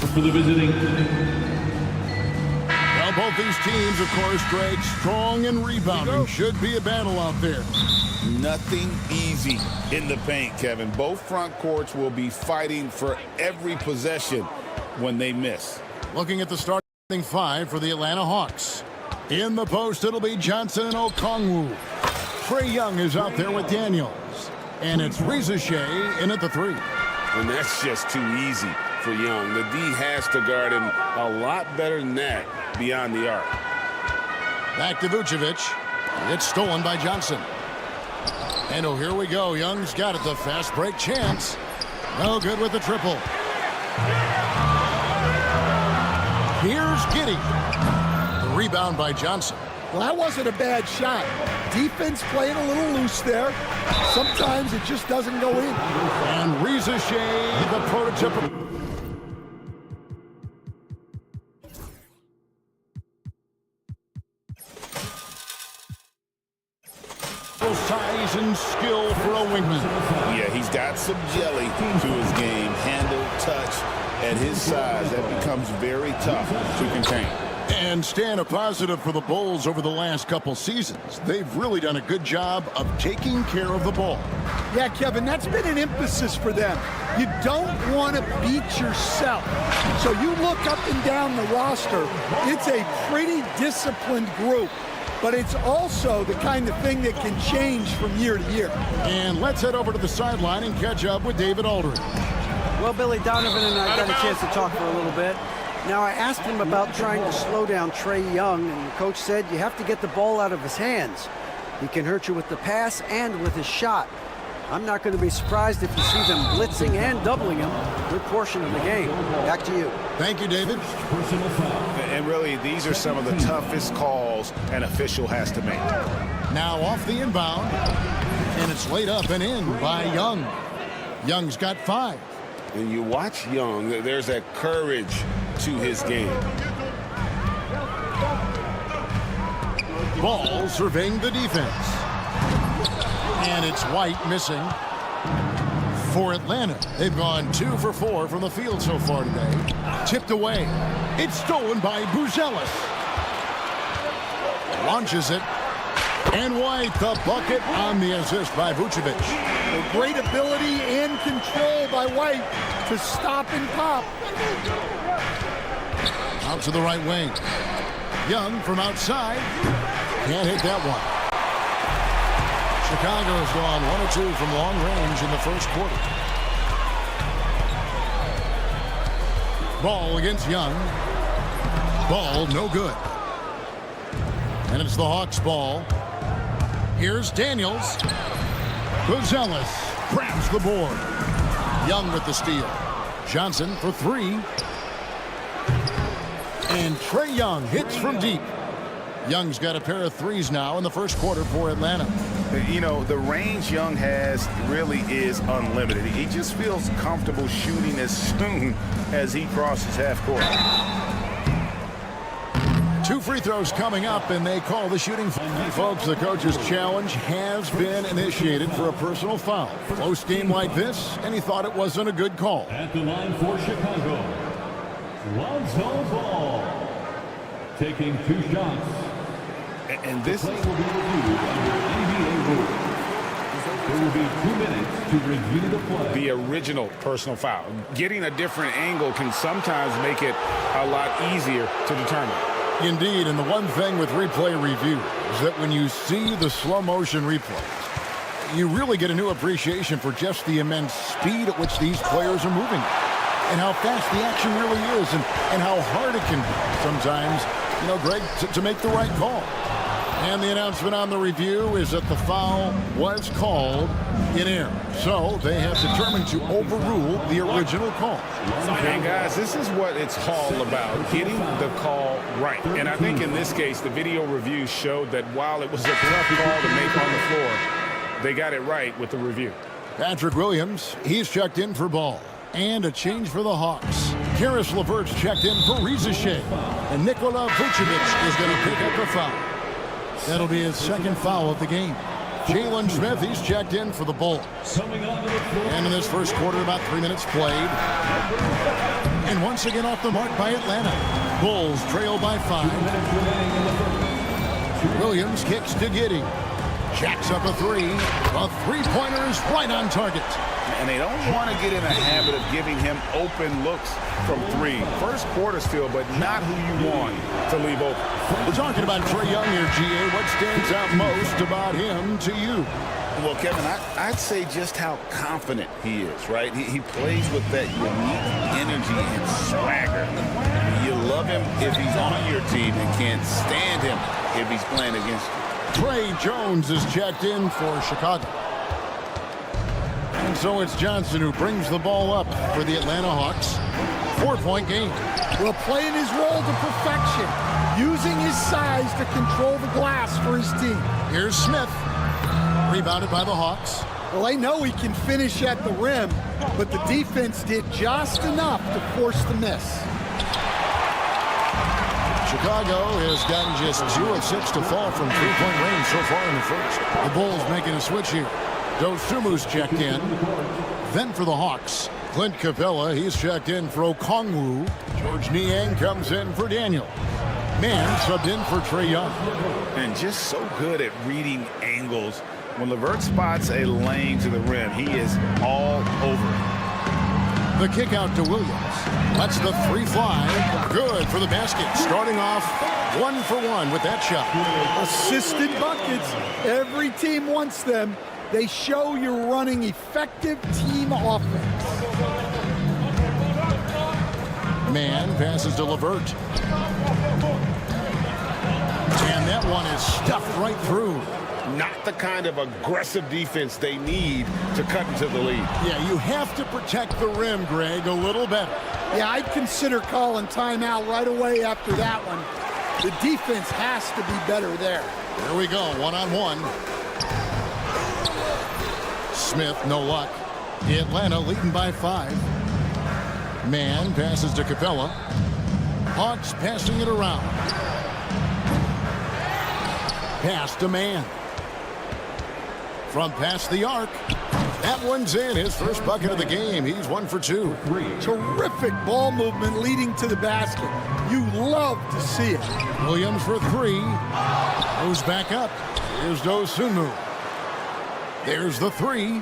for the visiting. Well, both these teams, of course, Greg, strong and rebounding. Should be a battle out there. Nothing easy in the paint, Kevin. Both front courts will be fighting for every possession when they miss. Looking at the starting five for the Atlanta Hawks. In the post, it'll be Johnson and Okongwu. Trae Young is out there with Daniels. And it's Reza Shea in at the three. And that's just too easy for Young. The D has to guard him a lot better than that beyond the arc. Back to Vucevic. It's stolen by Johnson. And oh, here we go. Young's got it. The fast break chance. No good with the triple. Here's Giddey. The rebound by Johnson. Well, that wasn't a bad shot. Defense playing a little loose there. Sometimes it just doesn't go in. And Reza Shea, the prototypical. Size and skill for a wingman. Yeah, he's got some jelly to his game. Handle, touch. At his size, that becomes very tough to contain. And staying a positive for the Bulls over the last couple seasons. They've really done a good job of taking care of the ball. Yeah, Kevin, that's been an emphasis for them. You don't want to beat yourself. So you look up and down the roster, it's a pretty disciplined group. But it's also the kind of thing that can change from year to year. And let's head over to the sideline and catch up with David Aldridge. Well, Billy, Donovan and I got a chance to talk for a little bit. Now, I asked him about trying to slow down Trae Young, and the coach said you have to get the ball out of his hands. He can hurt you with the pass and with his shot. I'm not going to be surprised if you see them blitzing and doubling him a good portion of the game. Back to you. Thank you, David. And really, these are some of the toughest calls an official has to make. Now off the inbound, and it's laid up and in by Young. Young's got 5. And you watch Young, there's that courage to his game. Ball surveying the defense. And it's White missing for Atlanta. They've gone 2 for 4 from the field so far today. Tipped away. It's stolen by Buzelis. Launches it. And White, the bucket on the assist by Vucevic. A great ability and control by White to stop and pop. Out to the right wing. Young from outside. Can't hit that one. Chicago's gone 1 or 2 from long range in the first quarter. Ball against Young. Ball no good. And it's the Hawks' ball. Here's Daniels. Buzelis grabs the board. Young with the steal. Johnson for 3. And Trae Young hits from deep. Young's got a pair of threes now in the first quarter for Atlanta. You know, the range Young has really is unlimited. He just feels comfortable shooting as soon as he crosses half court. 2 free throws coming up, and they call the shooting foul. Folks, the coach's challenge has been initiated for a personal foul. Close game like this, and he thought it wasn't a good call. At the line for Chicago, Lonzo Ball, taking 2 shots. And this will be reviewed under NBA rules. There will be 2 minutes to review the play. The original personal foul. Getting a different angle can sometimes make it a lot easier to determine. Indeed, and the one thing with replay review is that when you see the slow motion replays, you really get a new appreciation for just the immense speed at which these players are moving and how fast the action really is and how hard it can be sometimes, you know, Greg, to make the right call. And the announcement on the review is that the foul was called in error. So they have determined to overrule the original call. And guys, this is what it's all about, getting the call right. And I think in this case, the video review showed that while it was a tough call to make on the floor, they got it right with the review. Patrick Williams, he's checked in for Ball. And a change for the Hawks. Karis LeVert's checked in for Reza Shea. And Nikola Vucevic is going to pick up a foul. That'll be his 2nd foul of the game. Jalen Smith, he's checked in for the Bulls. And in this first quarter, about 3 minutes played. And once again off the mark by Atlanta. Bulls trail by 5. Williams kicks to Giddey. Jacks up a 3. A three-pointer is right on target. And they don't want to get in a habit of giving him open looks from 3. First quarter still, but not who you want to leave open. We're talking about Trae Young here, GA. What stands out most about him to you? Well, Kevin, I'd say just how confident he is, right? He plays with that unique energy and swagger. You love him if he's on your team and can't stand him if he's playing against you. Trey Jones is checked in for Chicago. And so it's Johnson who brings the ball up for the Atlanta Hawks. 4-point game. Well, playing his role to perfection, using his size to control the glass for his team. Here's Smith. Rebounded by the Hawks. Well, they know he can finish at the rim, but the defense did just enough to force the miss. Chicago has gotten just 2 of 6 to fall from three-point range so far in the first. The Bulls making a switch here. Dosumu's checked in. Then for the Hawks, Clint Capella, he's checked in for Okongwu. George Niang comes in for Daniel. Mann subbed in for Trae Young. And just so good at reading angles. When LeVert spots a lane to the rim, he is all over it. The kick out to Williams. Lets the 3 fly. Good for the basket. Starting off 1 for 1 with that shot. Assisted buckets. Every team wants them. They show you're running effective team offense. Mann passes to LeVert. And that one is stuffed right through. Not the kind of aggressive defense they need to cut into the lead. Yeah, you have to protect the rim, Greg, a little better. Yeah, I'd consider calling timeout right away after that one. The defense has to be better there. Here we go, 1-on-1. Smith, no luck. Atlanta leading by 5. Mann passes to Capella. Hawks passing it around. Pass to Mann. From past the arc. That one's in. His first bucket of the game. He's 1 for 2. Terrific ball movement leading to the basket. You love to see it. Williams for 3. Goes back up. Here's Dosunmu. There's the 3.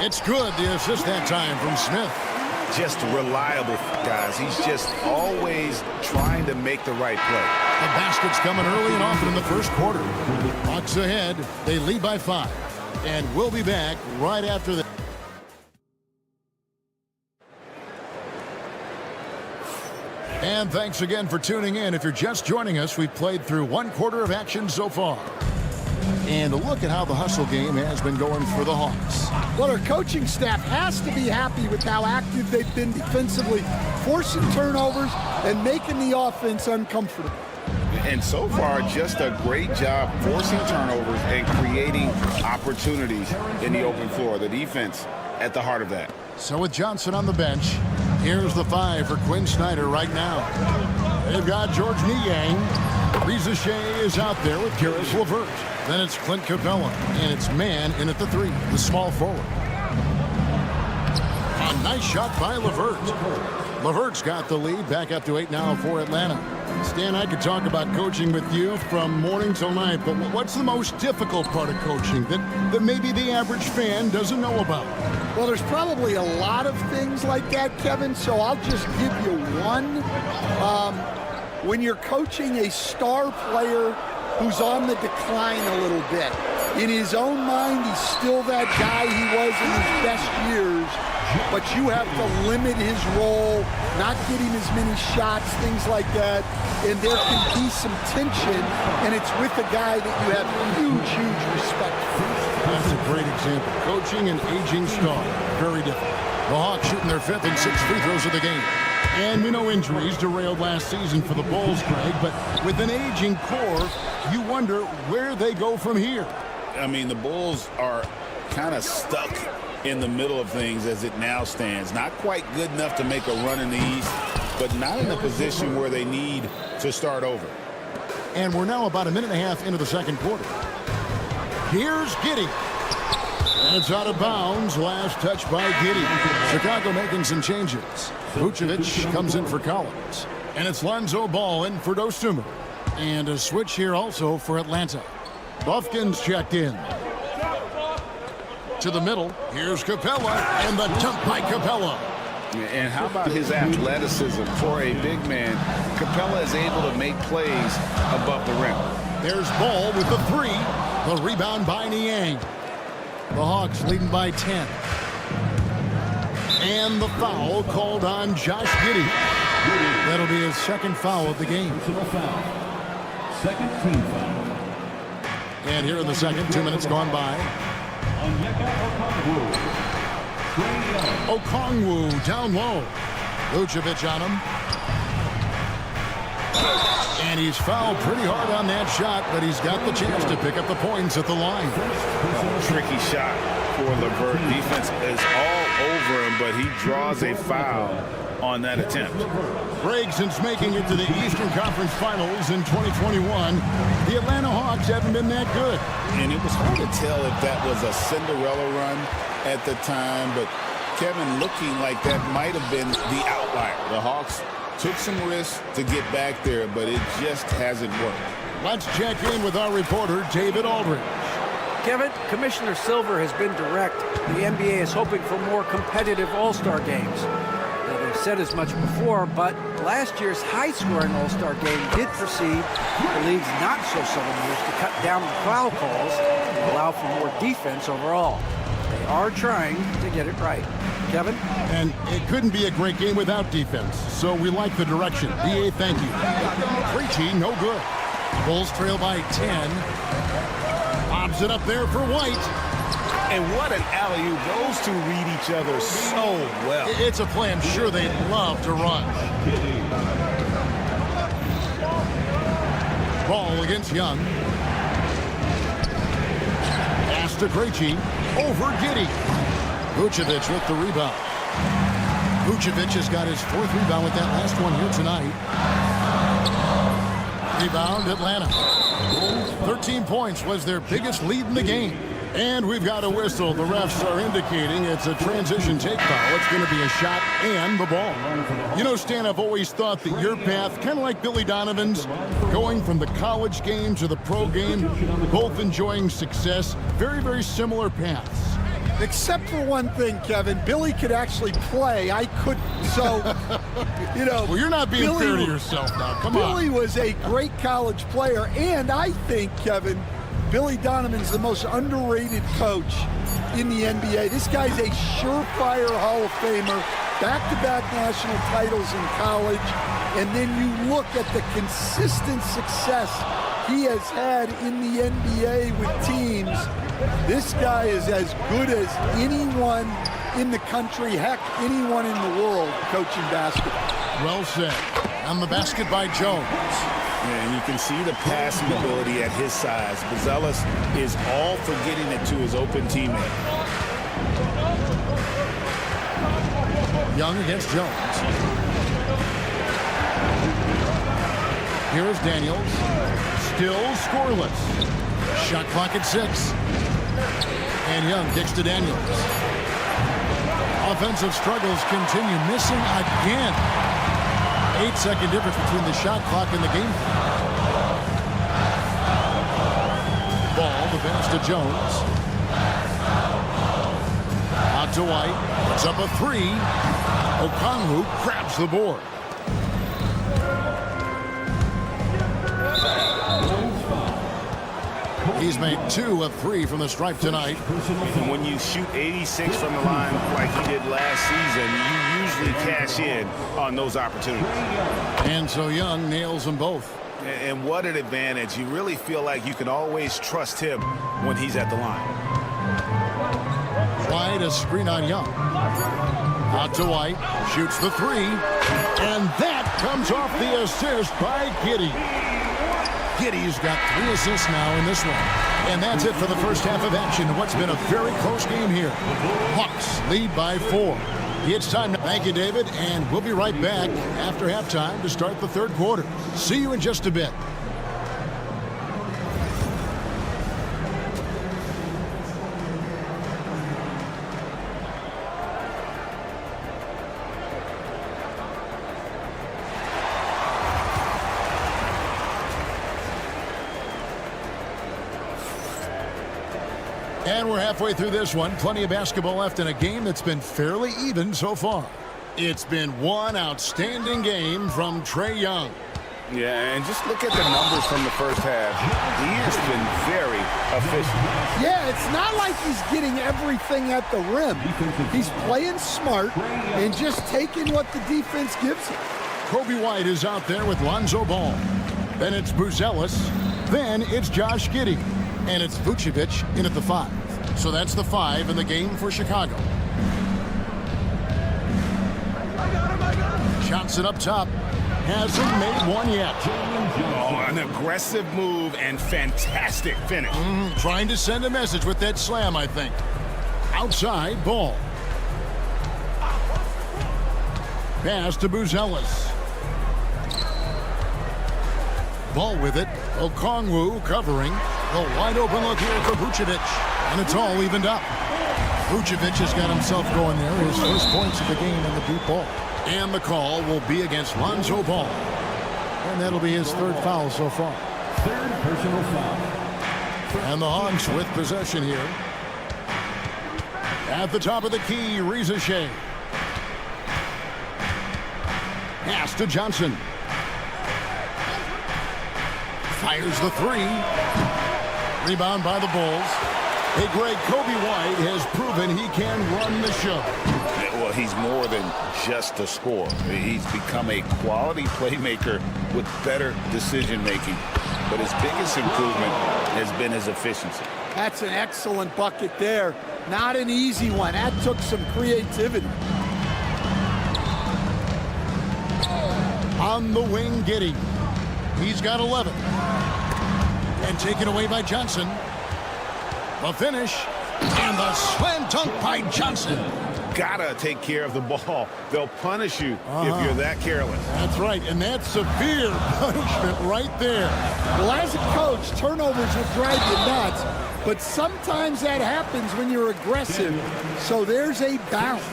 It's good. The assist that time from Smith. Just reliable, guys. He's just always trying to make the right play. The basket's coming early and often in the first quarter. Hawks ahead. They lead by 5. And we'll be back right after this. And thanks again for tuning in. If you're just joining us, we've played through 1 quarter of action so far. And look at how the hustle game has been going for the Hawks. Well, our coaching staff has to be happy with how active they've been defensively, forcing turnovers and making the offense uncomfortable. And so far, just a great job forcing turnovers and creating opportunities in the open floor. The defense at the heart of that. So with Johnson on the bench, here's the 5 for Quinn Snyder right now. They've got George Niang. Reza Shea is out there with Karis LeVert. Then it's Clint Capella, and it's Mann in at the 3, the small forward. A nice shot by LeVert. LeVert's got the lead, back up to 8 now for Atlanta. Stan, I could talk about coaching with you from morning till night, but what's the most difficult part of coaching that maybe the average fan doesn't know about? Well, there's probably a lot of things like that, Kevin, so I'll just give you one. When you're coaching a star player who's on the decline a little bit, in his own mind, he's still that guy he was in his best years, but you have to limit his role, not get him as many shots, things like that, and there can be some tension, and it's with a guy that you have huge, huge respect for. That's a great example. Coaching an aging star, very different. The Hawks shooting their 5th and 6th free throws of the game. And we know injuries derailed last season for the Bulls, Greg, but with an aging core, you wonder where they go from here. I mean, the Bulls are kind of stuck in the middle of things as it now stands. Not quite good enough to make a run in the East, but not in a position where they need to start over. And we're now about a minute and a half into the second quarter. Here's Giddey. And it's out of bounds. Last touch by Giddey. Chicago making some changes. Vucevic comes in for Collins. And it's Lonzo Ball in for Dostumer. And a switch here also for Atlanta. Buffkin's checked in. To the middle. Here's Capella. And the dunk by Capella. And how about his athleticism for a big man? Capella is able to make plays above the rim. There's Ball with the three. The rebound by Niang. The Hawks leading by 10. And the foul called on Josh Giddey. That'll be his second foul of the game. Second team foul. And here in the second, 2 minutes gone by. Okongwu down low. Vucevic on him. And he's fouled pretty hard on that shot, but he's got the chance to pick up the points at the line. Tricky shot for LeVert. Defense is all over him, but he draws a foul on that attempt. Greg, since making it to the Eastern Conference Finals in 2021, the Atlanta Hawks haven't been that good. And it was hard to tell if that was a Cinderella run at the time, but Kevin, looking like that might have been the outlier. The Hawks took some risks to get back there, but it just hasn't worked. Let's check in with our reporter, David Aldridge. Kevin, Commissioner Silver has been direct. The NBA is hoping for more competitive All-Star games. Now, they've said as much before, but last year's high-scoring All-Star game did precede the league's not-so-subtle moves to cut down the foul calls and allow for more defense overall. They are trying to get it right. Kevin? And it couldn't be a great game without defense, so we like the direction. B.A., thank you. Krejci, no good. Bulls trail by 10. Lobs it up there for White. And what an alley-oop. Those two read each other so well. It's a play I'm sure they'd love to run. Ball against Young. Pass to Krejci. Over Giddey. Vucevic with the rebound. Vucevic has got his fourth rebound with that last one here tonight. Rebound, Atlanta. 13 points was their biggest lead in the game. And we've got a whistle. The refs are indicating it's a transition take foul. It's going to be a shot and the ball. You know, Stan, I've always thought that your path, kind of like Billy Donovan's, going from the college game to the pro game, both enjoying success, very, very similar paths. Except for one thing, Kevin. Billy could actually play. I couldn't. So, you know. Well, you're not being fair to yourself now. Come on. Billy was a great college player. And I think, Kevin, Billy Donovan's the most underrated coach in the NBA. This guy's a surefire Hall of Famer. Back-to-back national titles in college. And then you look at the consistent success he has had in the NBA with teams. This guy is as good as anyone in the country, heck, anyone in the world coaching basketball. Well said. On the basket by Jones. And you can see the passing ability at his size. Buzelis is all for getting it to his open teammate. Young against Jones. Here is Daniels. Still scoreless. Shot clock at 6. And Young kicks to Daniels. Offensive struggles continue. Missing again. 8-second difference between the shot clock and the game. Ball, the pass to Jones. Out to White. It's up a 3. Okongwu grabs the board. He's made 2 of 3 from the stripe tonight. And when you shoot 86 from the line like he did last season, you usually cash in on those opportunities. And so Young nails them both. And what an advantage. You really feel like you can always trust him when he's at the line. White, a screen on Young. Out to White, shoots the 3. And that comes off the assist by Giddey. Giddey's got 3 assists now in this one. And that's it for the first half of action in what's been a very close game here. Hawks lead by 4. It's time. Thank you, David, and we'll be right back after halftime to start the third quarter. See you in just a bit. And we're halfway through this one. Plenty of basketball left in a game that's been fairly even so far. It's been one outstanding game from Trae Young. Yeah, and just look at the numbers from the first half. He has been very efficient. Yeah, it's not like he's getting everything at the rim. He's playing smart and just taking what the defense gives him. Kobe White is out there with Lonzo Ball. Then it's Buzelis. Then it's Josh Giddey. And it's Vucevic in at the 5. So that's the 5 in the game for Chicago. Johnson up top. Hasn't made one yet. Oh, an aggressive move and fantastic finish. Trying to send a message with that slam, I think. Outside, Ball. Pass to Buzelis. Ball with it. Okongwu covering. A wide open look here for Vucevic. And it's all evened up. Vucevic has got himself going there. His first points of the game in the deep ball. And the call will be against Lonzo Ball. And that'll be his 3rd foul so far. 3rd personal foul. And the Hawks with possession here. At the top of the key, Reza Shea. Pass to Johnson. Fires the 3. Rebound by the Bulls. Hey, Greg, Kobe White has proven he can run the show. Well, he's more than just a scorer. He's become a quality playmaker with better decision-making. But his biggest improvement has been his efficiency. That's an excellent bucket there. Not an easy one. That took some creativity. On the wing, Giddey. He's got 11. And taken away by Johnson. The finish. And the slam dunk by Johnson. Gotta take care of the ball. They'll punish you if you're that careless. That's right, and that's severe punishment right there. Well, as a coach, turnovers will drive you nuts, but sometimes that happens when you're aggressive. So there's a bounce.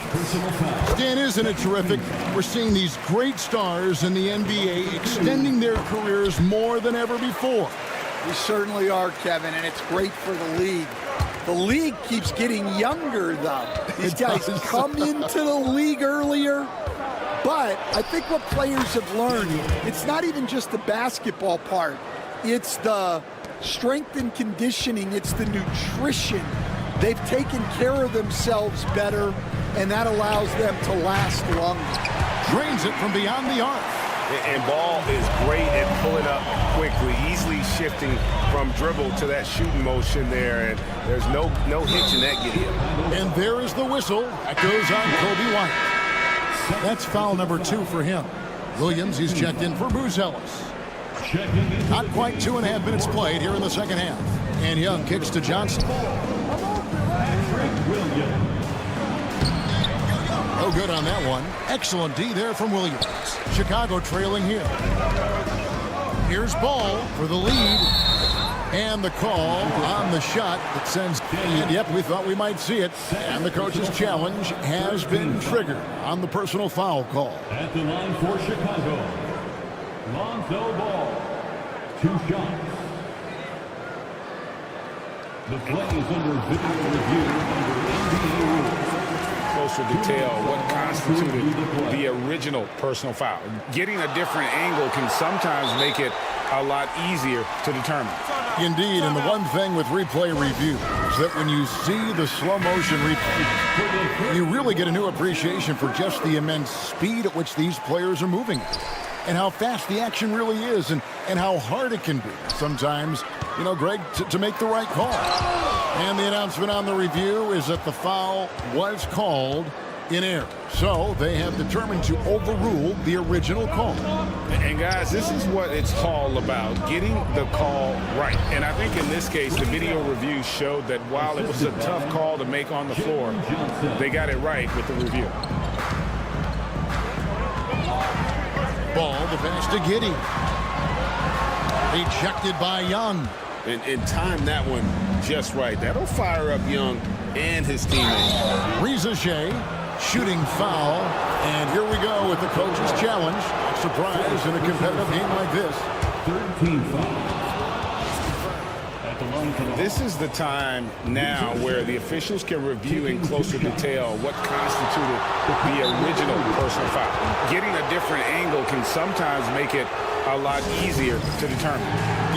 Dan, isn't it terrific? We're seeing these great stars in the NBA extending their careers more than ever before. We certainly are, Kevin, and it's great for the league. The league keeps getting younger, though. These guys come into the league earlier. But I think what players have learned, it's not even just the basketball part. It's the strength and conditioning. It's the nutrition. They've taken care of themselves better, and that allows them to last longer. Drains it from beyond the arc. And Ball is great at pulling up quickly, easily shifting from dribble to that shooting motion there, and there's no hitch in that giddy-up. And there is the whistle. That goes on Kobe White. That's foul number 2 for him. Williams, he's checked in for Buzelis. Not quite 2.5 minutes played here in the second half. And Young kicks to Johnson. No good on that one. Excellent D there from Williams. Chicago trailing here. Here's Ball for the lead. And the call on the shot that sends... And yep, we thought we might see it. And the coach's challenge has been triggered on the personal foul call. At the line for Chicago, Lonzo Ball. 2 shots. The play is under video review under NBA rules. Closer detail what constituted the original personal foul. Getting a different angle can sometimes make it a lot easier to determine. Indeed, and the one thing with replay review is that when you see the slow motion replay, you really get a new appreciation for just the immense speed at which these players are moving and how fast the action really is and how hard it can be sometimes, you know, Greg, to make the right call. And the announcement on the review is that the foul was called in error. So they have determined to overrule the original call. And guys, this is what it's all about, getting the call right. And I think in this case, the video review showed that while it was a tough call to make on the floor, they got it right with the review. Ball, the pass to Giddey. Rejected by Young. And time that one just right. That'll fire up Young and his teammates. Reza Shea, shooting foul. And here we go with the coach's challenge. Surprise in a competitive game like this. 13 fouls. At the line This is the time now where the officials can review in closer detail what constituted the original personal foul. Getting a different angle can sometimes make it a lot easier to determine.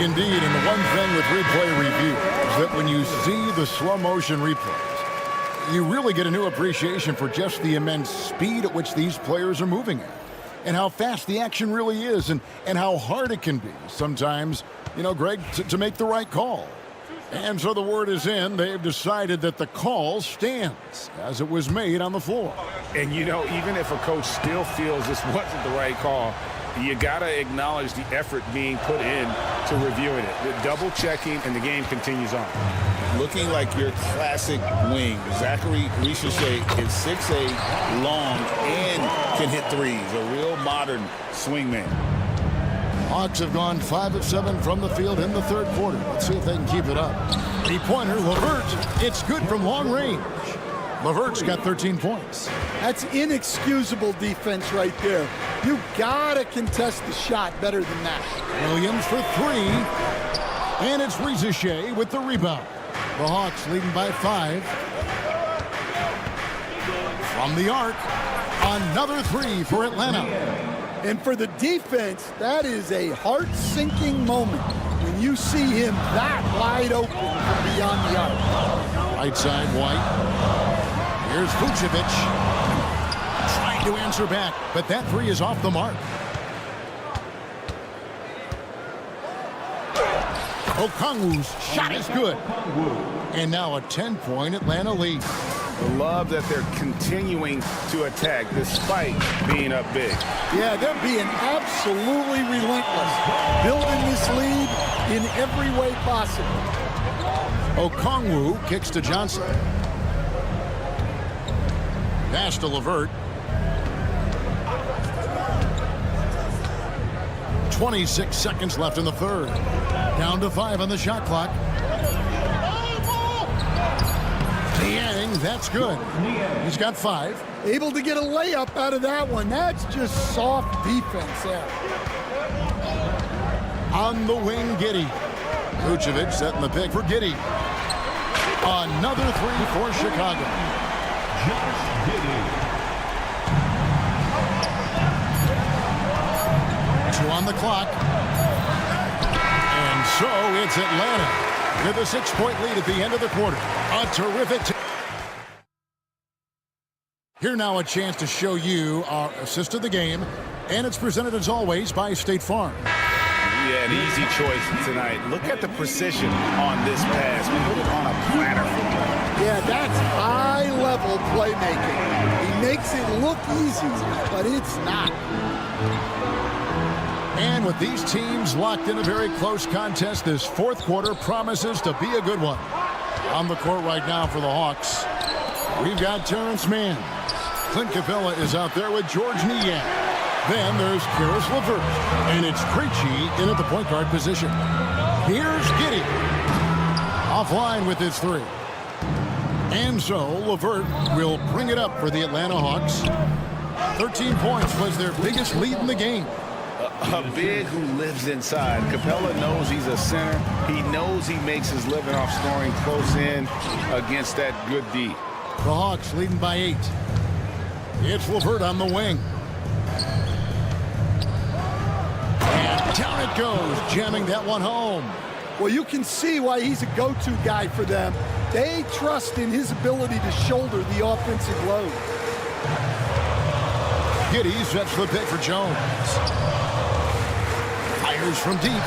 Indeed, and the one thing with replay review is that when you see the slow motion replays, you really get a new appreciation for just the immense speed at which these players are moving at, and how fast the action really is, and how hard it can be sometimes, you know, Greg, to make the right call. And so the word is in. They've decided that the call stands as it was made on the floor. And, you know, even if a coach still feels this wasn't the right call, you got to acknowledge the effort being put in to reviewing it. The double checking, and the game continues on. Looking like your classic wing. Zachary Ricochet is 6'8", long, and can hit threes. A real modern swingman. Hawks have gone 5 of 7 from the field in the third quarter. Let's see if they can keep it up. Three-pointer, LeVert. It's good from long range. LeVert's got 13 points. That's inexcusable defense right there. You gotta contest the shot better than that. Williams for 3. And it's Ricochet with the rebound. The Hawks leading by 5. From the arc, another 3 for Atlanta. And for the defense, that is a heart-sinking moment when you see him that wide open from beyond the arc. Right side, White. Here's Vucevic. Trying to answer back, but that 3 is off the mark. Okongwu's shot is good. And now a 10-point Atlanta lead. Love that they're continuing to attack despite being up big. Yeah, they're being absolutely relentless, building this lead in every way possible. Okongwu kicks to Johnson. Pass to LeVert. 26 seconds left in the third. Down to 5 on the shot clock. Niang, that's good. He's got 5. Able to get a layup out of that one. That's just soft defense there. On the wing, Giddey. Vucevic setting the pick for Giddey. Another 3 for Chicago. Josh Giddey. 2 on the clock. And so it's Atlanta with a 6-point lead at the end of the quarter. A terrific. Here now a chance to show you our assist of the game. And it's presented as always by State Farm. Yeah, an easy choice tonight. Look at the precision on this pass. Put it on a platter for him. Yeah, that's high-level playmaking. He makes it look easy, but it's not. And with these teams locked in a very close contest, this fourth quarter promises to be a good one. On the court right now for the Hawks, we've got Terrence Mann. Clint Capella is out there with George Niang. Then there's Karis LeVert, and it's Krejci in at the point guard position. Here's Giddey. Offline with his 3. And so LeVert will bring it up for the Atlanta Hawks. 13 points was their biggest lead in the game. A big who lives inside. Capella knows he's a center. He knows he makes his living off scoring close in against that good D. The Hawks leading by 8. It's LeVert on the wing. And down it goes, jamming that one home. Well, you can see why he's a go-to guy for them. They trust in his ability to shoulder the offensive load. Giddey sets the pick for Jones. Fires from deep.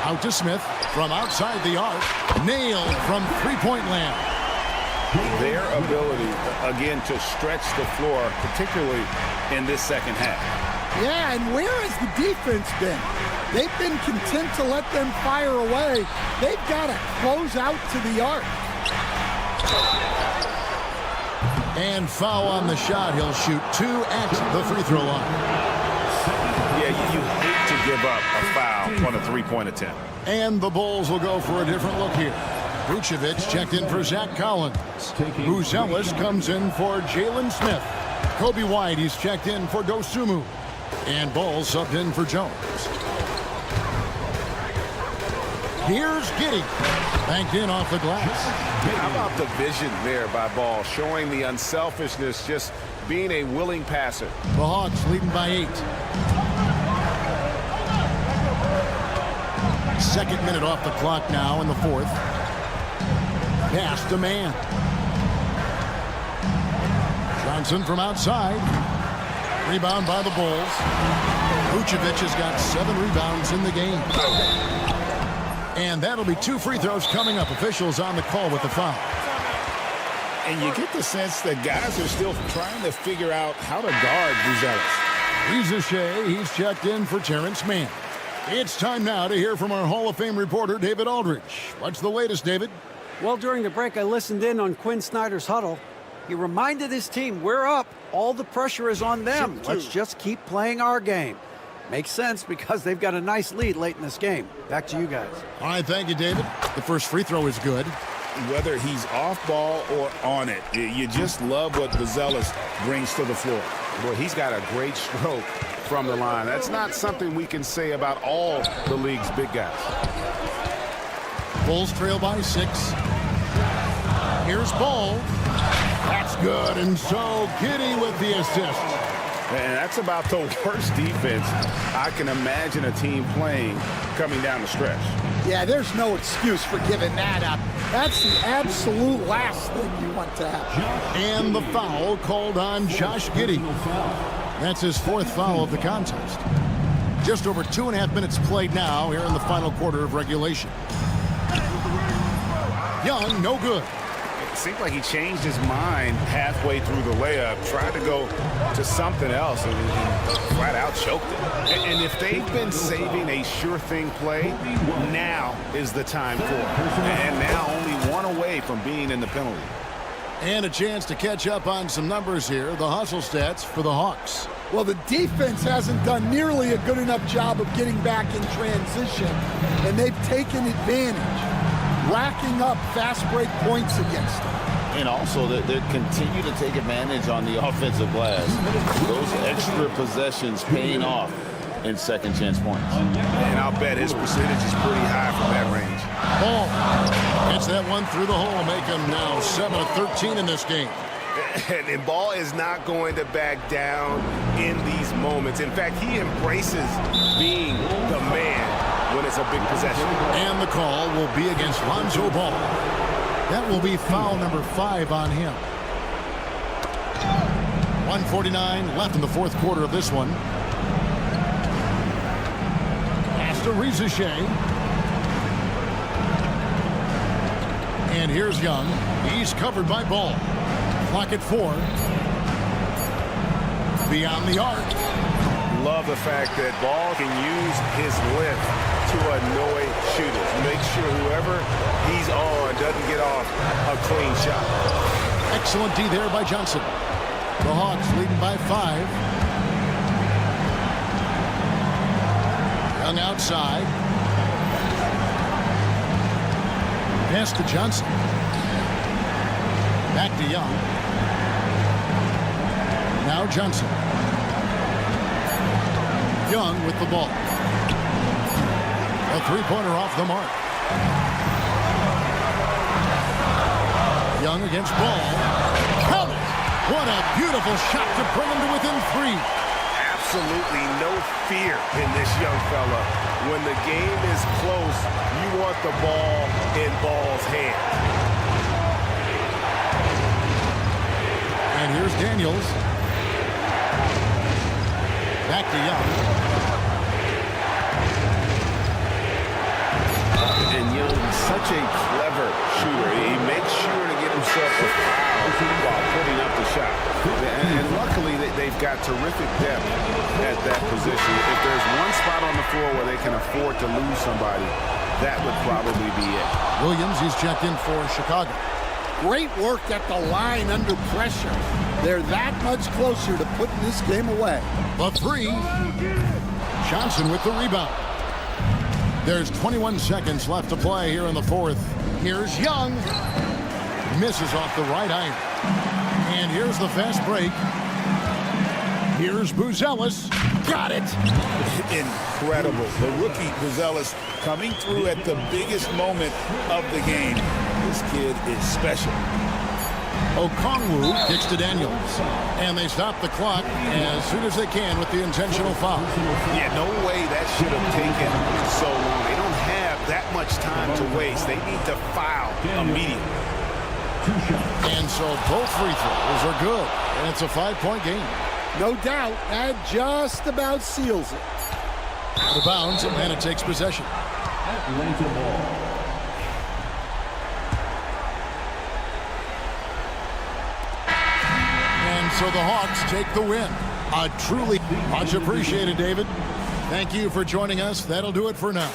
Out to Smith from outside the arc. Nailed from three-point land. Their ability, again, to stretch the floor, particularly in this second half. Yeah, and where has the defense been? They've been content to let them fire away. They've got to close out to the arc. And foul on the shot. He'll shoot 2 at the free throw line. Yeah, you hate to give up a foul on a three-point attempt. And the Bulls will go for a different look here. Vucevic checked in for Zach Collins. Buzelis comes in for Jalen Smith. Kobe White, he's checked in for Dosunmu. And Ball subbed in for Jones. Here's Giddey. Banked in off the glass. How about the vision there by Ball, showing the unselfishness, just being a willing passer. The Hawks leading by 8. Second minute off the clock now in the fourth. Pass to man. Johnson from outside. Rebound by the Bulls. Vucevic has got 7 rebounds in the game. And that'll be 2 free throws coming up. Officials on the call with the foul. And you get the sense that guys are still trying to figure out how to guard Buzelis. He's checked in for Terrence Mann. It's time now to hear from our Hall of Fame reporter, David Aldridge. What's the latest, David? Well, during the break, I listened in on Quinn Snyder's huddle. He reminded his team, we're up. All the pressure is on them. Let's just keep playing our game. Makes sense because they've got a nice lead late in this game. Back to you guys. All right, thank you, David. The first free throw is good. Whether he's off ball or on it, you just love what Buzelis brings to the floor. Well, he's got a great stroke from the line. That's not something we can say about all the league's big guys. Bulls trail by 6. Here's Ball. That's good, and so Giddey with the assist. And that's about the worst defense I can imagine a team playing coming down the stretch. Yeah, there's no excuse for giving that up. That's the absolute last thing you want to happen. And the foul called on Josh Giddey. That's his 4th foul of the contest. Just over 2.5 minutes played now here in the final quarter of regulation. Young, no good. It seemed like he changed his mind halfway through the layup, tried to go to something else, and flat out choked it. And if they've been saving a sure thing play, now is the time for it. And now only 1 away from being in the penalty. And a chance to catch up on some numbers here. The hustle stats for the Hawks. Well, the defense hasn't done nearly a good enough job of getting back in transition, and they've taken advantage, racking up fast break points against them. And also, they continue to take advantage on the offensive glass. Those extra possessions paying off in second chance points. And I'll bet his percentage is pretty high from that range. Ball gets that one through the hole, make him now 7 of 13 in this game. And Ball is not going to back down in these moments. In fact, he embraces being the man when it's a big possession. And the call will be against Lonzo Ball. That will be foul number 5 on him. 1:49 left in the 4th quarter of this one. Pass to Rizichet. And here's Young. He's covered by Ball. Clock at 4. Beyond the arc. Love the fact that Ball can use his length to annoy shooters. Make sure whoever he's on doesn't get off a clean shot. Excellent D there by Johnson. The Hawks leading by 5. Young outside. Pass to Johnson. Back to Young. Now Johnson. Young with the ball. A 3-pointer off the mark. Young against Ball. Count it! What a beautiful shot to bring him to within 3. Absolutely no fear in this young fella. When the game is close, you want the ball in Ball's hands. And here's Daniels. Back to Young. And Young's such a clever shooter. He makes sure to get himself a foul while putting up the shot. And luckily, they've got terrific depth at that position. If there's one spot on the floor where they can afford to lose somebody, that would probably be it. Williams, he's checked in for Chicago. Great work at the line under pressure. They're that much closer to putting this game away. The 3. Johnson with the rebound. There's 21 seconds left to play here in the 4th. Here's Young. Misses off the right iron. And here's the fast break. Here's Buzelis. Got it. Incredible. The rookie Buzelis coming through at the biggest moment of the game. This kid is special. Okongwu kicks to Daniels. And they stop the clock as soon as they can with the intentional foul. Yeah, no way that should have taken so long. They don't have that much time to waste. They need to foul immediately. And so both free throws are good. And it's a 5-point game. No doubt, that just about seals it. Out of bounds, Atlanta takes possession. Atlanta ball. And so the Hawks take the win. Truly much appreciated, David. Thank you for joining us. That'll do it for now.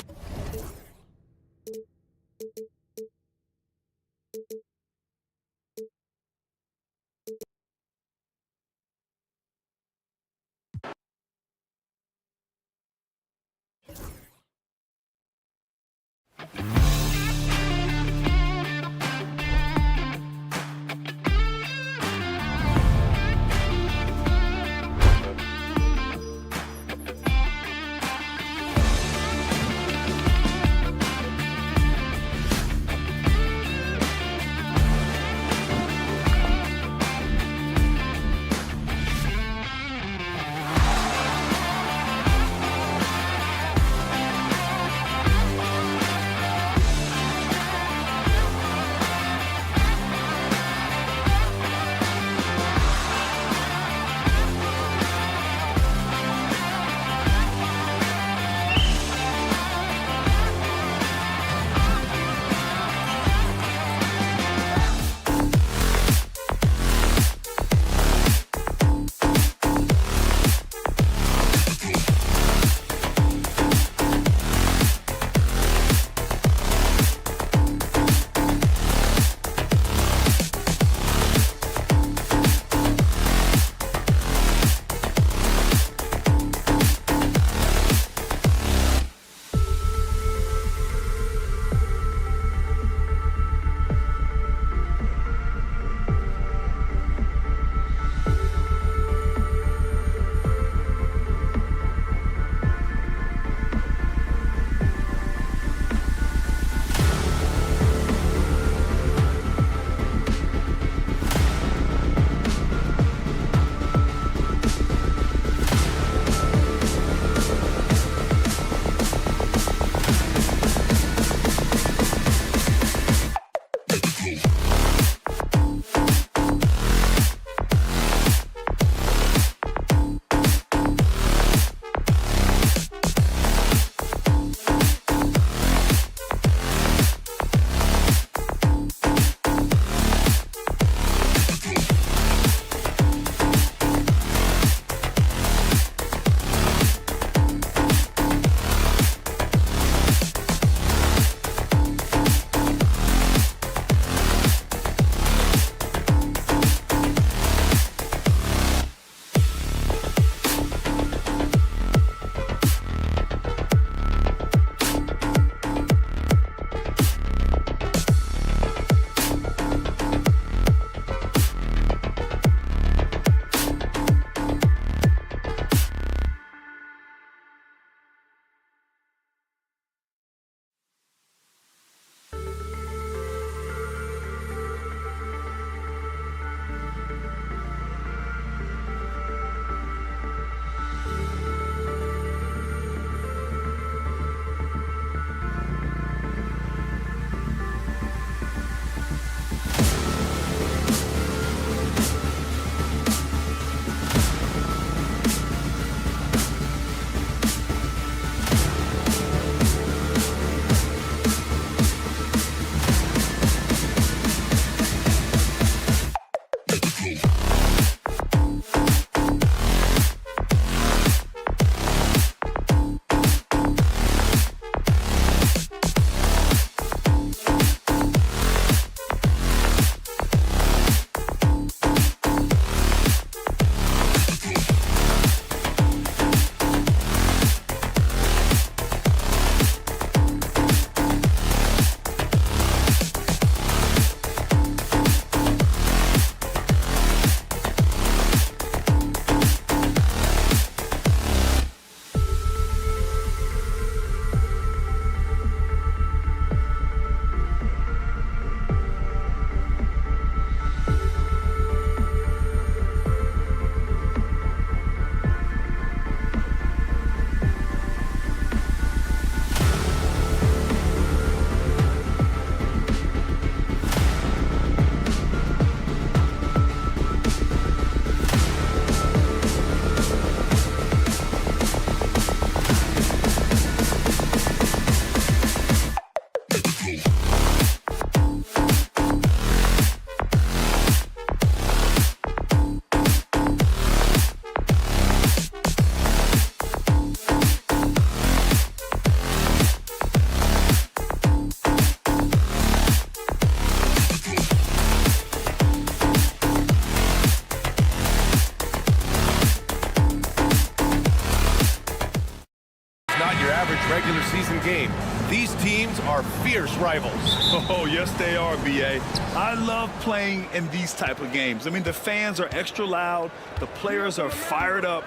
your average regular season game. These teams are fierce rivals. Oh, yes, they are, B.A. I love playing in these type of games. I mean, the fans are extra loud. The players are fired up.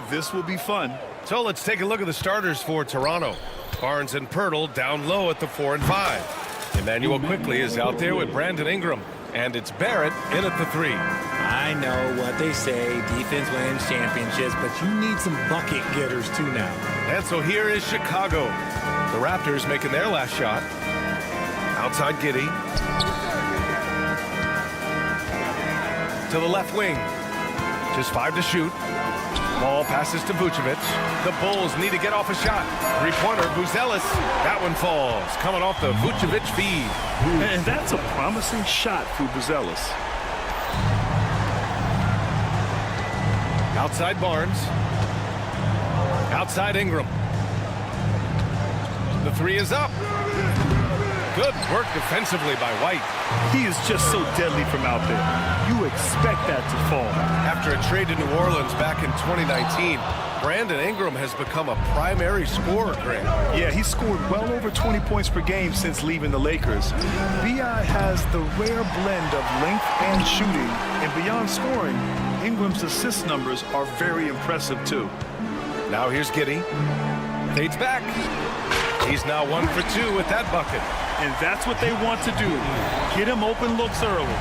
This will be fun. So let's take a look at the starters for Toronto. Barnes and Pirtle down low at the 4 and 5. Emmanuel quickly is out there with Brandon Ingram. And it's Barrett in at the 3. I know what they say, defense wins championships, but you need some bucket getters too now. And so here is Chicago. The Raptors making their last shot. Outside Giddey. To the left wing. Just 5 to shoot. Ball passes to Vucevic. The Bulls need to get off a shot. Three-pointer, Buzelis. That one falls. Coming off the Vucevic feed. And that's a promising shot for Buzelis. Outside Barnes. Outside Ingram. The 3 is up. Good work defensively by White. He is just so deadly from out there. You expect that to fall. After a trade to New Orleans back in 2019, Brandon Ingram has become a primary scorer, Grant. Yeah, he scored well over 20 points per game since leaving the Lakers. B.I. has the rare blend of length and shooting, and beyond scoring, Ingram's assist numbers are very impressive too. Now here's Giddey. Fades back. He's now 1 for 2 with that bucket. And that's what they want to do. Get him open looks early.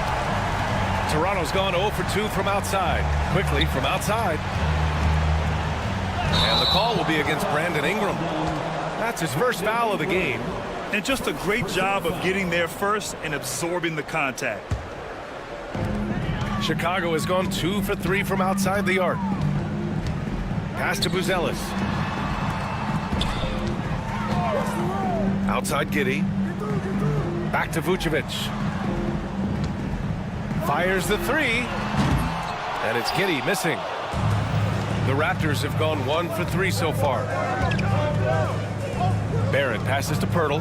Toronto's gone 0 for 2 from outside. Quickly from outside. And the call will be against Brandon Ingram. That's his first foul of the game. And just a great job of getting there first and absorbing the contact. Chicago has gone 2 for 3 from outside the arc. Pass to Buzelis. Outside Giddey. Back to Vucevic. Fires the 3. And it's Giddey missing. The Raptors have gone 1 for 3 so far. Barrett passes to Pirtle.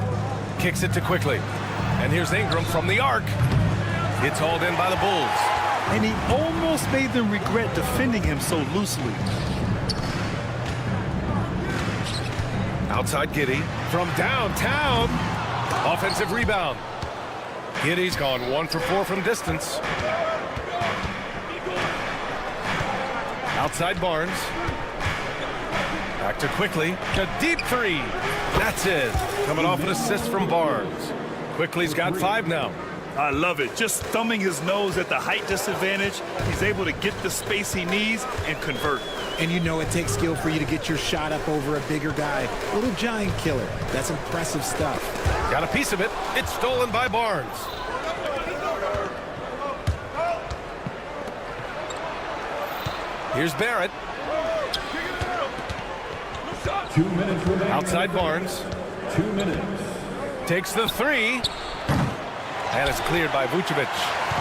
Kicks it to Quickly. And here's Ingram from the arc. It's hauled in by the Bulls. And he almost made them regret defending him so loosely. Outside Giddey from downtown. Offensive rebound. Giddey's gone 1 for 4 from distance. Outside Barnes. Back to Quickly. A deep 3. That's it. Coming off an assist from Barnes. Quickly's got 5 now. I love it. Just thumbing his nose at the height disadvantage. He's able to get the space he needs and convert. And you know it takes skill for you to get your shot up over a bigger guy. Little giant killer. That's impressive stuff. Got a piece of it. It's stolen by Barnes. Here's Barrett. 2 minutes remaining. Outside Barnes. 2 minutes. Takes the 3. And it's cleared by Vucevic.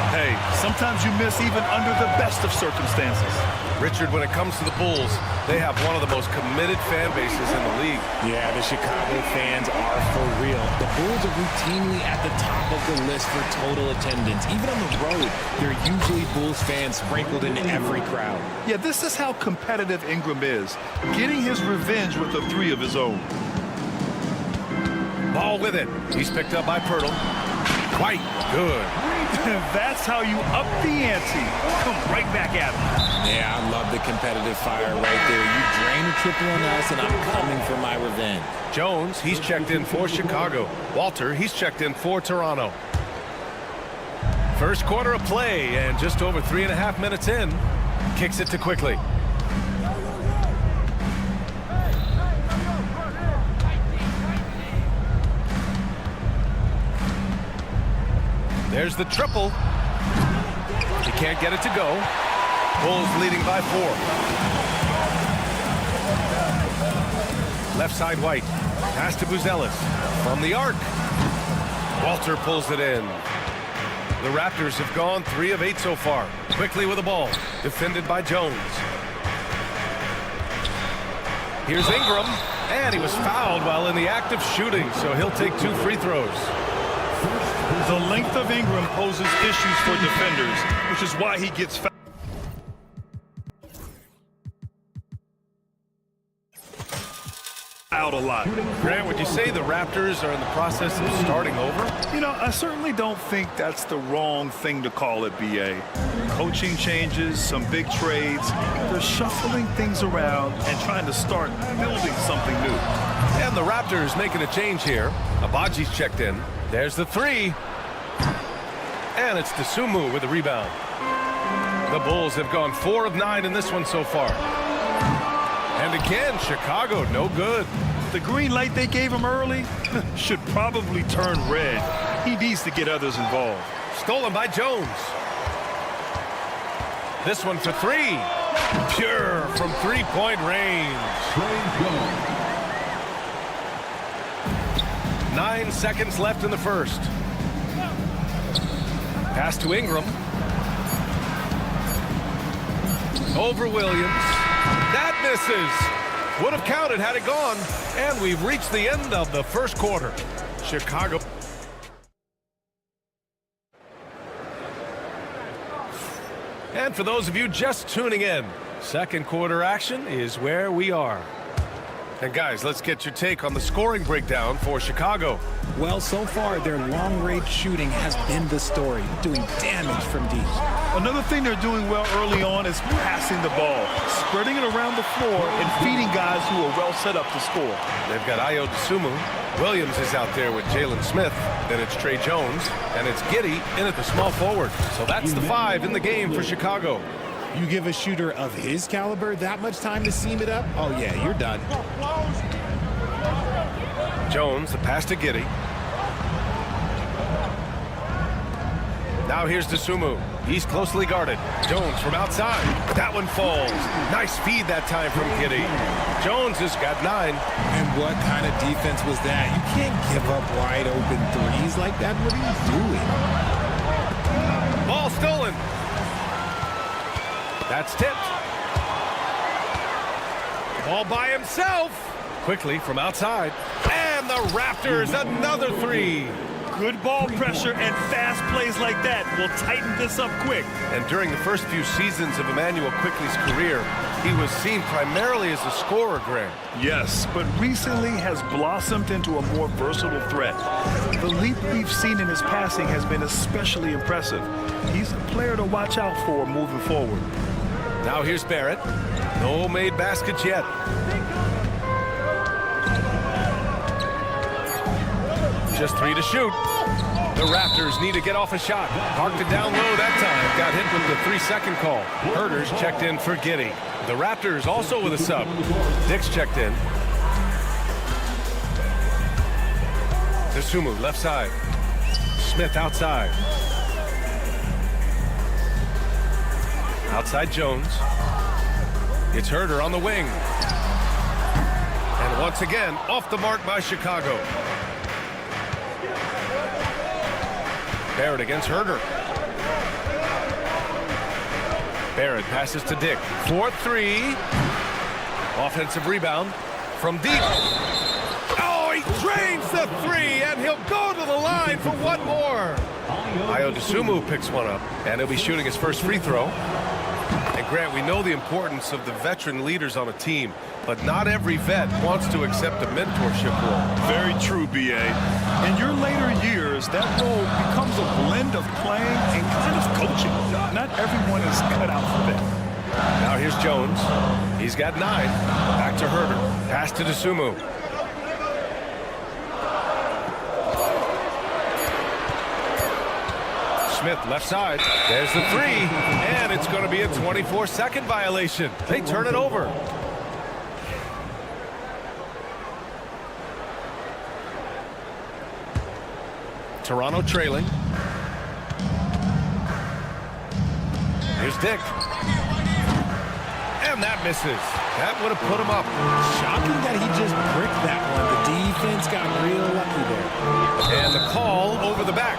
Hey, sometimes you miss even under the best of circumstances. Richard, when it comes to the Bulls, they have one of the most committed fan bases in the league. Yeah, the Chicago fans are for real. The Bulls are routinely at the top of the list for total attendance. Even on the road, there are usually Bulls fans sprinkled in every crowd. Yeah, this is how competitive Ingram is. Getting his revenge with a 3 of his own. Ball with it. He's picked up by Pirtle. White. Good. That's how you up the ante. Come right back at him. Yeah, I love the competitive fire right there. You drain a triple on us, and I'm coming for my revenge. Jones, he's checked in for Chicago. Walter, he's checked in for Toronto. First quarter of play, and just over 3.5 minutes in. Kicks it to Quickly. There's the triple. He can't get it to go. Bulls leading by 4. Left side White. Pass to Buzelis. From the arc. Walter pulls it in. The Raptors have gone 3 of 8 so far. Quickly with the ball. Defended by Jones. Here's Ingram. And he was fouled while in the act of shooting, so he'll take 2 free throws. The length of Ingram poses issues for defenders, which is why he gets fouled. out a lot. Grant, would you say the Raptors are in the process of starting over? You know, I certainly don't think that's the wrong thing to call it, BA. Coaching changes, some big trades. They're shuffling things around and trying to start building something new. And the Raptors making a change here. Abaji's checked in. There's the three. And it's Dosunmu with the rebound. The Bulls have gone 4 of 9 in this one so far. And again, Chicago, no good. The green light they gave him early should probably turn red. He needs to get others involved. Stolen by Jones. This one for three. Pure from three-point range. 9 seconds left in the first. Pass to Ingram. Over Williams. That misses. Would have counted had it gone. And we've reached the end of the first quarter. Chicago. And for those of you just tuning in, second quarter action is where we are. And guys, let's get your take on the scoring breakdown for Chicago. Well, so far, their long-range shooting has been the story, doing damage from deep. Another thing they're doing well early on is passing the ball, spreading it around the floor and feeding guys who are well set up to score. They've got Ayo Dosunmu. Williams is out there with Jalen Smith. Then it's Trey Jones. And it's Giddey in at the small forward. So that's the 5 in the game for Chicago. You give a shooter of his caliber that much time to seam it up, oh yeah, you're done. Jones, the pass to Giddey. Now here's Dosunmu. He's closely guarded. Jones from outside. That one falls. Nice feed that time from Giddey. Jones has got 9. And what kind of defense was that? You can't give up wide open threes like that. What are you doing? Ball stolen. That's tipped. Ball by himself. Quickly from outside. And the Raptors, another 3. Good ball pressure and fast plays like that will tighten this up quick. And during the first few seasons of Emmanuel Quickley's career, he was seen primarily as a scorer, Grant. Yes, but recently has blossomed into a more versatile threat. The leap we've seen in his passing has been especially impressive. He's a player to watch out for moving forward. Now here's Barrett. No made baskets yet. Just 3 to shoot. The Raptors need to get off a shot. Parked it down low that time. Got hit with the 3-second call. Herter's checked in for Giddey. The Raptors also with a sub. Dick's checked in. Dosunmu left side. Smith outside. Outside Jones. It's Herter on the wing. And once again, off the mark by Chicago. Barrett against Herter. Barrett passes to Dick. 4-3. Offensive rebound from deep. Oh, he drains the 3, and he'll go to the line for one more. Ayo Dosunmu picks one up, and he'll be shooting his first free throw. And Grant, we know the importance of the veteran leaders on a team, but not every vet wants to accept a mentorship role. Very true, BA. In your later years, that role becomes a blend of playing and kind of coaching. Not everyone is cut out for that. Now here's Jones. He's got 9. Back to Herter. Pass to Dosunmu. Smith left side. There's the 3. And it's going to be a 24-second violation. They turn it over. Toronto trailing. Here's Dick. And that misses. That would have put him up. Shocking that he just bricked that one. The defense got real lucky there. And the call over the back.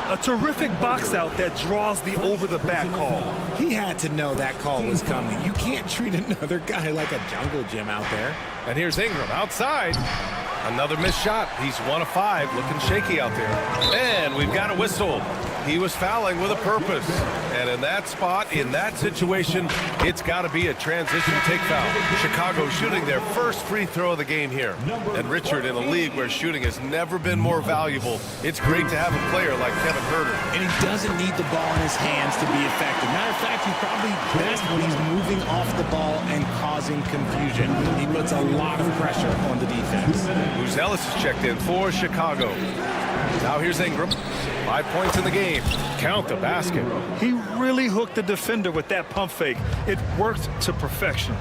A terrific box out that draws the over-the-back call. He had to know that call was coming. You can't treat another guy like a jungle gym out there. And here's Ingram outside. Another missed shot. He's 1 of 5, looking shaky out there. And we've got a whistle. He was fouling with a purpose. And in that spot, in that situation, it's got to be a transition take foul. Chicago shooting their first free throw of the game here. And Richard, in a league where shooting has never been more valuable, it's great to have a player like Kevin Herter. And he doesn't need the ball in his hands to be effective. Matter of fact, he's probably best when he's moving off the ball and causing confusion. He puts a lot of pressure on the defense. Buzelis is checked in for Chicago. Now here's Ingram. 5 points in the game. Count the basket. He really hooked the defender with that pump fake. It worked to perfection.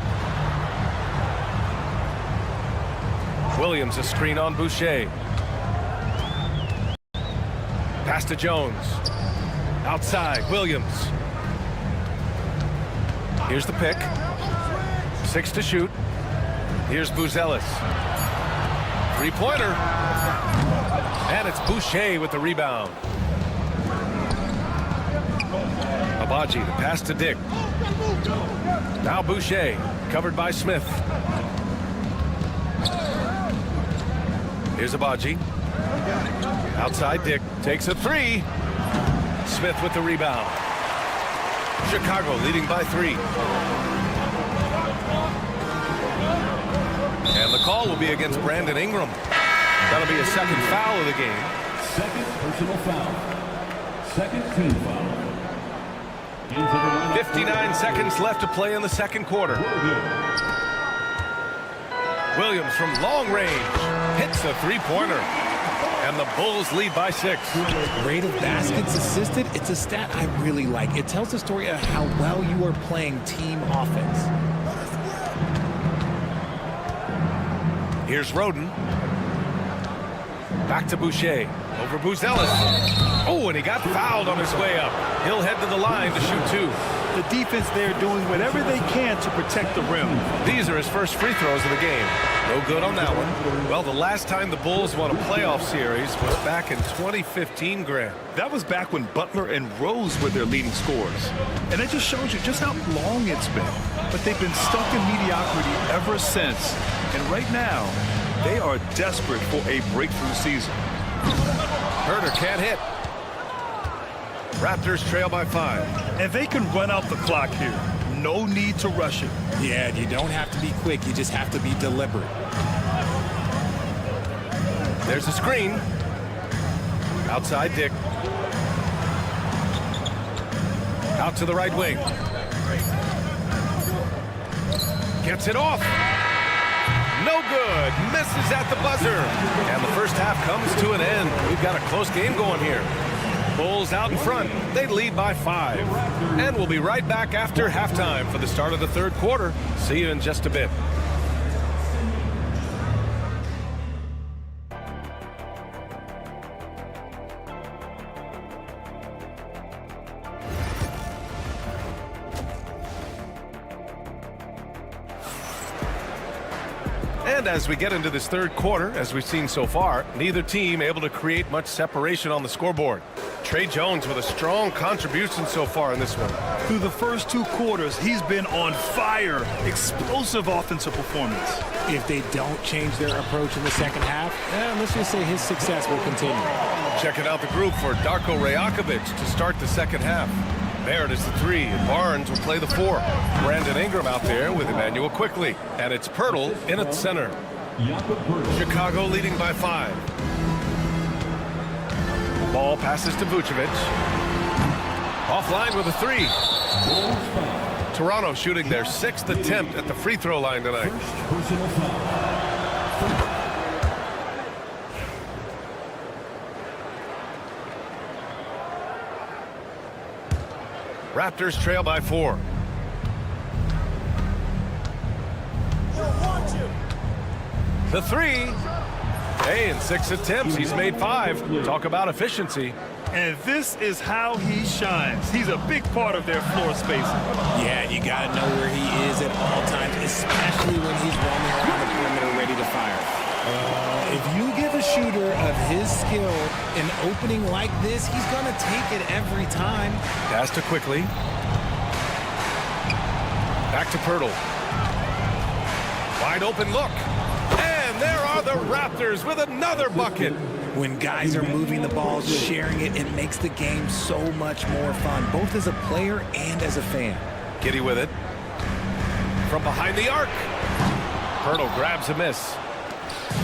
Williams a screen on Boucher. Pass to Jones. Outside, Williams. Here's the pick. 6 to shoot. Here's Buzelis. Three-pointer. And it's Boucher with the rebound. Abaji, the pass to Dick. Now Boucher, covered by Smith. Here's Abaji. Outside, Dick takes a three. Smith with the rebound. Chicago leading by 3. And the call will be against Brandon Ingram. That'll be a second foul of the game. Second personal foul. Second team foul. 59 seconds left to play in the second quarter. Williams from long range hits a three-pointer. And the Bulls lead by 6. Rate of baskets assisted, it's a stat I really like. It tells the story of how well you are playing team offense. Here's Roden. Back to Boucher. Over Buzelis. Oh, and he got fouled on his way up. He'll head to the line to shoot 2. The defense there doing whatever they can to protect the rim. These are his first free throws of the game. No good on that one. Well, the last time the Bulls won a playoff series was back in 2015, Grant. That was back when Butler and Rose were their leading scorers. And it just shows you just how long it's been. But they've been stuck in mediocrity ever since. And right now, they are desperate for a breakthrough season. Herter can't hit. Raptors trail by 5. And they can run out the clock here. No need to rush it. Yeah, you don't have to be quick. You just have to be deliberate. There's a screen. Outside, Dick. Out to the right wing. Gets it off. No good. Misses at the buzzer. And the first half comes to an end. We've got a close game going here. Bulls out in front. They lead by 5. And we'll be right back after halftime for the start of the third quarter. See you in just a bit. And as we get into this third quarter, as we've seen so far, neither team able to create much separation on the scoreboard. Trey Jones with a strong contribution so far in this one. Through the first 2 quarters, he's been on fire. Explosive offensive performance. If they don't change their approach in the second half, let's just say his success will continue. Checking out the group for Darko Rajakovic to start the second half. Barrett is the 3, and Barnes will play the 4. Brandon Ingram out there with Emmanuel Quickly. And it's Pirtle in at center. Chicago leading by 5. Ball passes to Vucevic. Offline with a 3. Toronto shooting their 6th attempt at the free throw line tonight. Raptors trail by 4. The 3. Hey, in 6 attempts, he's made 5. Talk about efficiency. And this is how he shines. He's a big part of their floor spacing. Yeah, you got to know where he is at all times, especially when he's roaming around the perimeter ready to fire. If you give a shooter of his skill an opening like this, he's going to take it every time. Pass to Quickly. Back to Pirtle. Wide open look. And there are the Raptors with another bucket. When guys are moving the ball, sharing it, it makes the game so much more fun, both as a player and as a fan. Giddy with it. From behind the arc. Pirtle grabs a miss.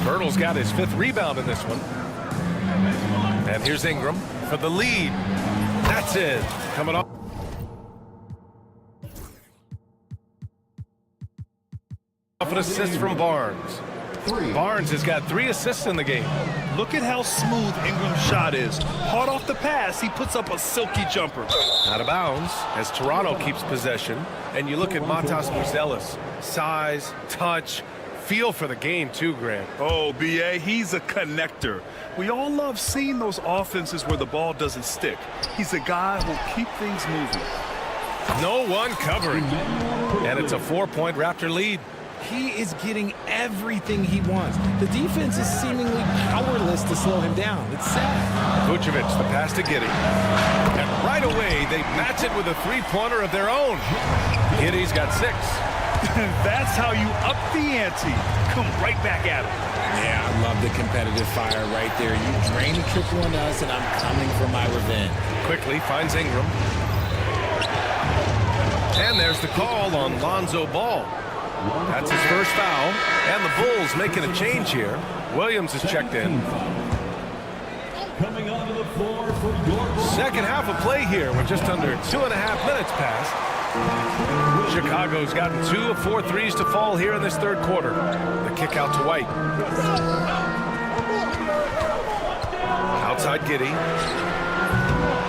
Pirtle's got his 5th rebound in this one. And here's Ingram for the lead. That's it. Coming off. An assist from Barnes. Barnes has got 3 assists in the game. Look at how smooth Ingram's shot is. Hard off the pass, he puts up a silky jumper. Out of bounds as Toronto keeps possession. And you look at Matas Buzelis. Size, touch, feel for the game too, Grant. Oh, B.A., he's a connector. We all love seeing those offenses where the ball doesn't stick. He's a guy who'll keep things moving. No one covering. And it's a 4-point Raptor lead. He is getting everything he wants. The defense is seemingly powerless to slow him down. It's sad. Vucevic, the pass to Giddy. And right away, they match it with a 3-pointer of their own. Giddy's got 6. That's how you up the ante. Come right back at him. Yeah, I love the competitive fire right there. You drain the triple on us, and I'm coming for my revenge. Quickly finds Ingram. And there's the call on Lonzo Ball. That's his first foul. And the Bulls making a change here. Williams is checked in. Coming onto the floor for your Second half of play here with just under 2.5 minutes passed. Chicago's gotten 2 of 4 threes to fall here in this third quarter. The kick out to White. Outside Giddy.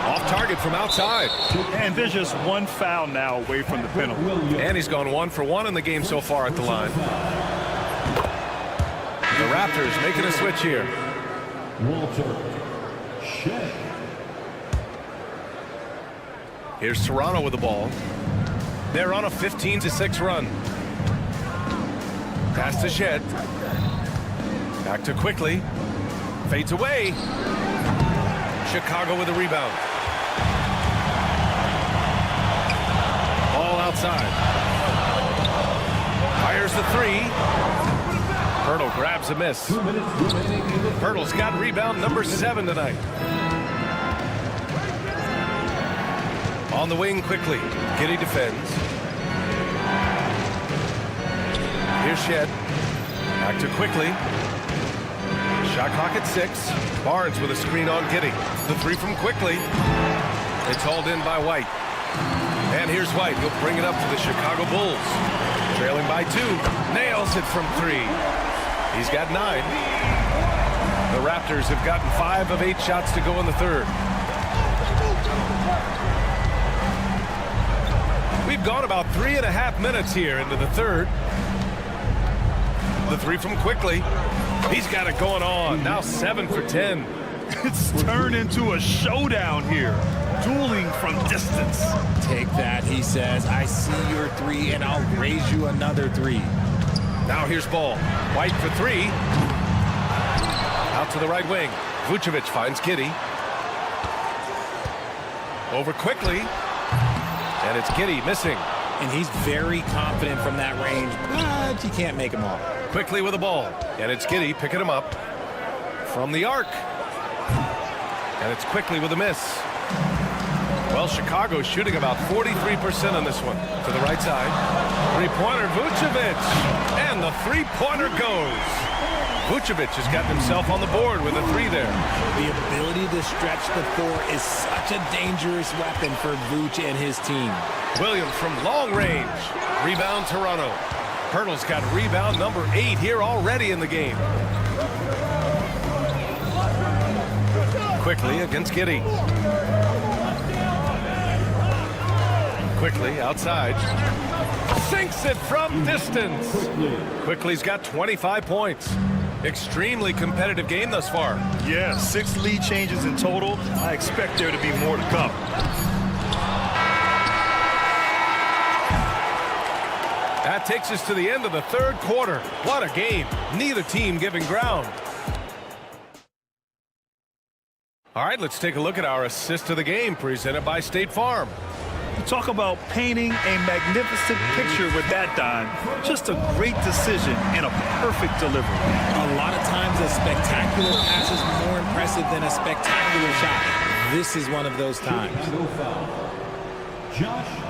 Off target from outside. And there's just one foul now away from the penalty. And he's gone 1 for 1 in the game so far at the line. The Raptors making a switch here. Walter Shea. Here's Toronto with the ball. They're on a 15-6 run. Pass to Shed. Back to Quickly. Fades away. Chicago with a rebound. Ball outside. Fires the 3. Pirtle grabs a miss. Pirtle's got rebound number 7 tonight. On the wing quickly. Giddy defends. Here's Shed. Back to Quickly. Shot clock at 6. Barnes with a screen on Giddy. The 3 from Quickly. It's hauled in by White. And here's White. He'll bring it up to the Chicago Bulls. Trailing by 2. Nails it from 3. He's got 9. The Raptors have gotten 5 of 8 shots to go in the third. We've gone about 3.5 minutes here into the third. The 3 from Quickly. He's got it going on. Now 7 for 10. It's turned into a showdown here. Dueling from distance. Take that, he says. I see your 3, and I'll raise you another 3. Now here's Ball. White for 3. Out to the right wing. Vucevic finds Giddy. Over Quickly. And it's Giddy missing. And he's very confident from that range, but you can't make him all. Quickly with the ball. And it's Giddy picking him up from the arc. And it's Quickly with a miss. Well, Chicago's shooting about 43% on this one. To the right side. 3-pointer Vucevic. And the 3-pointer goes. Vucevic has gotten himself on the board with a 3 there. The ability to stretch the 4 is such a dangerous weapon for Vuce and his team. Williams from long range. Rebound Toronto. Pirtle's got rebound number 8 here already in the game. Quickly against Giddy. Quickly outside. Sinks it from distance. Quickly's got 25 points. Extremely competitive game thus far. Yeah, 6 lead changes in total. I expect there to be more to come. That takes us to the end of the third quarter. What a game. Neither team giving ground. All right, let's take a look at our assist of the game presented by State Farm. Talk about painting a magnificent picture with that dime. Just a great decision and a perfect delivery. A lot of times a spectacular pass is more impressive than a spectacular shot. This is one of those times.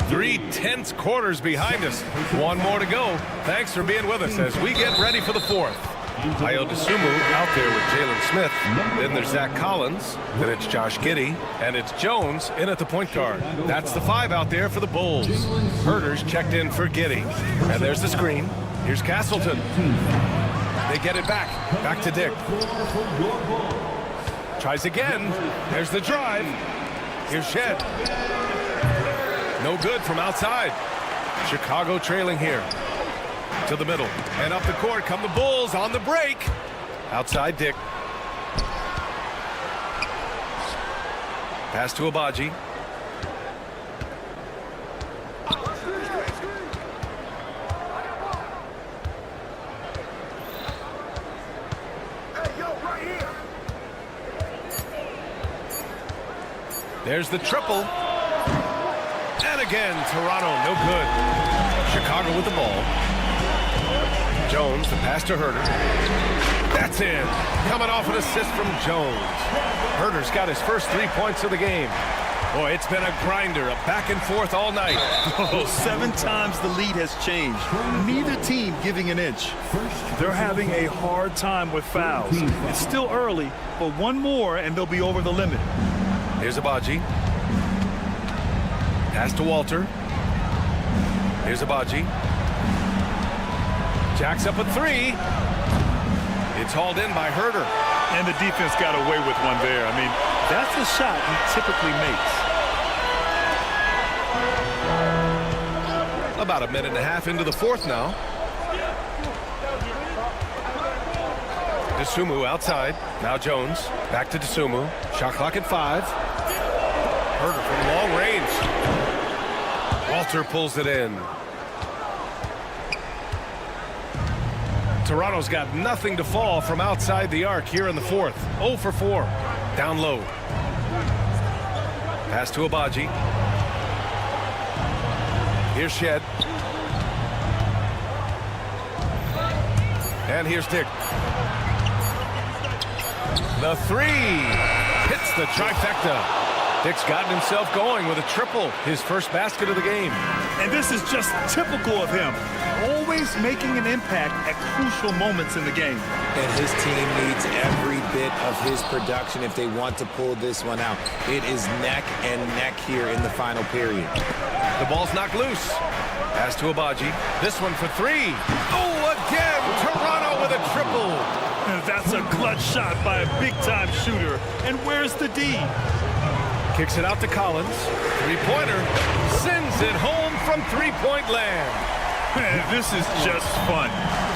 3 tense quarters behind us. One more to go. Thanks for being with us as we get ready for the fourth. Ayo Dosunmu out there with Jalen Smith. Then there's Zach Collins. Then it's Josh Giddey. And it's Jones in at the point guard. That's the 5 out there for the Bulls. Herder's checked in for Giddey. And there's the screen. Here's Castleton. They get it back. Back to Dick. Tries again. There's the drive. Here's Shed. No good from outside. Chicago trailing here. To the middle. And up the court come the Bulls on the break. Outside Dick. Pass to Abaji. There's the triple. And again, Toronto, no good. Chicago with the ball. Jones, the pass to Herder. That's in. Coming off an assist from Jones. Herder's got his first 3 points of the game. Boy, it's been a grinder, a back and forth all night. Oh, 7 times the lead has changed. Neither team giving an inch. They're having a hard time with fouls. It's still early, but one more and they'll be over the limit. Here's Abaji. Pass to Walter. Here's Abaji. Jacks up a 3. It's hauled in by Herder. And the defense got away with one there. I mean, that's a shot he typically makes. About a minute and a half into the fourth now. Dosunmu outside. Now Jones. Back to Dosunmu. Shot clock at 5. Herder from long range. Walter pulls it in. Toronto's got nothing to fall from outside the arc here in the fourth. 0 for 4. Down low. Pass to Abaji. Here's Shed. And here's Dick. The 3. Hits the trifecta. Dick's gotten himself going with a triple. His first basket of the game. And this is just typical of him. Always making an impact at crucial moments in the game. And his team needs every bit of his production if they want to pull this one out. It is neck and neck here in the final period. The ball's knocked loose. Pass to Abaji. This one for 3. Oh, again! Toronto with a triple. That's a clutch shot by a big-time shooter. And where's the D? Kicks it out to Collins. Three-pointer. Sends it home from three-point land. This is just fun.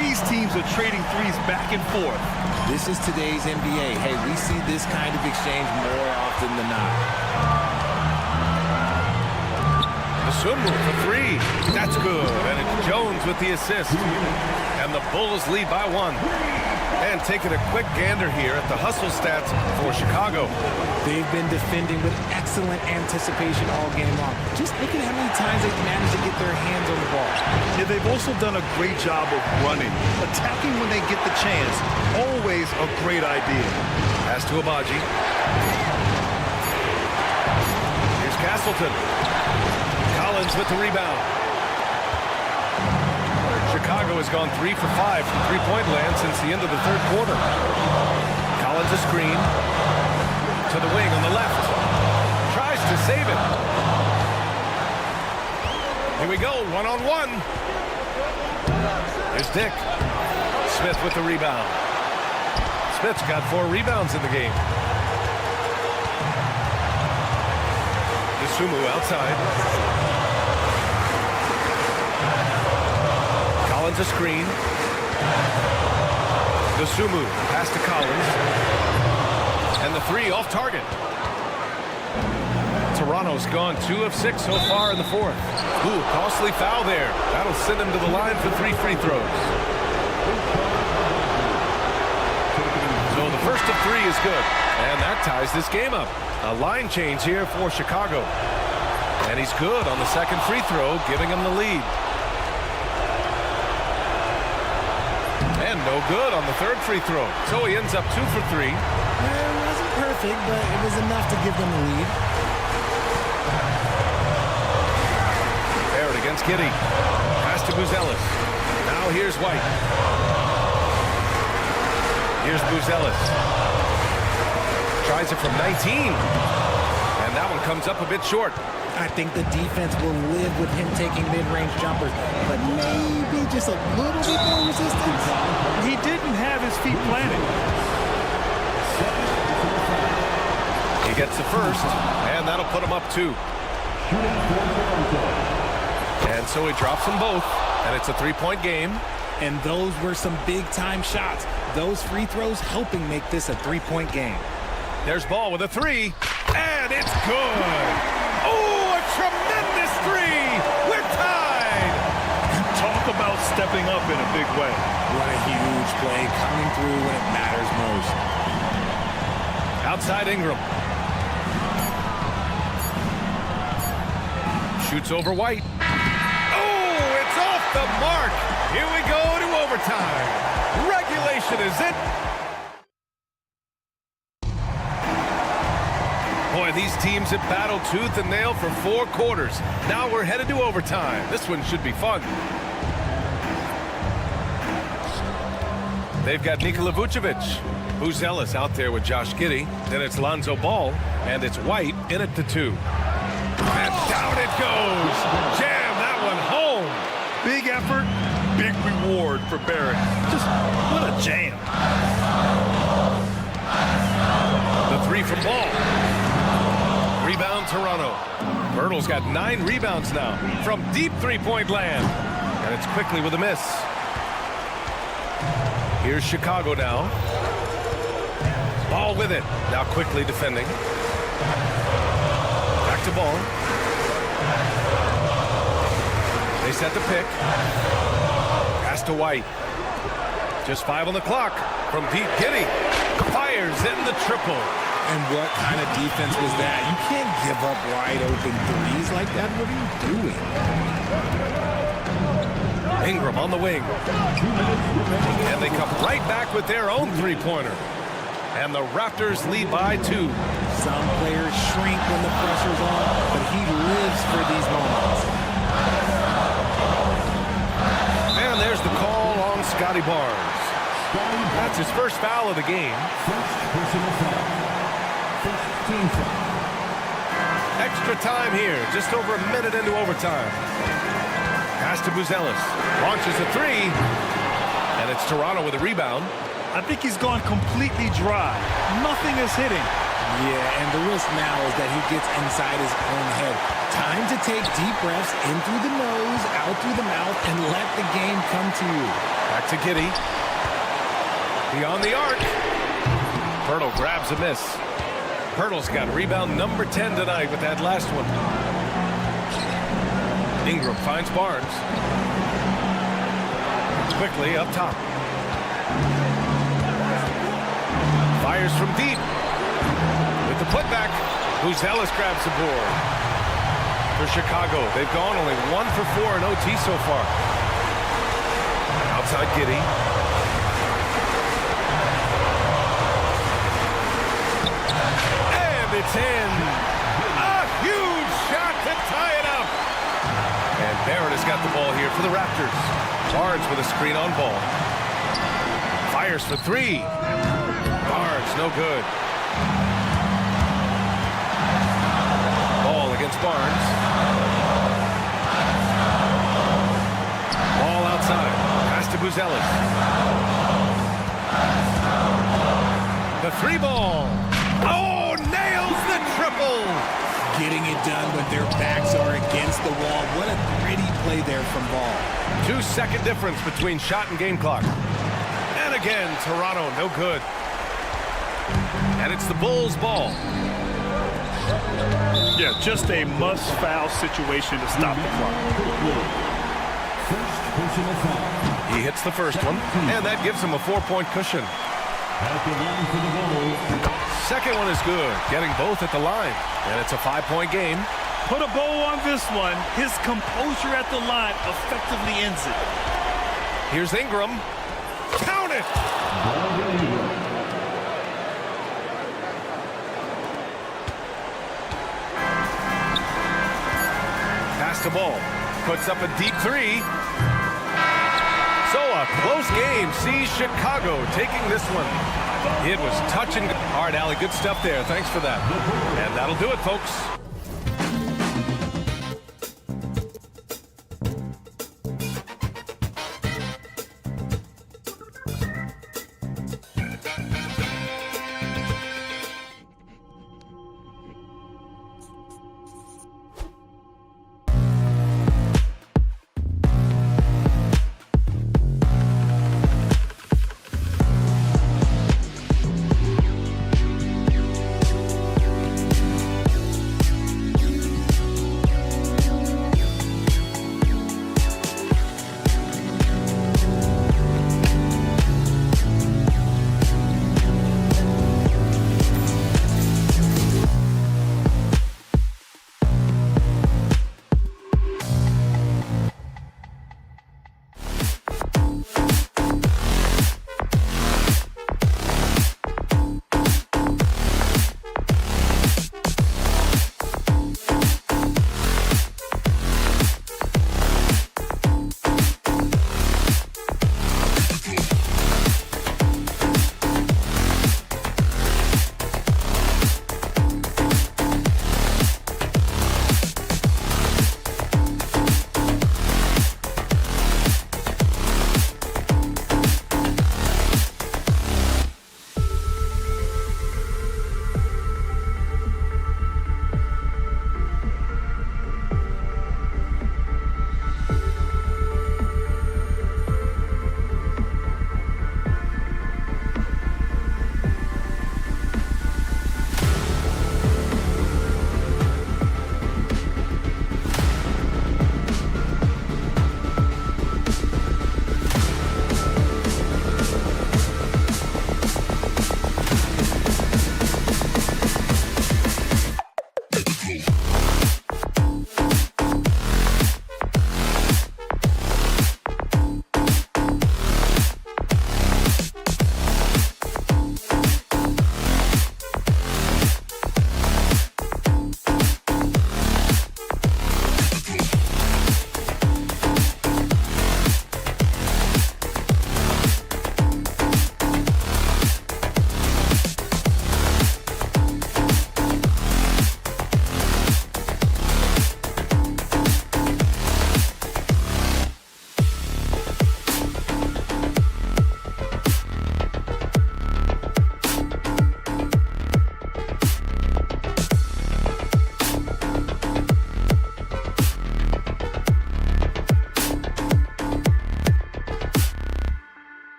These teams are trading threes back and forth. This is today's NBA. Hey, we see this kind of exchange more often than not. Dosunmu for 3. That's good. And it's Jones with the assist. And the Bulls lead by 1. And taking a quick gander here at the hustle stats for Chicago. They've been defending with excellent anticipation all game long. Just look at how many times they've managed to get their hands on the ball. Yeah, they've also done a great job of running. Attacking when they get the chance. Always a great idea. Pass to Abaji. Here's Castleton. Collins with the rebound. Chicago has gone 3 for 5 from three-point land since the end of the third quarter. Collins a screen. To the wing on the left. Tries to save it. Here we go, one-on-one. There's Dick. Smith with the rebound. Smith's got 4 rebounds in the game. Dosunmu outside. Collins a screen. Dosunmu pass to Collins. And the 3 off target. Toronto's gone 2 of 6 so far in the fourth. Ooh, costly foul there. That'll send him to the line for 3 free throws. So the first of 3 is good. And that ties this game up. A line change here for Chicago. And he's good on the second free throw, giving him the lead. And no good on the third free throw. So he ends up 2 for 3. Well, it wasn't perfect, but it was enough to give them the lead. Barrett against Giddey. Pass to Buzelis. Now here's White. Here's Buzelis. Tries it from 19. And that one comes up a bit short. I think the defense will live with him taking mid-range jumpers, but maybe just a little bit more resistance. He didn't have his feet planted. He gets the first, and that'll put him up 2. And so he drops them both, and it's a 3-point game. And those were some big-time shots. Those free throws helping make this a 3-point game. There's Ball with a 3, and it's good. Oh, a tremendous 3. We're tied. Talk about stepping up in a big way. What a huge play, coming through when it matters most. Outside Ingram. Shoots over White. Oh, it's off the mark. Here we go to overtime. Regulation is it. Boy, these teams have battled tooth and nail for 4 quarters. Now we're headed to overtime. This one should be fun. They've got Nikola Vucevic. Buzelis out there with Josh Giddey. Then it's Lonzo Ball, and it's White in at the 2. And down it goes. Jam that one home. Big effort, big reward for Barrett. Just what a jam. The 3 from Ball. Rebound Toronto. Birtle's got 9 rebounds now from deep 3-point land. And it's quickly with a miss. Here's Chicago now. Ball with it. Now quickly defending. Back to Ball. They set the pick. Pass to White. Just 5 on the clock from deep. Giddey fires in the triple. And what kind of defense was that? You can't give up wide open threes like that. What are you doing? Ingram on the wing. And they come right back with their own 3-pointer. And the Raptors lead by 2. Some players shrink when the pressure's on, but he lives for these moments. And there's the call on Scotty Barnes. That's his first foul of the game. Extra time here, just over a minute into overtime. Pass to Buzelis. Launches a 3. And it's Toronto with a rebound. I think he's gone completely dry. Nothing is hitting. Yeah, and the risk now is that he gets inside his own head. Time to take deep breaths in through the nose, out through the mouth, and let the game come to you. Back to Giddey. Beyond the arc. Pirtle grabs a miss. Pirtle's got rebound number 10 tonight with that last one. Ingram finds Barnes. Quickly up top. Fires from deep. With the putback, Buzelis grabs the board. For Chicago, they've gone only 1 for 4 in OT so far. Outside Giddey. And it's in. A huge shot to tie it up. And Barrett has got the ball here for the Raptors. Barnes with a screen on Ball. Fires for 3. Barnes, no good. Ball against Barnes. Ball outside. Pass to Buzelis. The 3 ball. Oh, nails the triple. Getting it done when their backs are against the wall. What a gritty play there from Ball. 2-second difference between shot and game clock. And again, Toronto, no good. And it's the Bulls' ball. Yeah, just a must-foul situation to stop the clock. He hits the first one, and that gives him a 4-point cushion. Second one is good, getting both at the line. And it's a 5-point game. put a bow on this one. His composure at the line effectively ends it. Here's Ingram. Count it! Pass the ball. Puts up a deep three. So a close game sees Chicago taking this one. It was touch and go. All right, Allie, good stuff there. Thanks for that. And that'll do it, folks.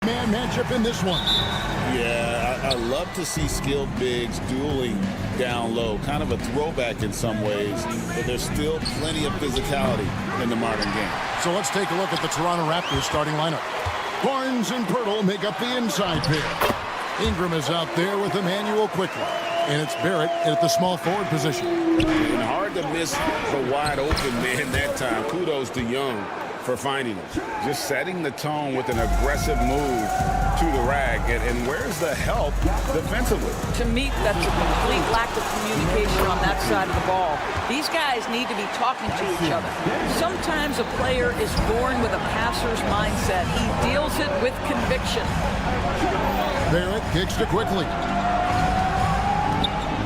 Man matchup in this one. Yeah, I love to see skilled bigs dueling down low. Kind of a throwback in some ways, but there's still plenty of physicality in the modern game. So let's take a look at the Toronto Raptors starting lineup. Barnes and Pirtle make up the inside pair. Ingram is out there with Emmanuel quickly. And it's Barrett at the small forward position. And hard to miss the wide open man that time. Kudos to Young for finding him. Just setting the tone with an aggressive move to the rag. And where's the help defensively? To me, that's a complete lack of communication on that side of the ball. These guys need to be talking to each other. Sometimes a player is born with a passer's mindset. He deals it with conviction. Barrett kicks to quickly.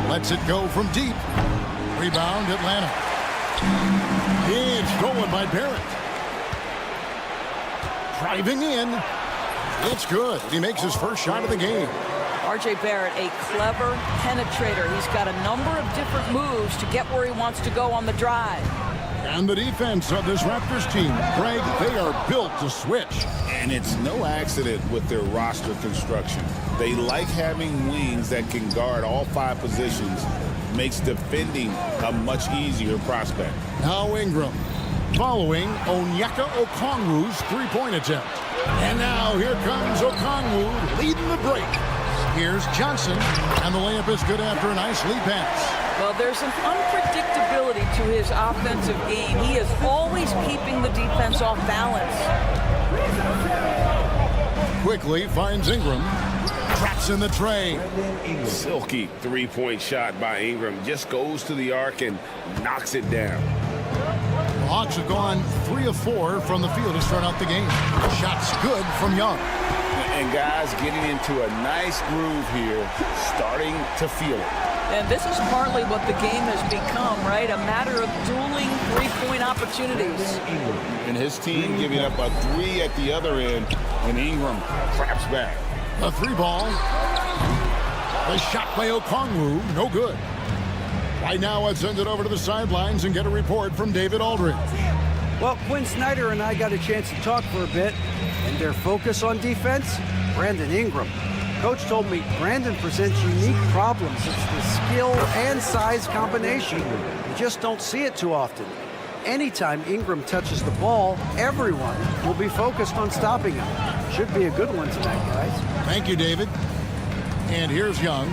Lets it go from deep. Rebound, Atlanta. It's stolen by Barrett. Driving in. It's good. He makes his first shot of the game. R.J. Barrett, a clever penetrator. He's got a number of different moves to get where he wants to go on the drive. And the defense of this Raptors team, Greg, they are built to switch. And it's no accident with their roster construction. They like having wings that can guard all 5 positions. Makes defending a much easier prospect. Now Ingram, following Onyeka Okongwu's three-point attempt. And now here comes Okongwu leading the break. Here's Johnson, and the layup is good after a nice lead pass. Well, there's an unpredictability to his offensive game. He is always keeping the defense off balance. Quickly finds Ingram. Traps in the tray. Silky three-point shot by Ingram. Just goes to the arc and knocks it down. The Hawks have gone 3 of 4 from the field to start out the game. Shots good from Young. And guys getting into a nice groove here, starting to feel it. And this is partly what the game has become, right? A matter of dueling three-point opportunities. And his team giving up a 3 at the other end, and Ingram traps back. A 3-ball. The shot by Okongwu, no good. Right now, let's send it over to the sidelines and get a report from David Aldridge. Well, Quinn Snyder and I got a chance to talk for a bit, and their focus on defense, Brandon Ingram. Coach told me Brandon presents unique problems. It's the skill and size combination. You just don't see it too often. Anytime Ingram touches the ball, everyone will be focused on stopping him. Should be a good one tonight, guys. Thank you, David. And here's Young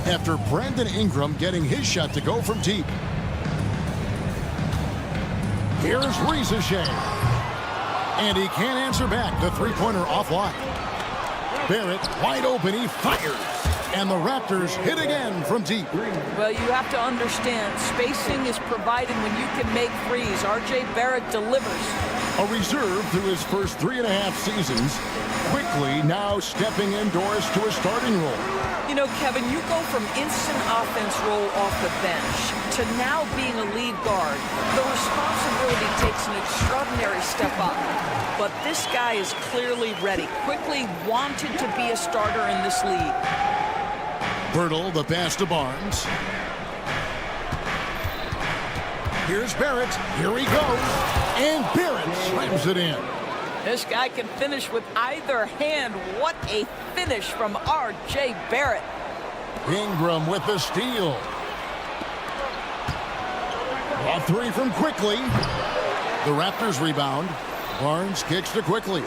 after Brandon Ingram getting his shot to go from deep. Here's Rizachet. And he can't answer back. The three-pointer offline. Barrett wide open. He fires. And the Raptors hit again from deep. Well, you have to understand, spacing is provided when you can make threes. R.J. Barrett delivers. A reserve through his first 3.5 seasons. Quickly now stepping indoors to a starting role. You know, Kevin, you go from instant offense role off the bench to now being a lead guard. The responsibility takes an extraordinary step up. But this guy is clearly ready. Quickly wanted to be a starter in this league. Pirtle, the pass to Barnes. Here's Barrett. Here he goes. And Barrett slams it in. This guy can finish with either hand. What a finish from R.J. Barrett. Ingram with the steal. A 3 from Quickly. The Raptors rebound. Barnes kicks to Quickly.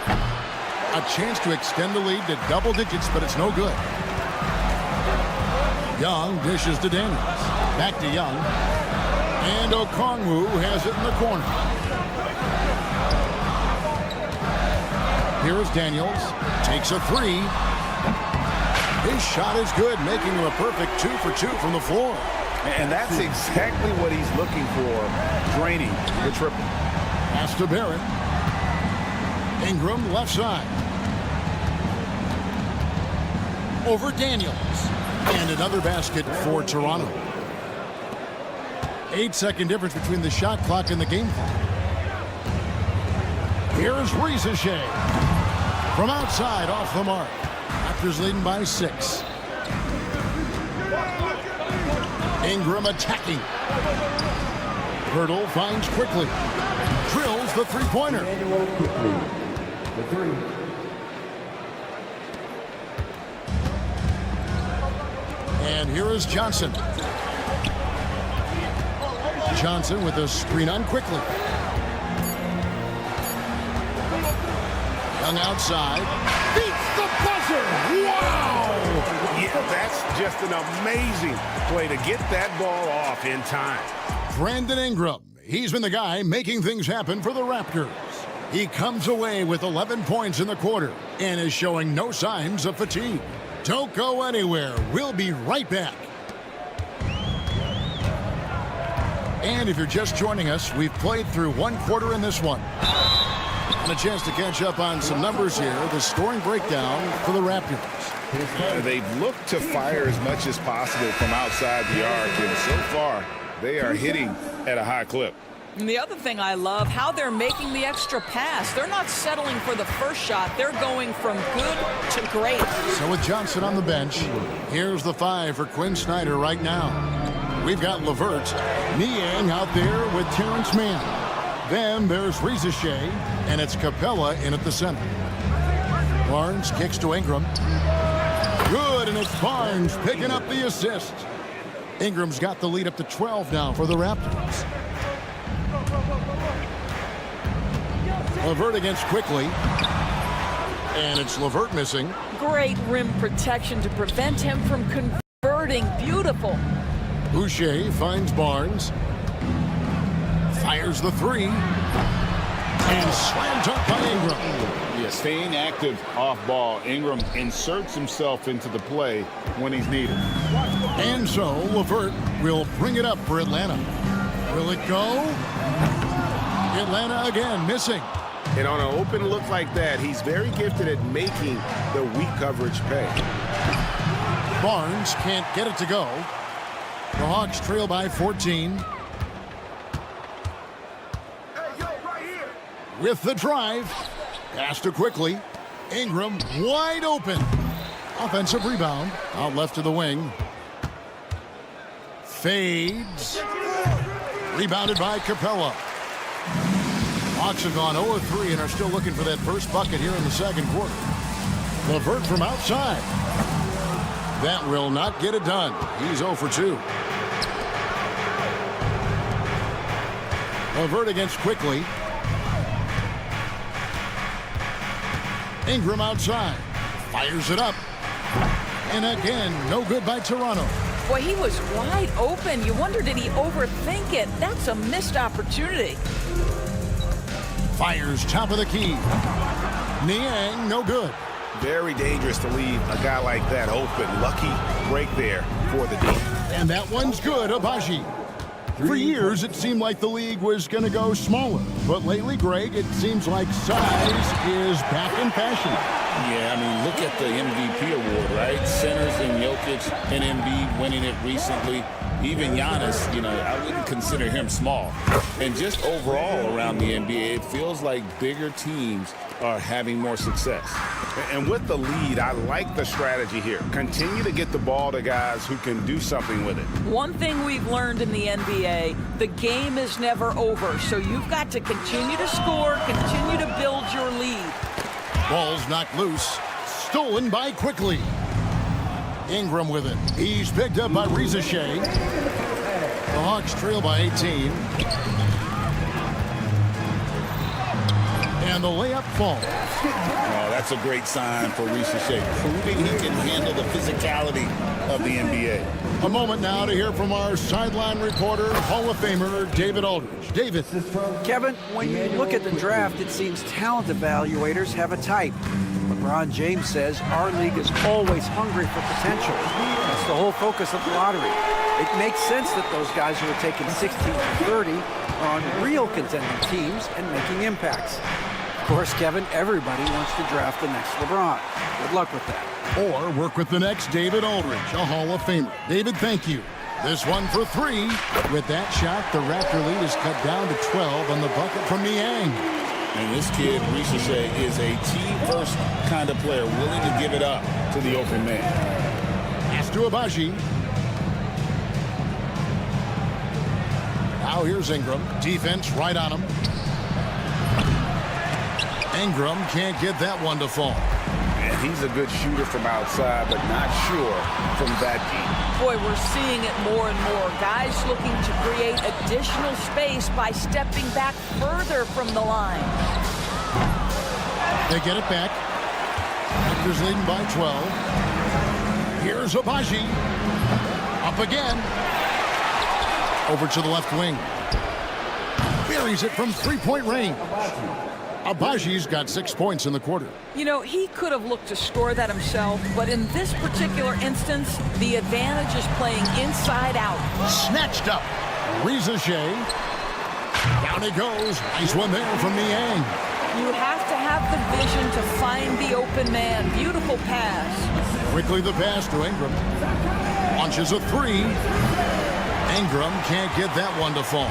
A chance to extend the lead to double digits, but it's no good. Young dishes to Daniels. Back to Young. And Okongwu has it in the corner. Here is Daniels. Takes a 3. His shot is good, making him a perfect 2 for 2 from the floor. And that's exactly what he's looking for, draining the triple. Pass to Barrett. Ingram left side. Over Daniels. And another basket for Toronto. 8-second difference between the shot clock and the game clock. Here's Rizachet. From outside, off the mark. Raptors leading by 6. Ingram attacking. Pirtle finds Quickly. Drills the three-pointer. And here is Johnson. Johnson with a screen on quickly. Young outside. Beats the buzzer. Wow! Yeah, that's just an amazing play to get that ball off in time. Brandon Ingram. He's been the guy making things happen for the Raptors. He comes away with 11 points in the quarter and is showing no signs of fatigue. Don't go anywhere. We'll be right back. And if you're just joining us, we've played through one quarter in this one. And a chance to catch up on some numbers here. The scoring breakdown for the Raptors. They've looked to fire as much as possible from outside the arc, and so far they are hitting at a high clip. And the other thing I love, how they're making the extra pass. They're not settling for the first shot. They're going from good to great. So with Johnson on the bench, here's the 5 for Quinn Snyder right now. We've got LeVert, Niang out there with Terrence Mann. Then there's Reza Shea, and it's Capella in at the center. Barnes kicks to Ingram. Good, and it's Barnes picking up the assist. Ingram's got the lead up to 12 now for the Raptors. LeVert against quickly. And it's LeVert missing. Great rim protection to prevent him from converting. Beautiful. Boucher finds Barnes. Fires the 3. And slam dunk by Ingram. Yeah, staying active off ball. Ingram inserts himself into the play when he's needed. And so LeVert will bring it up for Atlanta. Will it go? Atlanta again missing. And on an open look like that, he's very gifted at making the weak coverage pay. Barnes can't get it to go. The Hawks trail by 14. With the drive. Pass to quickly. Ingram wide open. Offensive rebound. Out left to the wing. Fades. Rebounded by Capella. Hawks have gone 0-3 and are still looking for that first bucket here in the second quarter. LeVert from outside. That will not get it done. He's 0 for 2. LeVert against quickly. Ingram outside. Fires it up. And again, no good by Toronto. Boy, he was wide open. You wonder, did he overthink it? That's a missed opportunity. Fires top of the key. Niang, no good. Very dangerous to leave a guy like that open. Lucky break there for the D. And that one's good, Abaji. For years, it seemed like the league was going to go smaller. But lately, Greg, it seems like size is back in fashion. Yeah, I mean, look at the MVP award, right? Centers and Jokic and Embiid winning it recently. Even Giannis, you know, I wouldn't consider him small. And just overall around the NBA, it feels like bigger teams are having more success. And with the lead, I like the strategy here. Continue to get the ball to guys who can do something with it. One thing we've learned in the NBA, the game is never over. So you've got to continue to score, continue to build your lead. Ball's knocked loose. Stolen by quickly. Ingram with it. He's picked up by Reza Shea. The Hawks trail by 18. And the layup falls. Oh, that's a great sign for Reza Shea, proving he can handle the physicality of the NBA. A moment now to hear from our sideline reporter, Hall of Famer David Aldridge. David. Kevin, when you look at the draft, it seems talent evaluators have a type. LeBron James says our league is always hungry for potential. That's the whole focus of the lottery. It makes sense that those guys who are taken 16 to 30 are on real contending teams and making impacts. Of course, Kevin, everybody wants to draft the next LeBron. Good luck with that. Or work with the next David Aldridge, a Hall of Famer. David, thank you. This one for 3. With that shot, the Raptor lead is cut down to 12 on the bucket from Niang. And this kid, Reza Shea, is a team-first kind of player, willing to give it up to the open man. Pass to Abaji. Now here's Ingram. Defense right on him. Ingram can't get that one to fall. He's a good shooter from outside, but not sure from that deep. Boy, we're seeing it more and more. Guys looking to create additional space by stepping back further from the line. They get it back. Raptors leading by 12. Here's Abaji. Up again. Over to the left wing. Buries it from three-point range. Abaji's got 6 points in the quarter. You know, he could have looked to score that himself, but in this particular instance, the advantage is playing inside out. Snatched up. Reza Shea. Down he goes. Nice one there from Niang. You have to have the vision to find the open man. Beautiful pass. Quickly the pass to Ingram. Launches a three. Ingram can't get that one to fall.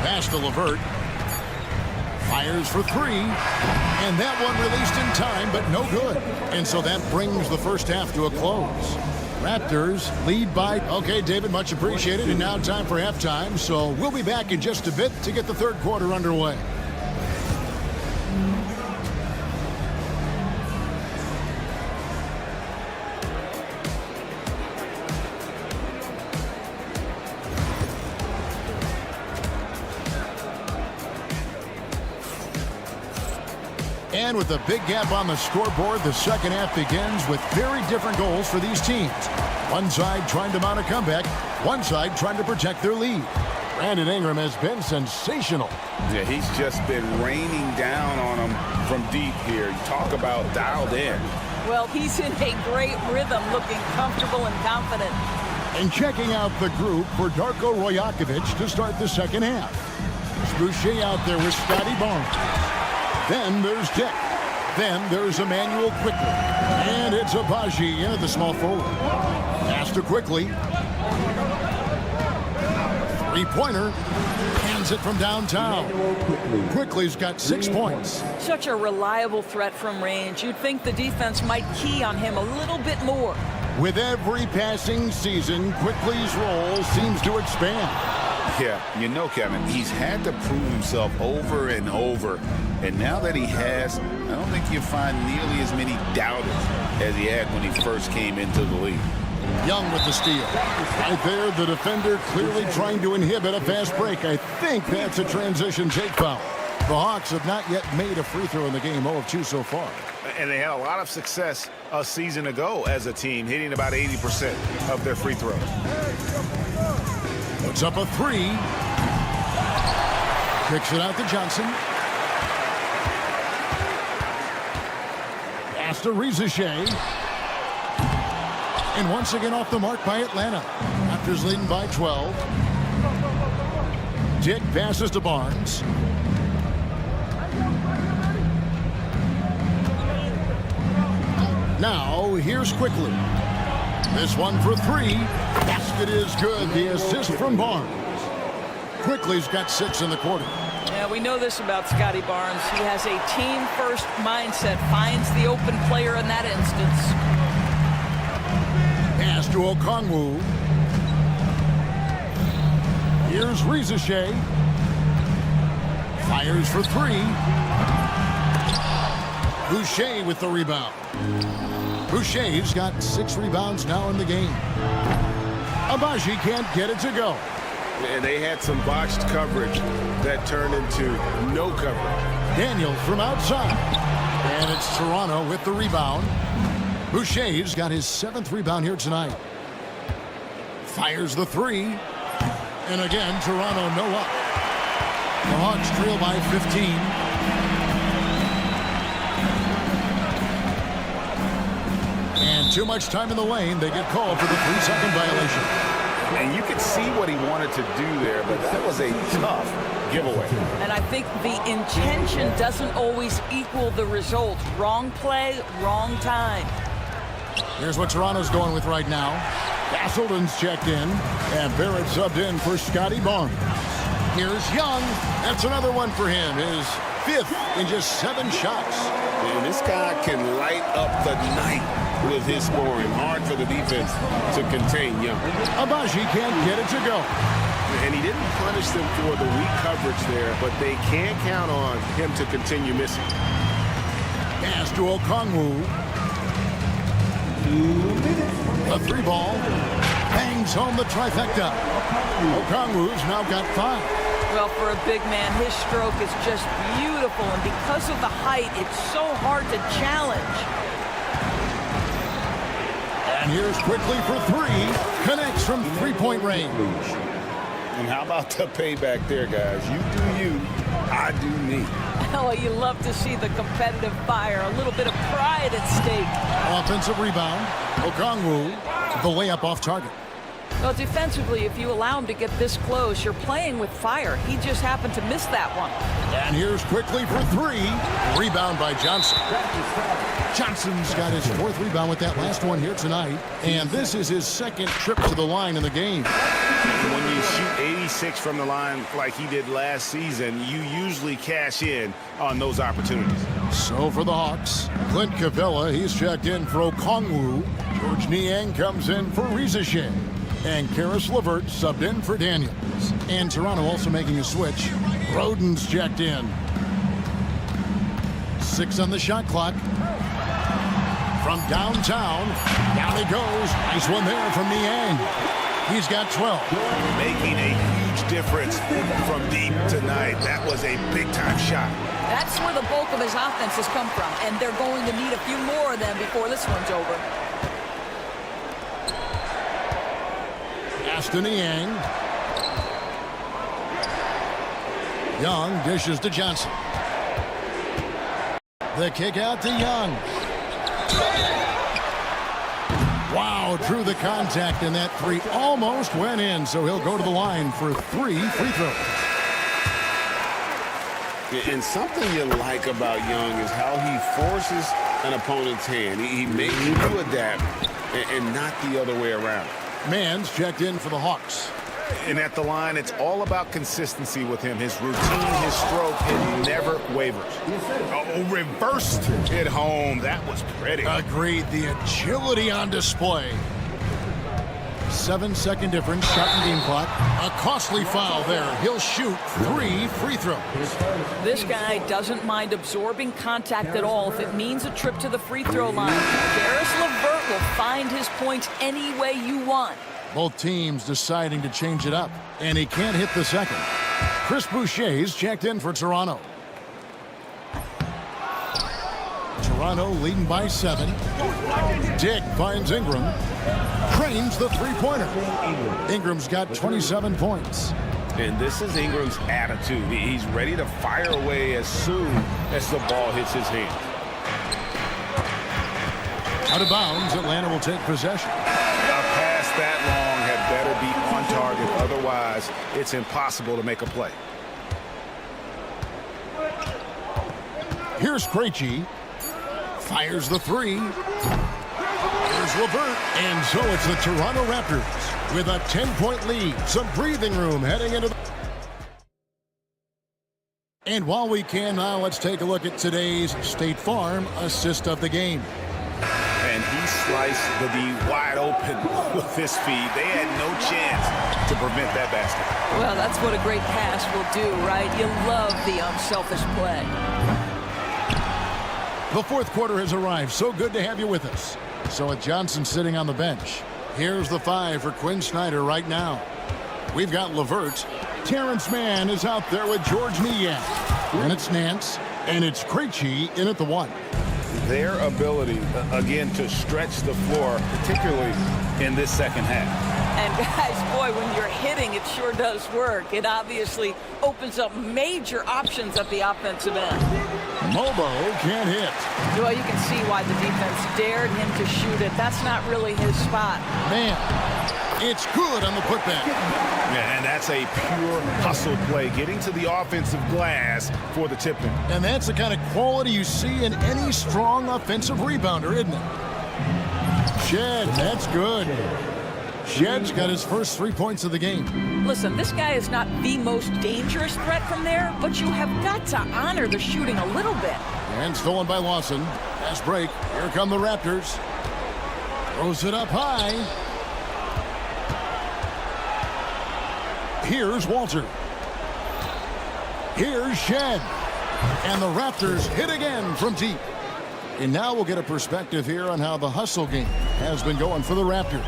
Pass to LeVert. Fires for three. And that one released in time, but no good. And so that brings the first half to a close. Raptors lead by, okay, David, much appreciated. And now time for halftime. So we'll be back in just a bit to get the third quarter underway. And with a big gap on the scoreboard, the second half begins with very different goals for these teams. One side trying to mount a comeback, one side trying to protect their lead. Brandon Ingram has been sensational. Yeah, he's just been raining down on them from deep here. Talk about dialed in. Well, he's in a great rhythm, looking comfortable and confident. And checking out the group for Darko Rojakovic to start the second half. There's Boucher out there with Scotty Barnes. Then there's Dick. Then there's Emmanuel Quickly. And it's Abaji in at the small forward. Pass to Quickly. Three-pointer. Hands it from downtown. Quickly's got 6 points. Such a reliable threat from range. You'd think the defense might key on him a little bit more. With every passing season, Quickly's role seems to expand. Yeah, you know, Kevin, he's had to prove himself over and over. And now that he has, I don't think you'll find nearly as many doubters as he had when he first came into the league. Young with the steal. Right there, the defender clearly trying to inhibit a fast break. I think that's a transition take foul. The Hawks have not yet made a free throw in the game, 0 of 2 so far. And they had a lot of success a season ago as a team, hitting about 80% of their free throws. Puts up a three. Kicks it out to Johnson. Pass to Reza Shea. And once again off the mark by Atlanta. Raptors leading by 12. Dick passes to Barnes. Now, here's Quickly. This one for three. Basket is good. The assist from Barnes. Quickly's got 6 in the quarter. Yeah, we know this about Scotty Barnes. He has a team-first mindset, finds the open player in that instance. Pass to Okongwu. Here's Reza Shea. Fires for three. Boucher with the rebound. Boucher's got 6 rebounds now in the game. Abaji can't get it to go. And they had some botched coverage that turned into no coverage. Daniels from outside. And it's Toronto with the rebound. Boucher's got his 7th rebound here tonight. Fires the three. And again, Toronto no up. The Hawks trail by 15. And too much time in the lane. They get called for the 3-second violation. And you could see what he wanted to do there, but that was a tough giveaway. And I think the intention doesn't always equal the result. Wrong play, wrong time. Here's what Toronto's going with right now. Castleton's checked in, and Barrett subbed in for Scotty Barnes. Here's Young. That's another one for him. His 5th in just 7 shots. And this guy can light up the night with his scoring. Hard for the defense to contain Young. Abaji can't get it to go. And he didn't punish them for the weak coverage there, but they can't count on him to continue missing. Pass to Okongwu. The 3 ball. Bangs home the trifecta. Okongwu's now got 5. Well, for a big man, his stroke is just beautiful, and because of the height, it's so hard to challenge. And here's quickly for 3. Connects from 3-point range. And how about the payback there, guys? You do you, I do me. Oh, you love to see the competitive fire, a little bit of pride at stake. Offensive rebound. Okongwu, the layup off target. Well, defensively, if you allow him to get this close, you're playing with fire. He just happened to miss that one. And here's quickly for 3. Rebound by Johnson. Johnson's got his 4th rebound with that last one here tonight. And this is his 2nd trip to the line in the game. When you shoot 86 from the line like he did last season, you usually cash in on those opportunities. So for the Hawks, Clint Capella, he's checked in for Okongwu. George Niang comes in for Rizachet. And Karis LeVert subbed in for Daniels. And Toronto also making a switch. Roden's checked in. 6 on the shot clock. From downtown, down he goes. Nice one there from Niang. He's got 12. Making a huge difference from deep tonight. That was a big-time shot. That's where the bulk of his offense has come from, and they're going to need a few more of them before this one's over. To Niang. Young dishes to Johnson. The kick out to Young. Wow, drew the contact, and that 3 almost went in, so he'll go to the line for 3 free throws. And something you like about Young is how he forces an opponent's hand. He makes you adapt and not the other way around. Mann's checked in for the Hawks. And at the line, it's all about consistency with him. His routine, his stroke, it never wavers. Oh, reversed it home. That was pretty. Agreed. The agility on display. 7-second difference. Shot and game clock. A costly foul there. He'll shoot 3 free throws. This guy doesn't mind absorbing contact at all if it means a trip to the free throw line. Karis LeVert will find his points any way you want. Both teams deciding to change it up. And he can't hit the second. Chris Boucher's checked in for Toronto. Toronto leading by 7. Dick finds Ingram. Trains the three-pointer. Ingram's got 27 points. And this is Ingram's attitude. He's ready to fire away as soon as the ball hits his hand. Out of bounds, Atlanta will take possession. A pass that long had better be on target. Otherwise, it's impossible to make a play. Here's Krejci. Fires the 3. Here's LeVert. And so it's the Toronto Raptors with a 10-point lead. Some breathing room heading into the... And while we can now, let's take a look at today's State Farm assist of the game. And he sliced the D wide open with his feet. They had no chance to prevent that basket. Well, that's what a great pass will do, right? You love the unselfish play. The fourth quarter has arrived. So good to have you with us. So with Johnson sitting on the bench, here's the 5 for Quinn Snyder right now. We've got LeVert. Terrence Mann is out there with George Niang. And it's Nance. And it's Krejci in at the 1. Their ability, again, to stretch the floor, particularly in this second half. And guys, boy, when you're hitting, it sure does work. It obviously opens up major options at the offensive end. Mobo can't hit. Well, you can see why the defense dared him to shoot it. That's not really his spot. Man, it's good on the putback. Yeah, and that's a pure hustle play, getting to the offensive glass for the tip-in. And that's the kind of quality you see in any strong offensive rebounder, isn't it? Shed, that's good. Shed's got his first 3 points of the game. Listen, this guy is not the most dangerous threat from there, but you have got to honor the shooting a little bit. And stolen by Lawson. Fast break. Here come the Raptors. Throws it up high. Here's Walter. Here's Shed. And the Raptors hit again from deep. And now we'll get a perspective here on how the hustle game has been going for the Raptors.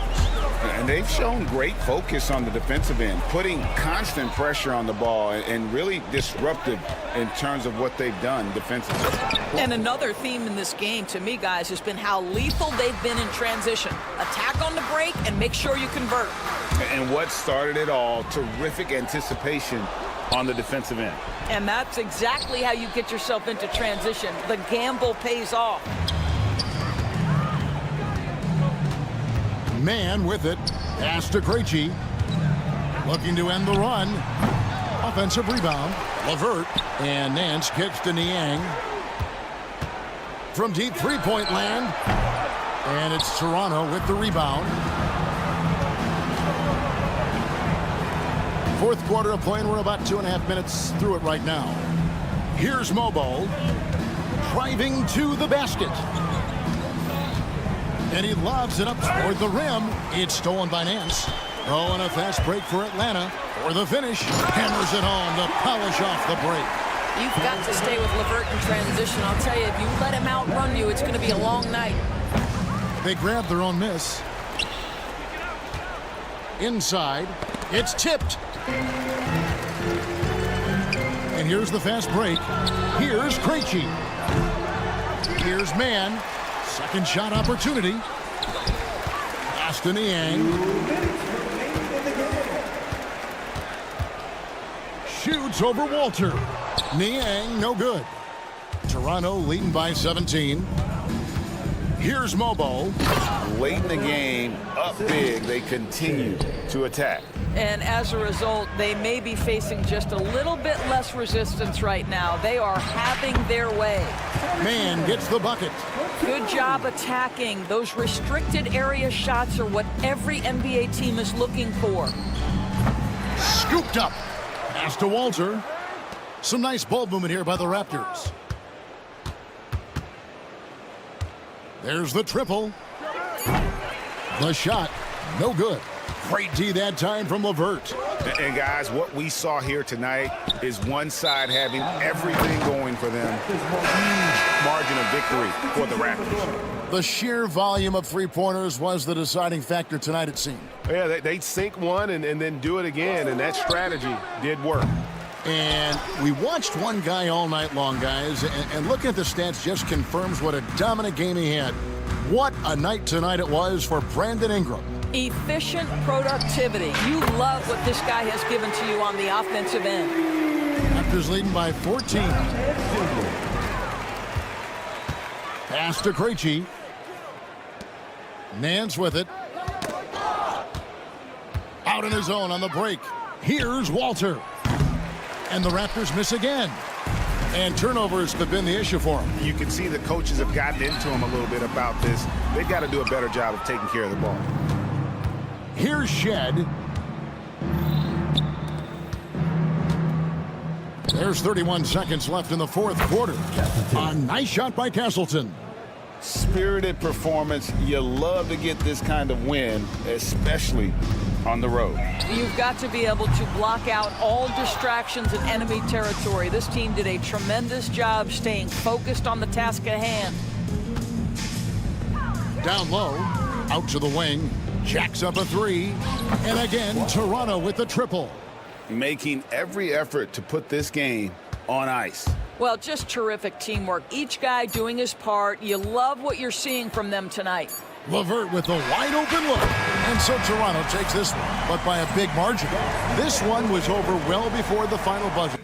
And they've shown great focus on the defensive end, putting constant pressure on the ball and really disruptive in terms of what they've done defensively. And another theme in this game, to me, guys, has been how lethal they've been in transition. Attack on the break and make sure you convert. And what started it all, terrific anticipation on the defensive end. And that's exactly how you get yourself into transition. The gamble pays off. Man with it. Pass to Krejci. Looking to end the run. Offensive rebound. LeVert. And Nance kicks to Niang. From deep three-point land. And it's Toronto with the rebound. Fourth quarter of play, and we're about 2.5 minutes through it right now. Here's Mobo. Driving to the basket. And he lobs it up toward the rim. It's stolen by Nance. Oh, and a fast break for Atlanta. For the finish. Hammers it home to polish off the break. You've got to stay with LeVert in transition. I'll tell you, if you let him outrun you, it's going to be a long night. They grab their own miss. Inside. It's tipped. And here's the fast break. Here's Krejci. Here's Mann. Second shot opportunity. Pass to Niang. Shoots over Walter. Niang, no good. Toronto leading by 17. Here's Mobo. Late in the game, up big, they continue to attack. And as a result, they may be facing just a little bit less resistance right now. They are having their way. Mann gets the bucket. Good job attacking. Those restricted area shots are what every NBA team is looking for. Scooped up. Pass to Walter. Some nice ball movement here by the Raptors. There's the triple. The shot, no good. Great D that time from LeVert. And guys, what we saw here tonight is one side having everything going for them. Huge margin of victory for the Raptors. The sheer volume of three-pointers was the deciding factor tonight, it seemed. Yeah, they'd sink one and then do it again, and that strategy did work. And we watched one guy all night long, guys, and looking at the stats just confirms what a dominant game he had. What a night tonight it was for Brandon Ingram. Efficient productivity. You love what this guy has given to you on the offensive end. Raptors leading by 14. Pass to Krejci. Nance with it. Out in his own on the break. Here's Walter. And the Raptors miss again. And turnovers have been the issue for him. You can see the coaches have gotten into him a little bit about this. They've got to do a better job of taking care of the ball. Here's Shed. There's 31 seconds left in the fourth quarter. A nice shot by Castleton. Spirited performance. You love to get this kind of win, especially on the road. You've got to be able to block out all distractions in enemy territory. This team did a tremendous job staying focused on the task at hand. Down low, out to the wing, jacks up a three, and again, Toronto with the triple. Making every effort to put this game on ice. Well, just terrific teamwork. Each guy doing his part. You love what you're seeing from them tonight. LeVert with a wide open look. And so Toronto takes this one, but by a big margin. This one was over well before the final buzzer.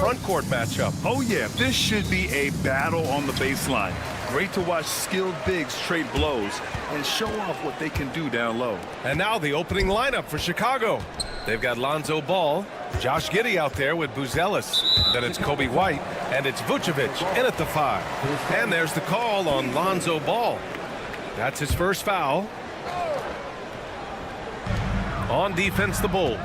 front court matchup. Oh, yeah, this should be a battle on the baseline. Great to watch skilled bigs trade blows and show off what they can do down low. And now the opening lineup for Chicago. They've got Lonzo Ball, Josh Giddey out there with Buzelis. Then it's Kobe White, and it's Vucevic in at the 5. And there's the call on Lonzo Ball. That's his first foul. On defense, the Bulls.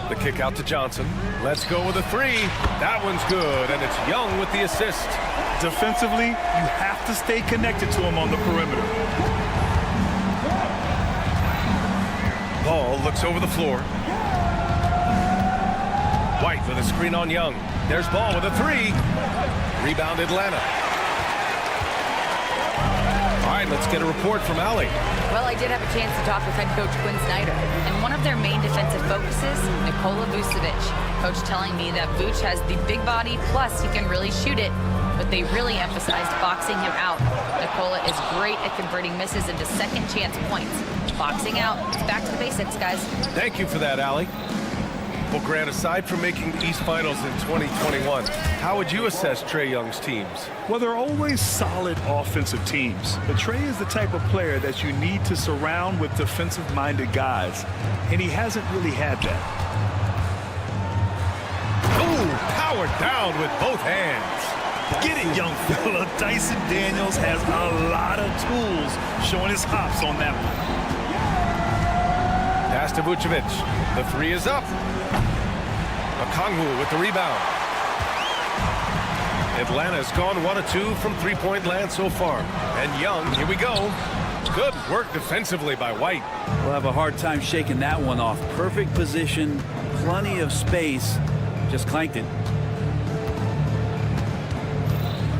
The kick out to Johnson. Let's go with a 3. That one's good, and it's Young with the assist. Defensively, you have to stay connected to him on the perimeter. Ball looks over the floor. White with a screen on Young. There's Ball with a 3. Rebound Atlanta. All right, let's get a report from Allie. Well, I did have a chance to talk with head coach Quinn Snyder, and one of their main defensive focuses, Nikola Vucevic. Coach telling me that Vuce has the big body, plus he can really shoot it, but they really emphasized boxing him out. Nikola is great at converting misses into second chance points. Boxing out, it's back to the basics, guys. Thank you for that, Allie. Well, Grant, aside from making the East Finals in 2021, how would you assess Trae Young's teams? Well, they're always solid offensive teams. But Trae is the type of player that you need to surround with defensive-minded guys, and he hasn't really had that. Ooh, powered down with both hands. Get it, young fella. Dyson Daniels has a lot of tools, showing his hops on that one. Pass to Vucevic. The 3 is up. Okongwu with the rebound. Atlanta's gone 1 of 2 from three-point land so far. And Young, here we go. Good work defensively by White. We'll have a hard time shaking that one off. Perfect position, plenty of space. Just clanked it.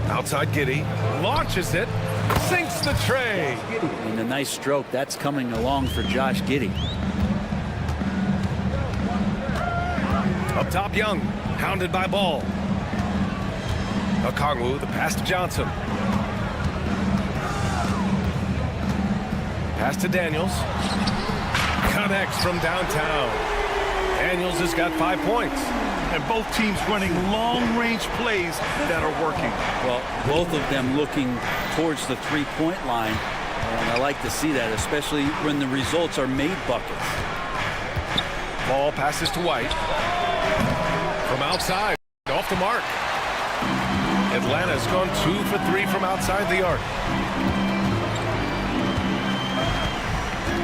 Outside Giddey. Launches it. Sinks the tray. And a nice stroke. That's coming along for Josh Giddey. Up top, Young, hounded by Ball. Okongwu, the pass to Johnson. Pass to Daniels. Connects from downtown. Daniels has got 5 points. And both teams running long-range plays that are working. Well, both of them looking towards the three-point line. And I like to see that, especially when the results are made buckets. Ball passes to White. From outside, off the mark. Atlanta's gone 2 for 3 from outside the arc.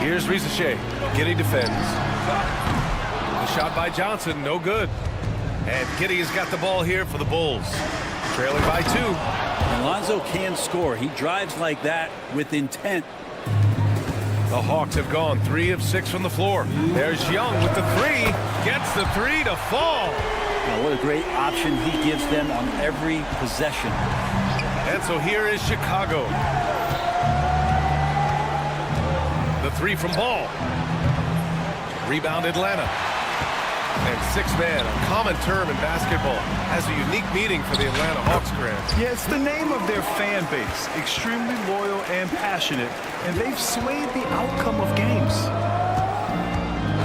Here's Risache. Giddey defends. The shot by Johnson, no good. And Giddey has got the ball here for the Bulls. Trailing by 2. And Lonzo can score. He drives like that with intent. The Hawks have gone 3 of 6 from the floor. There's Young with the 3. Gets the 3 to fall. Now, what a great option he gives them on every possession. And so here is Chicago. The 3 from Ball. Rebound Atlanta. And 6-man, a common term in basketball, has a unique meaning for the Atlanta Hawks, Grant. Yeah, it's the name of their fan base. Extremely loyal and passionate, and they've swayed the outcome of games.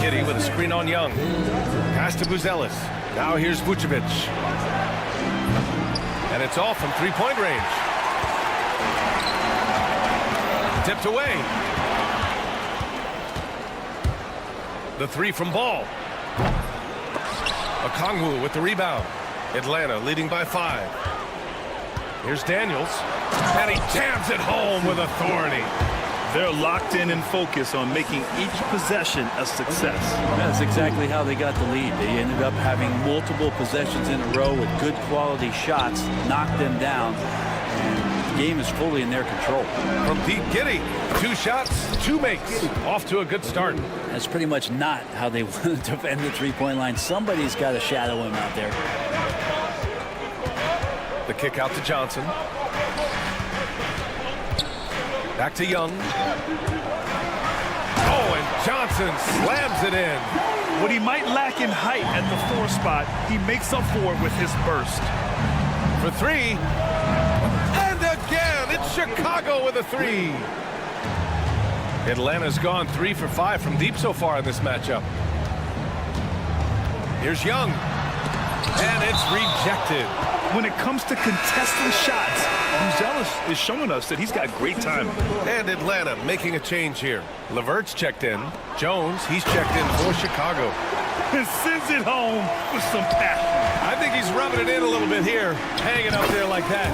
Giddey with a screen on Young. Pass to Buzelis. Now here's Vucevic. And it's off from three-point range. Tipped away. The 3 from Ball. Okongwu with the rebound. Atlanta leading by 5. Here's Daniels. And he jams it home with authority. They're locked in and focused on making each possession a success. That's exactly how they got the lead. They ended up having multiple possessions in a row with good quality shots, knocked them down, and the game is fully in their control. From deep, Giddey, 2 shots, 2 makes. Off to a good start. That's pretty much not how they want to defend the three-point line. Somebody's got to shadow him out there. The kick out to Johnson. Back to Young. Oh, and Johnson slams it in. What he might lack in height at the 4 spot, he makes up for it with his burst. For 3. And again, it's Chicago with a 3. Atlanta's gone 3 for 5 from deep so far in this matchup. Here's Young. And it's rejected. When it comes to contesting shots, Buzelis is showing us that he's got great timing. And Atlanta making a change here. LeVert's checked in. Jones, he's checked in for Chicago. And sends it home with some passion. I think he's rubbing it in a little bit here, hanging up there like that.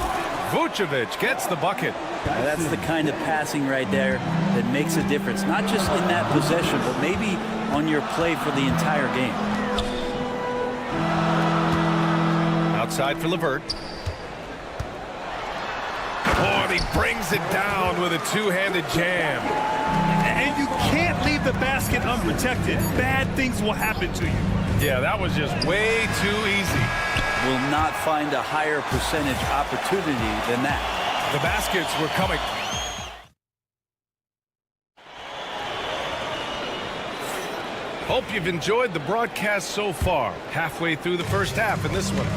Vucevic gets the bucket. Now that's the kind of passing right there that makes a difference, not just in that possession, but maybe on your play for the entire game. Outside for LeVert. Oh, and he brings it down with a two-handed jam. And you can't leave the basket unprotected. Bad things will happen to you. Yeah, that was just way too easy. Will not find a higher percentage opportunity than that. The baskets were coming. Hope you've enjoyed the broadcast so far. Halfway through the first half in this one.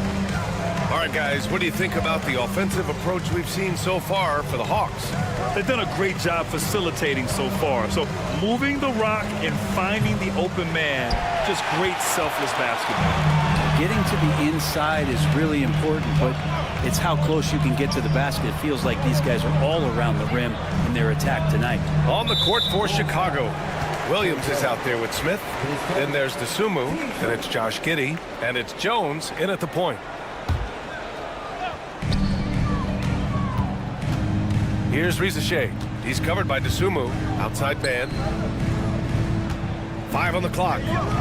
All right, guys, what do you think about the offensive approach we've seen so far for the Hawks? They've done a great job facilitating so far. So moving the rock and finding the open man, just great selfless basketball. Getting to the inside is really important, but it's how close you can get to the basket. It feels like these guys are all around the rim in their attack tonight. On the court for Chicago, Williams is out there with Smith. Then there's Dosunmu, and it's Josh Giddey, and it's Jones in at the point. Here's Rizachet. He's covered by Dosunmu. Outside man. 5 on the clock.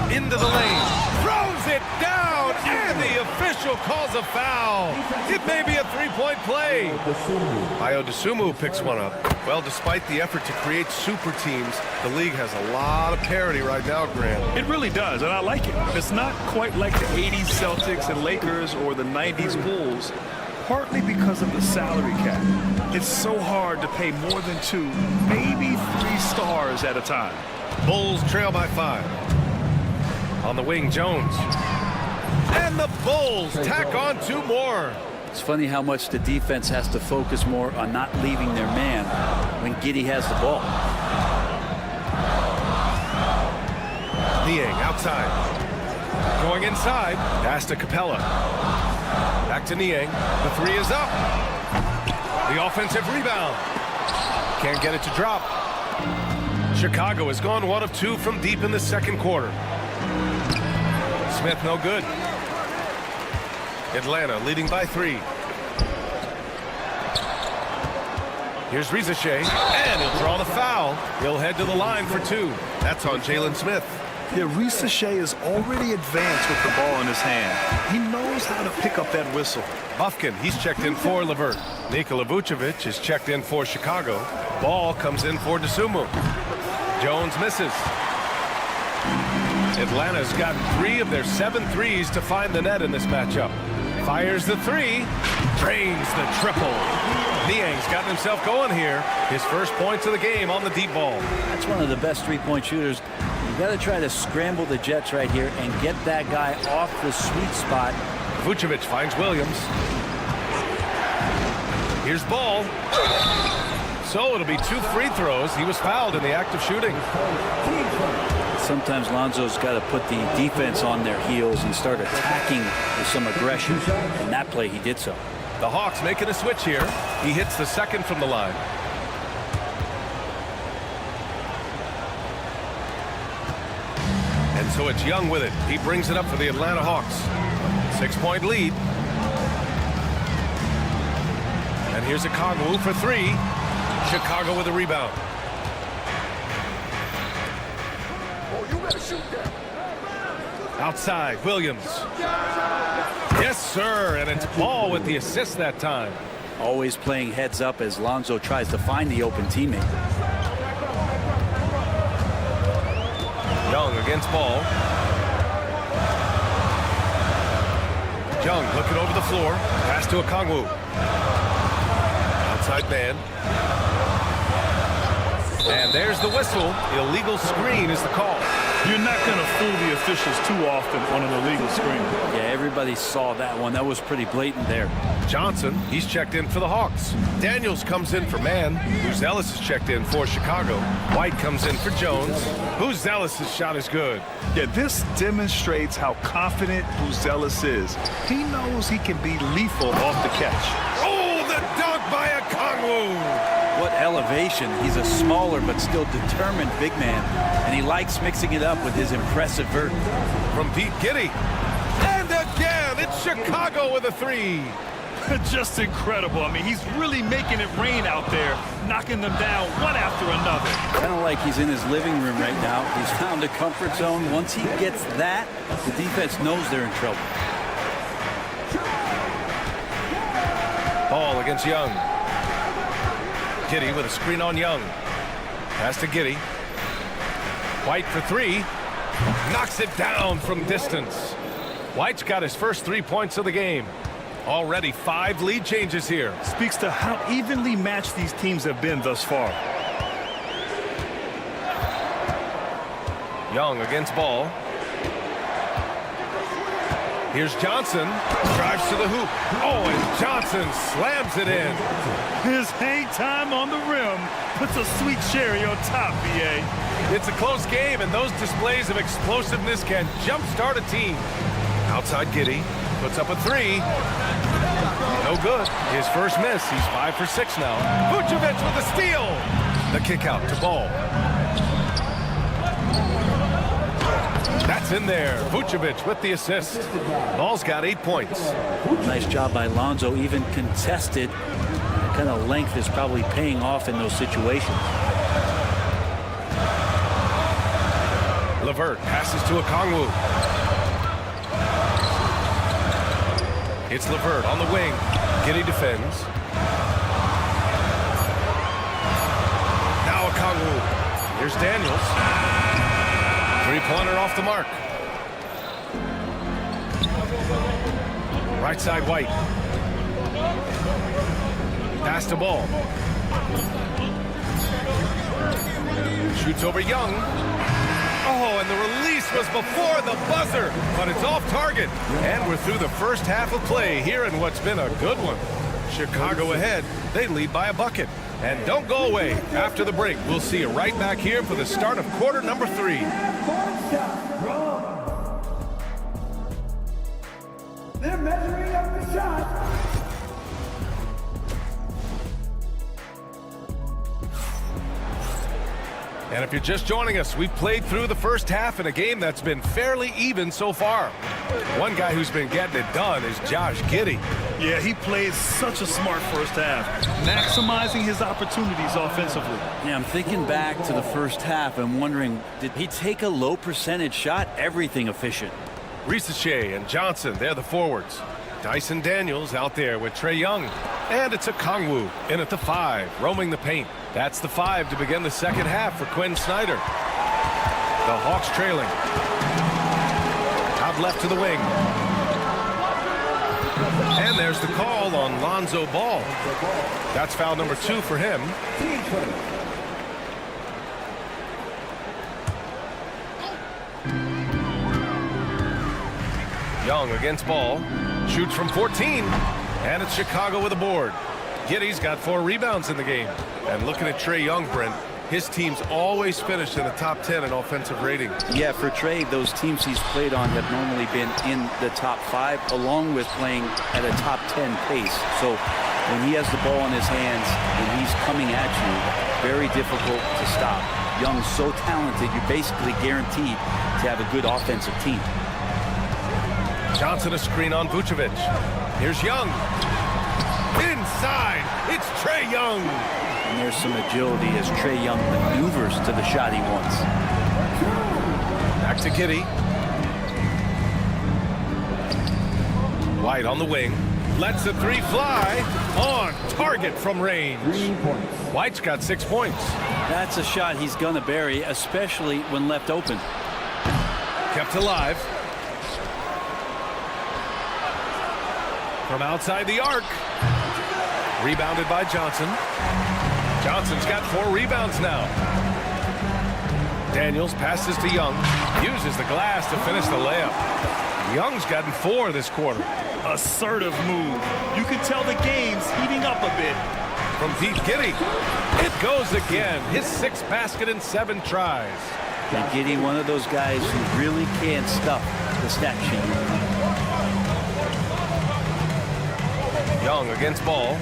Into the lane. Throws it down, and the official calls a foul. It may be a three-point play. Ayo Dosunmu picks one up. Well, despite the effort to create super teams, the league has a lot of parity right now, Grant. It really does, and I like it. It's not quite like the 80s Celtics and Lakers or the 90s Bulls, partly because of the salary cap. It's so hard to pay more than 2, maybe 3 stars at a time. Bulls trail by 5. On the wing, Jones. And the Bulls tack on 2 more. It's funny how much the defense has to focus more on not leaving their man when Giddey has the ball. Niang outside. Going inside. Pass to Capella. Back to Niang. The 3 is up. The offensive rebound. Can't get it to drop. Chicago has gone 1 of 2 from deep in the second quarter. Smith no good. Atlanta leading by 3. Here's Rizachet, and he'll draw the foul. He'll head to the line for 2. That's on Jalen Smith. Yeah, Rizachet is already advanced with the ball in his hand. He knows how to pick up that whistle. Bufkin, he's checked in for LeVert. Nikola Vucevic is checked in for Chicago. Ball comes in for Dosunmu. Jones misses. Atlanta's got 3 of their 7 threes to find the net in this matchup. Fires the 3, drains the triple. Niang's gotten himself going here. His first points of the game on the deep ball. That's one of the best three-point shooters. You got to try to scramble the Jets right here and get that guy off the sweet spot. Vucevic finds Williams. Here's Ball. So it'll be 2 free throws. He was fouled in the act of shooting. Sometimes Lonzo's got to put the defense on their heels and start attacking with some aggression. In that play, he did so. The Hawks making a switch here. He hits the second from the line. And so it's Young with it. He brings it up for the Atlanta Hawks. 6-point lead. And here's a Kongwu for 3. Chicago with a rebound. Outside, Williams. Yes, sir, and it's Ball with the assist that time. Always playing heads up as Lonzo tries to find the open teammate. Young against Ball. Young looking over the floor. Pass to a Kongwu. Outside man. And there's the whistle. Illegal screen is the call. You're not going to fool the officials too often on an illegal screen. Yeah, everybody saw that one. That was pretty blatant there. Johnson, he's checked in for the Hawks. Daniels comes in for Mann. Buzelis is checked in for Chicago. White comes in for Jones. Buzelis' shot is good. Yeah, this demonstrates how confident Buzelis is. He knows he can be lethal off the catch. Oh, the dunk by Okongwu! What elevation. He's a smaller but still determined big man, and he likes mixing it up with his impressive vert. From Pete Giddy. And again, it's Chicago with a three. Just incredible. I mean, he's really making it rain out there, knocking them down one after another. Kind of like he's in his living room right now. He's found a comfort zone. Once he gets that, the defense knows they're in trouble. Ball against Young. Giddy with a screen on Young. Pass to Giddy. White for three. Knocks it down from distance. White's got his first 3 points of the game. Already 5 lead changes here. Speaks to how evenly matched these teams have been thus far. Young against Ball. Here's Johnson. Drives to the hoop. Oh, and Johnson slams it in. His hang time on the rim puts a sweet cherry on top, BA. It's a close game, and those displays of explosiveness can jumpstart a team. Outside Giddy. Puts up a three. No good. His first miss. He's 5 for 6 now. Vucevic with a steal. The kick out to Ball. That's in there. Vucevic with the assist. Ball's got 8 points. Nice job by Lonzo, even contested. That kind of length is probably paying off in those situations. LeVert passes to Okongwu. It's LeVert on the wing. Giddy defends. Now Okongwu. Here's Daniels. Three-pointer off the mark. Right side White. Pass to Ball. Shoots over Young. Oh, and the release was before the buzzer, but it's off target. And we're through the first half of play here in what's been a good one. Chicago ahead. They lead by a bucket. And don't go away. After the break, we'll see you right back here for the start of quarter number 3. They're measuring up the shot. And if you're just joining us, we've played through the first half in a game that's been fairly even so far. One guy who's been getting it done is Josh Giddey. Yeah, he played such a smart first half, maximizing his opportunities offensively. Yeah, I'm thinking back to the first half and wondering, did he take a low percentage shot? Everything efficient. Risache and Johnson, they're the forwards. Dyson Daniels out there with Trae Young. And it's Okongwu in at the 5, roaming the paint. That's the 5 to begin the second half for Quinn Snyder. The Hawks trailing. Out left to the wing. And there's the call on Lonzo Ball. That's foul number 2 for him. Young against Ball. Shoots from 14. And it's Chicago with a board. Giddey's got 4 rebounds in the game. And looking at Trae Young, Brent, his team's always finished in the top 10 in offensive rating. Yeah, for Trae, those teams he's played on have normally been in the top 5, along with playing at a top 10 pace. So when he has the ball in his hands and he's coming at you, very difficult to stop. Young's so talented, you're basically guaranteed to have a good offensive team. Johnson a screen on Vucevic. Here's Young. Inside, it's Trae Young. And there's some agility as Trae Young maneuvers to the shot he wants. Back to Giddey. White on the wing. Lets the 3 fly. On target from range. White's got 6 points. That's a shot he's gonna bury, especially when left open. Kept alive. From outside the arc. Rebounded by Johnson. Johnson's got 4 rebounds now. Daniels passes to Young. Uses the glass to finish the layup. Young's gotten 4 this quarter. Assertive move. You can tell the game's heating up a bit. From Pete Giddey. It goes again. His 6th basket in 7 tries. And Giddey, one of those guys who really can't stuff the stat sheet. Young against Ball.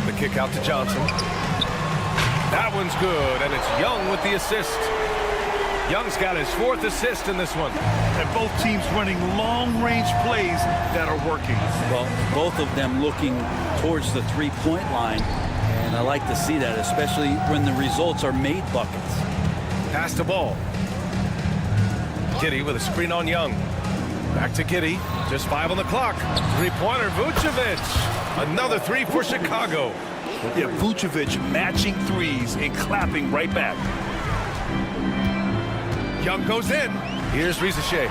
The kick out to Johnson. That one's good, and it's Young with the assist. Young's got his 4th assist in this one. And both teams running long-range plays that are working. Well, both of them looking towards the three-point line, and I like to see that, especially when the results are made buckets. Pass to Ball. Giddey with a screen on Young. Back to Giddey. Just 5 on the clock. Three-pointer, Vucevic. Another 3 for Chicago. Yeah, Vucevic matching threes and clapping right back. Young goes in. Here's Rizachet.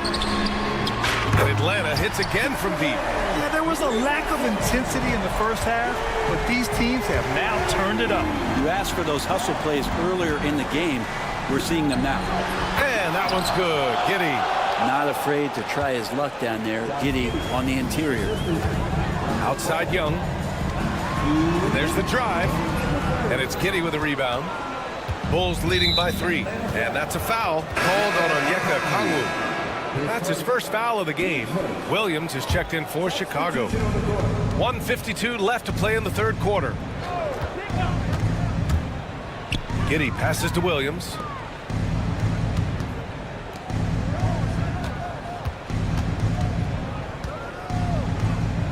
And Atlanta hits again from deep. Yeah, there was a lack of intensity in the first half, but these teams have now turned it up. You asked for those hustle plays earlier in the game. We're seeing them now. And that one's good. Giddey. Not afraid to try his luck down there. Giddey on the interior. Outside Young. There's the drive. And it's Giddey with a rebound. Bulls leading by 3. And that's a foul called on Onyeka Okongwu. That's his first foul of the game. Williams is checked in for Chicago. 1:52 left to play in the 3rd quarter. Giddey passes to Williams.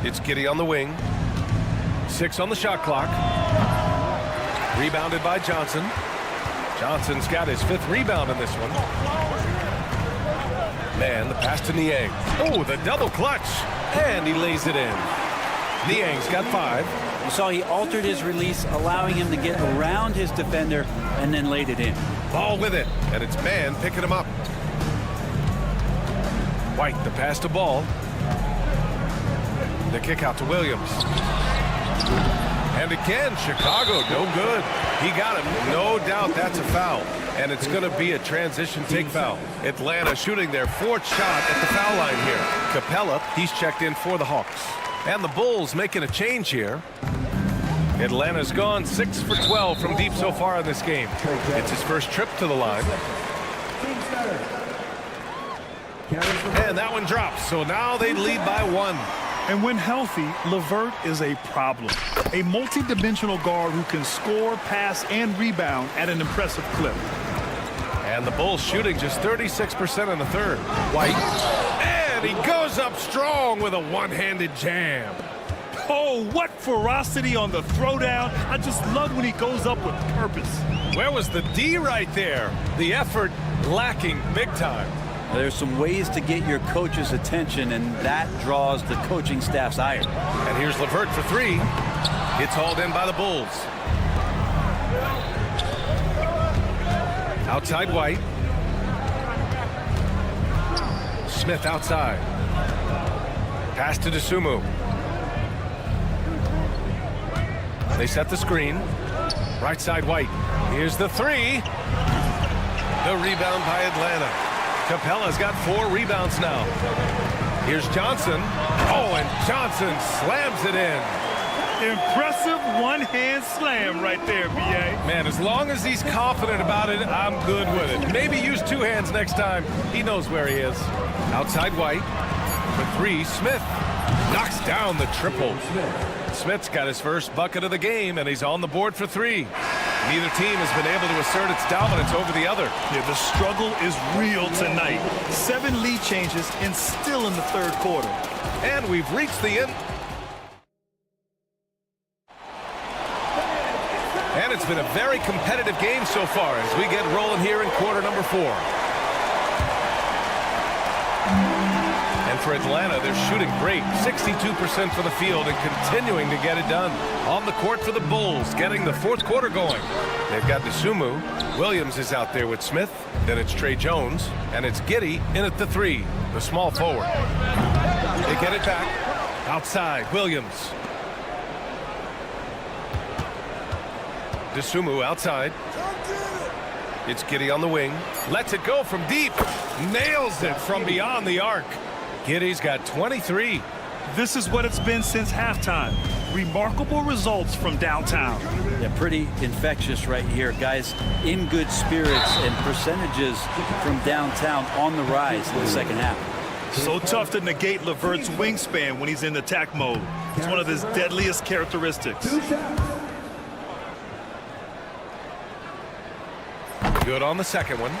It's Giddey on the wing. 6 on the shot clock. Rebounded by Johnson. Johnson's got his 5th rebound in this one. Man, the pass to Niang. Oh, the double clutch. And he lays it in. Niang's got 5. You saw he altered his release, allowing him to get around his defender and then laid it in. Ball with it. And it's Man picking him up. White, the pass to Ball. The kick out to Williams. And again, Chicago, no good. He got him. No doubt that's a foul. And it's going to be a transition take foul. Atlanta shooting their 4th shot at the foul line here. Capella, he's checked in for the Hawks. And the Bulls making a change here. Atlanta's gone 6 for 12 from deep so far in this game. It's his first trip to the line. And that one drops. So now they lead by 1. And when healthy, LeVert is a problem. A multi-dimensional guard who can score, pass, and rebound at an impressive clip. And the Bulls shooting just 36% in the 3rd. White. And he goes up strong with a one-handed jam. Oh, what ferocity on the throwdown. I just love when he goes up with purpose. Where was the D right there? The effort lacking big time. There's some ways to get your coach's attention, and that draws the coaching staff's ire. And here's LeVert for 3. It's hauled in by the Bulls. Outside White. Smith outside. Pass to Dosunmu. They set the screen. Right side White. Here's the 3. The rebound by Atlanta. Capella's got 4 rebounds now. Here's Johnson. Oh, and Johnson slams it in. Impressive one-hand slam right there, B.A. Man, as long as he's confident about it, I'm good with it. Maybe use 2 hands next time. He knows where he is. Outside White. For 3, Smith knocks down the triple. Smith's got his first bucket of the game, and he's on the board for 3. Neither team has been able to assert its dominance over the other. Yeah, the struggle is real tonight. 7 lead changes and still in the 3rd quarter. And we've reached the end. And it's been a very competitive game so far as we get rolling here in quarter number 4. And for Atlanta, they're shooting great. 62% for the field and continuing to get it done. On the court for the Bulls, getting the 4th quarter going. They've got Dosunmu. Williams is out there with Smith. Then it's Trey Jones. And it's Giddey in at the 3, the small forward. They get it back. Outside, Williams. Dosunmu outside. It's Giddey on the wing. Lets it go from deep. Nails it from beyond the arc. Giddey's got 23. This is what it's been since halftime. Remarkable results from downtown. Yeah, pretty infectious right here. Guys in good spirits and percentages from downtown on the rise in the second half. So tough to negate LeVert's wingspan when he's in attack mode. It's one of his deadliest characteristics. Good on the second one.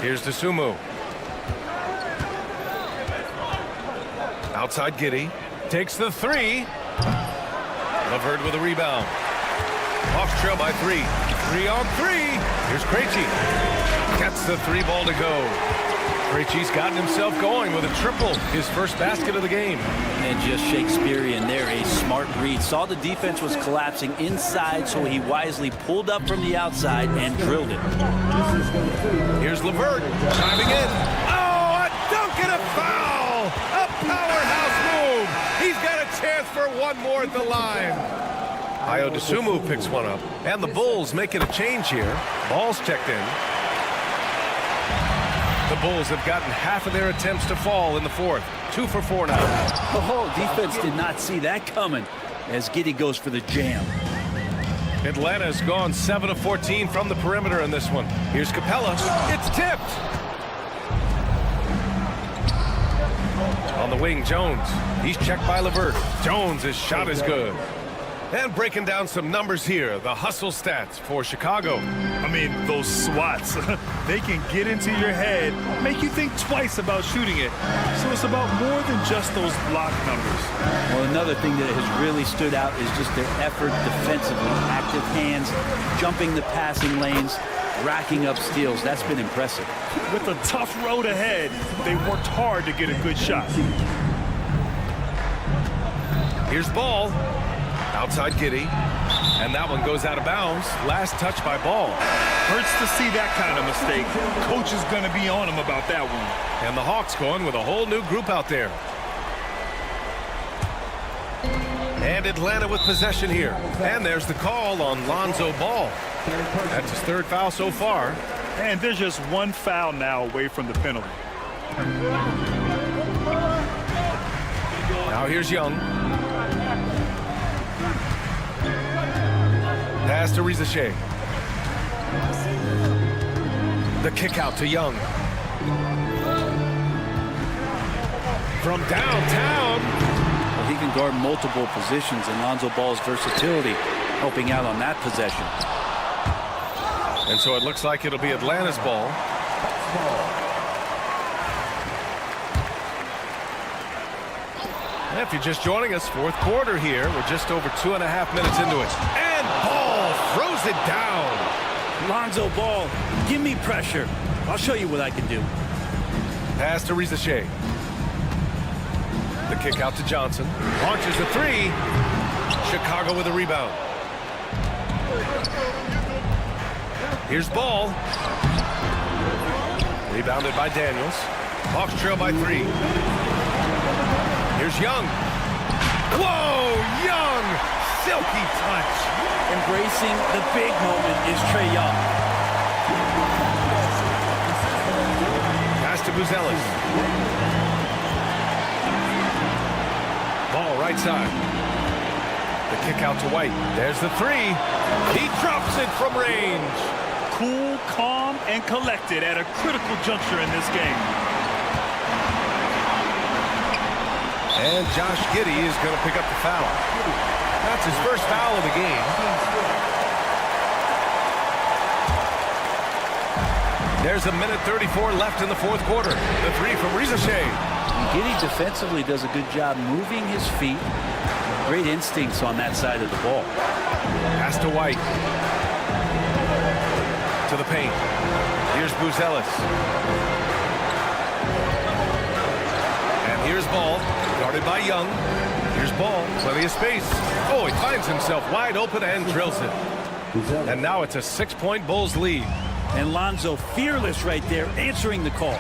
Here's Dosunmu. Outside Giddey. Takes the three. LeVert with a rebound. Hawks trail by 3. 3 on 3. Here's Krejci. Gets the 3 ball to go. Krejci's gotten himself going with a triple. His first basket of the game. And just Shakespearean there, a smart read. Saw the defense was collapsing inside, so he wisely pulled up from the outside and drilled it. Here's LeVert driving in. Oh, a dunk and a foul! A powerhouse move! He's got a chance for one more at the line. Ayo Dosunmu picks one up, and the Bulls making a change here. Ball's checked in. The Bulls have gotten half of their attempts to fall in the fourth. 2 for 4 now. Oh, defense did not see that coming as Giddey goes for the jam. Atlanta's gone 7 of 14 from the perimeter in this one. Here's Capella. It's tipped. On the wing, Jones. He's checked by LeVert. Jones' shot is good. And breaking down some numbers here, the hustle stats for Chicago. I mean, those swats, they can get into your head, make you think twice about shooting it. So it's about more than just those block numbers. Well, another thing that has really stood out is just their effort defensively. Active hands, jumping the passing lanes, racking up steals. That's been impressive. With a tough road ahead, they worked hard to get a good shot. Here's Ball. Outside Giddey. And that one goes out of bounds. Last touch by Ball. Hurts to see that kind of mistake. Coach is going to be on him about that one. And the Hawks going with a whole new group out there. And Atlanta with possession here. And there's the call on Lonzo Ball. That's his 3rd foul so far. And there's just one foul now away from the penalty. Now here's Young. Pass to Rizachet. The kick out to Young. From downtown. Well, he can guard multiple positions, and Lonzo Ball's versatility helping out on that possession. And so it looks like it'll be Atlanta's ball. And if you're just joining us, 4th quarter here. We're just over 2.5 minutes into it. And Ball throws it down. Lonzo Ball, give me pressure. I'll show you what I can do. Pass to Rizachet. The kick out to Johnson. Launches a 3. Chicago with a rebound. Here's Ball. Rebounded by Daniels. Hawks trail by 3. Here's Young. Whoa, Young! Silky touch. Embracing the big moment is Trae Young. Pass to Buzelis. Ball right side. The kick out to White. There's the 3. He drops it from range. Cool, calm, and collected at a critical juncture in this game. And Josh Giddey is going to pick up the foul. That's his first foul of the game. There's 1:34 left in the 4th quarter. The 3 from Rizachet. Giddey defensively does a good job moving his feet. Great instincts on that side of the ball. Pass to White. To the paint. Here's Buzelis. And here's Ball. Guarded by Young. Here's Ball. Plenty of space. Oh, he finds himself wide open and drills it. And now it's a 6-point Bulls lead. And Lonzo fearless right there, answering the call.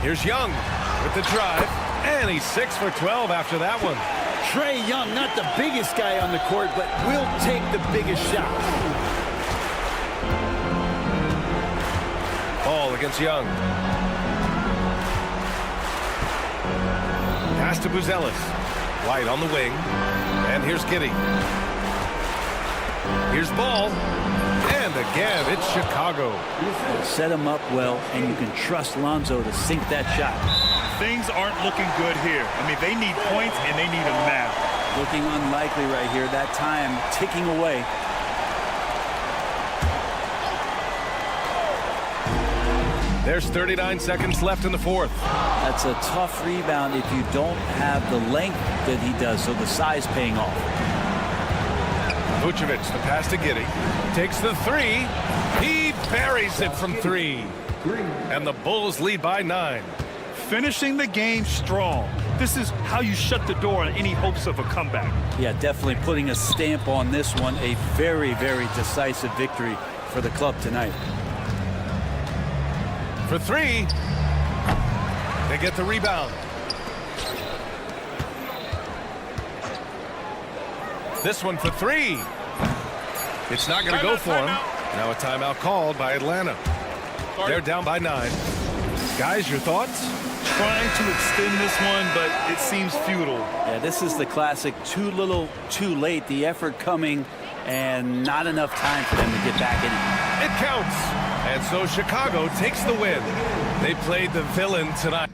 Here's Young with the drive. And he's 6 for 12 after that one. Trae Young, not the biggest guy on the court, but will take the biggest shot. Ball against Young. Pass to Buzelis. White on the wing. And here's Giddey. Here's Ball. And again, it's Chicago. Set him up well, and you can trust Lonzo to sink that shot. Things aren't looking good here. I mean, they need points, and they need them now. Looking unlikely right here. That time ticking away. There's 39 seconds left in the fourth. That's a tough rebound if you don't have the length that he does, so the size paying off. Vucevic, the pass to Giddey. Takes the three. He buries it from three. And the Bulls lead by 9. Finishing the game strong. This is how you shut the door on any hopes of a comeback. Yeah, definitely putting a stamp on this one. A very, very decisive victory for the club tonight. For three. They get the rebound. This one for three. It's not going to go for him. Now a timeout called by Atlanta. They're down by 9. Guys, your thoughts? Trying to extend this one, but it seems futile. Yeah, this is the classic too little, too late. The effort coming and not enough time for them to get back in it. It counts. And so Chicago takes the win. They played the villain tonight.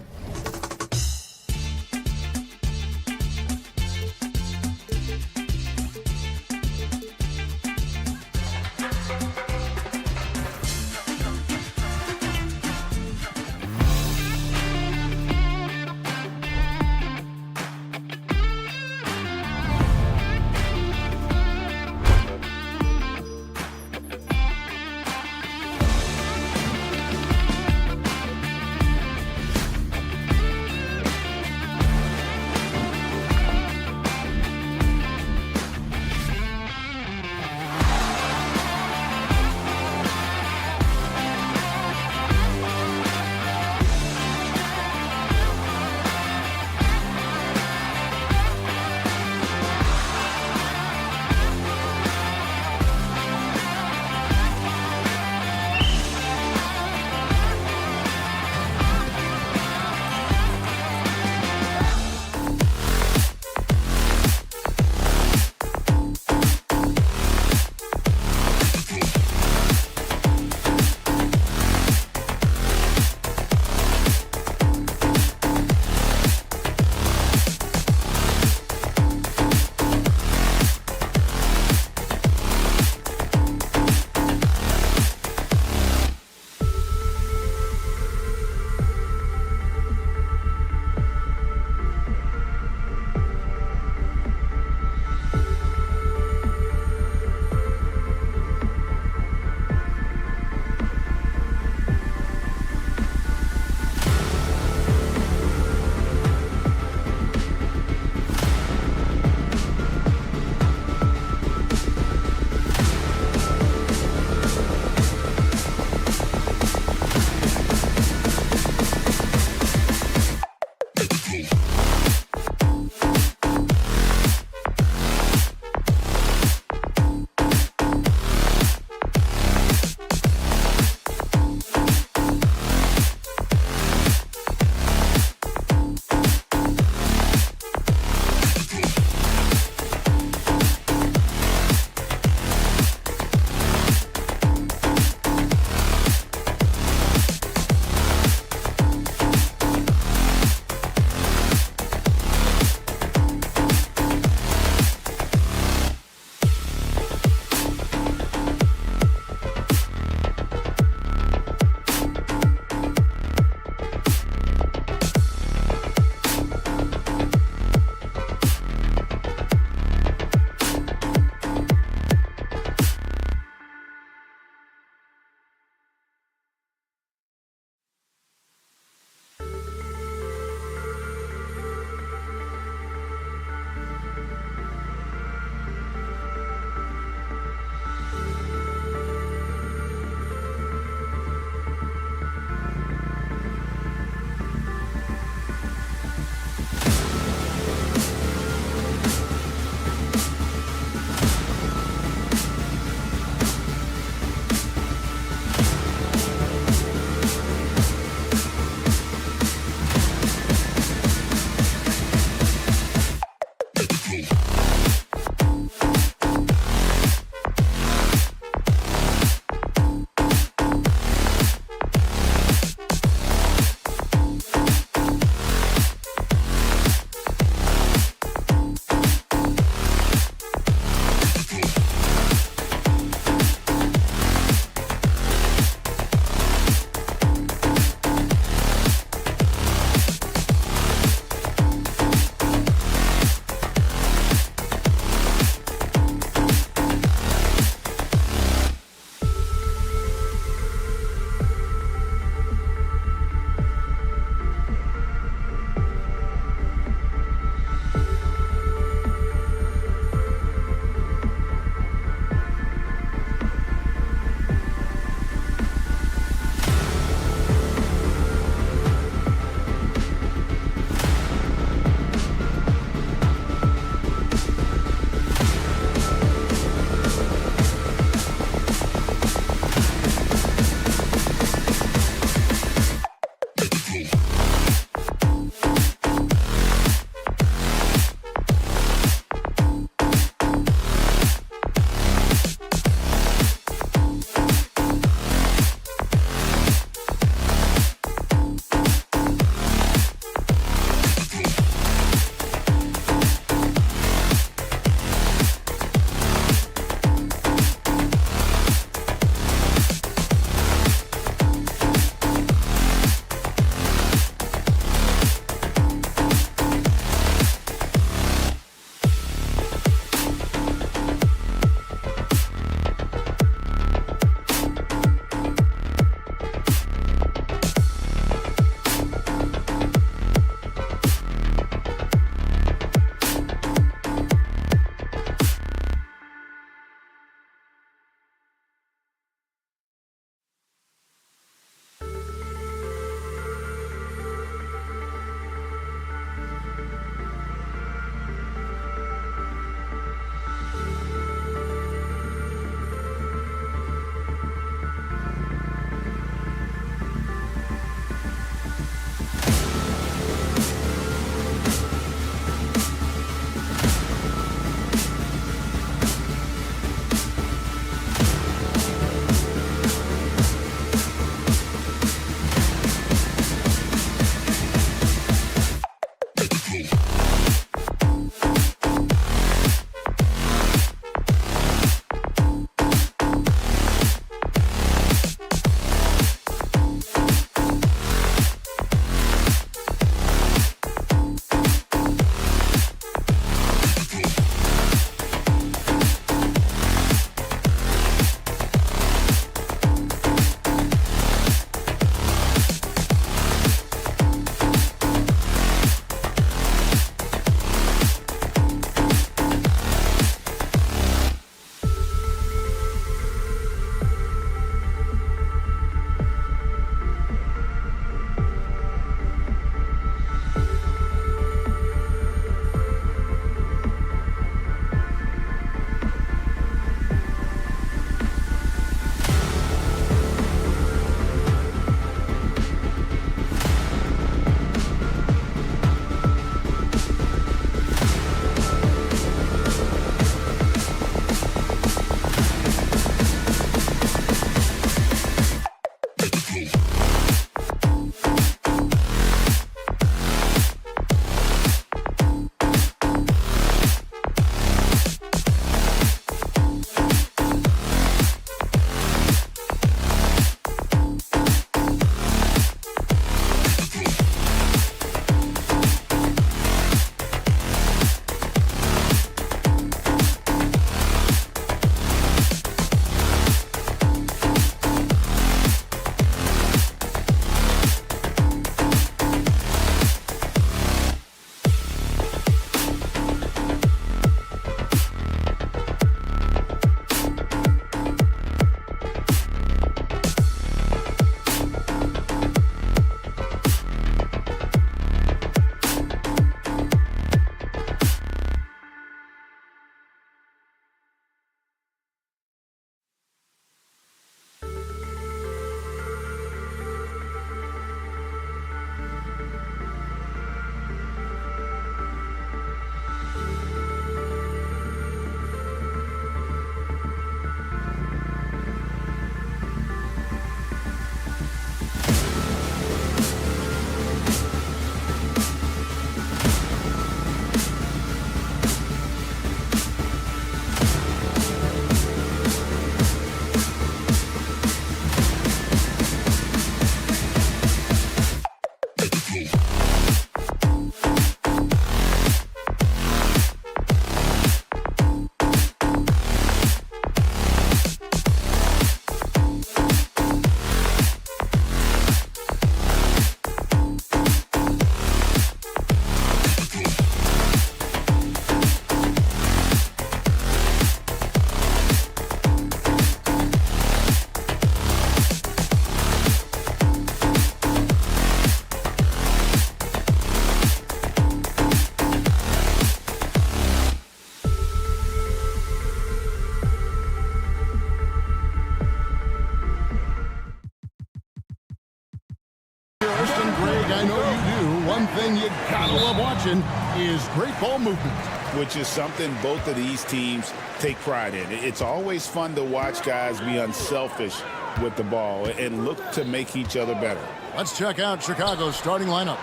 I know you do. One thing you gotta love watching is great ball movement. Which is something both of these teams take pride in. It's always fun to watch guys be unselfish with the ball and look to make each other better. Let's check out Chicago's starting lineup.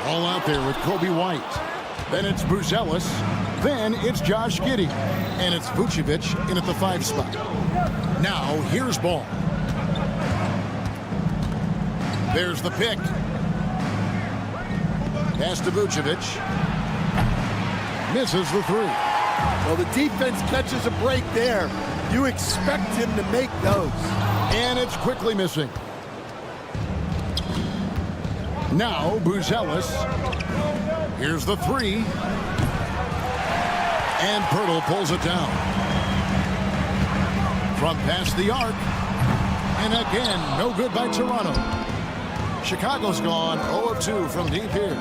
All out there with Kobe White. Then it's Buzelis. Then it's Josh Giddey. And it's Vucevic in at the 5 spot. Now, here's Ball. There's the pick. Pass to Vucevic. Misses the 3. Well, the defense catches a break there. You expect him to make those. And it's quickly missing. Now, Buzelis. Here's the 3. And Pirtle pulls it down. From past the arc. And again, no good by Toronto. Chicago's gone 0 of 2 from deep here.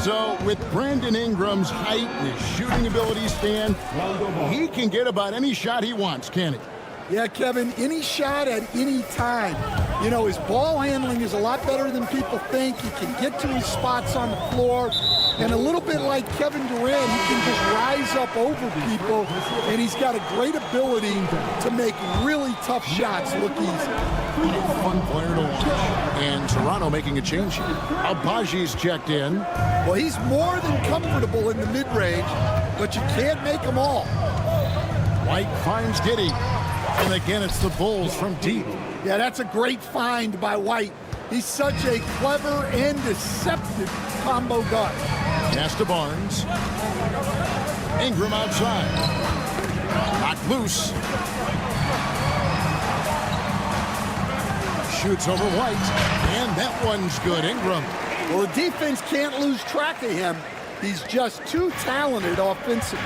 So with Brandon Ingram's height and his shooting ability, Stan, he can get about any shot he wants, can he? Yeah, Kevin, any shot at any time. You know, his ball handling is a lot better than people think. He can get to his spots on the floor. And a little bit like Kevin Durant, he can just rise up over people. And he's got a great ability to make really tough shots look easy. Fun player to watch. And Toronto making a change here. Abaji's checked in. Well, he's more than comfortable in the mid-range, but you can't make them all. White finds Giddey. And again, it's the Bulls from deep. Yeah, that's a great find by White. He's such a clever and deceptive combo guard. Pass to Barnes. Ingram outside. Knocked loose. Shoots over White. And that one's good. Ingram. Well, the defense can't lose track of him. He's just too talented offensively.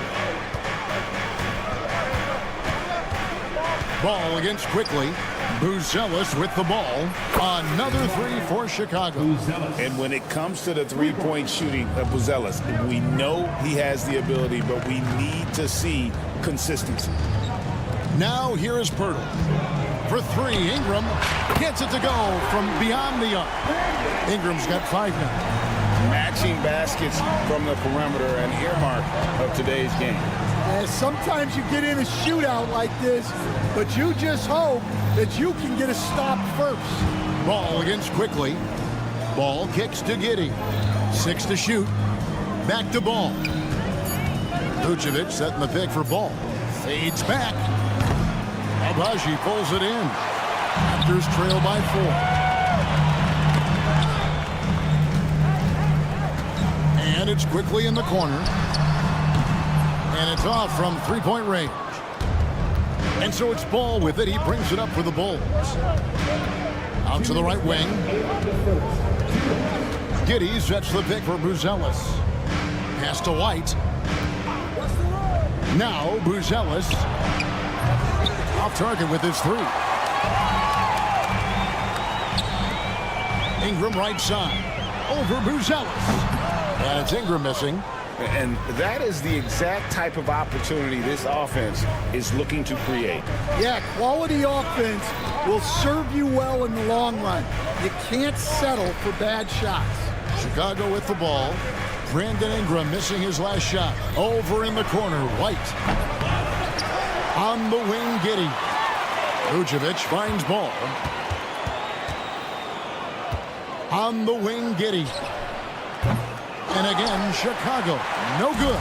Ball against quickly. Buzelis with the ball. Another 3 for Chicago. And when it comes to the three-point shooting of Buzelis, we know he has the ability, but we need to see consistency. Now here is Pirtle. For 3, Ingram gets it to go from beyond the arc. Ingram's got 5 now. Matching baskets from the perimeter, an earmark of today's game. Sometimes you get in a shootout like this, but you just hope that you can get a stop first. Ball against quickly. Ball kicks to Giddey. 6 to shoot. Back to Ball. Vucevic setting the pick for Ball. Fades back. Abaji pulls it in. Raptors trail by 4. And it's quickly in the corner. And it's off from 3-point range. And so it's Ball with it. He brings it up for the Bulls. Out to the right wing. Giddey sets the pick for Buzelis. Pass to White. Now Buzelis. Off target with his 3. Ingram right side. Over Buzelis. And it's Ingram missing. And that is the exact type of opportunity this offense is looking to create. Yeah, quality offense will serve you well in the long run. You can't settle for bad shots. Chicago with the ball. Brandon Ingram missing his last shot. Over in the corner, White. On the wing, Giddey. Vucevic finds Ball. On the wing, Giddey. And again, Chicago, no good.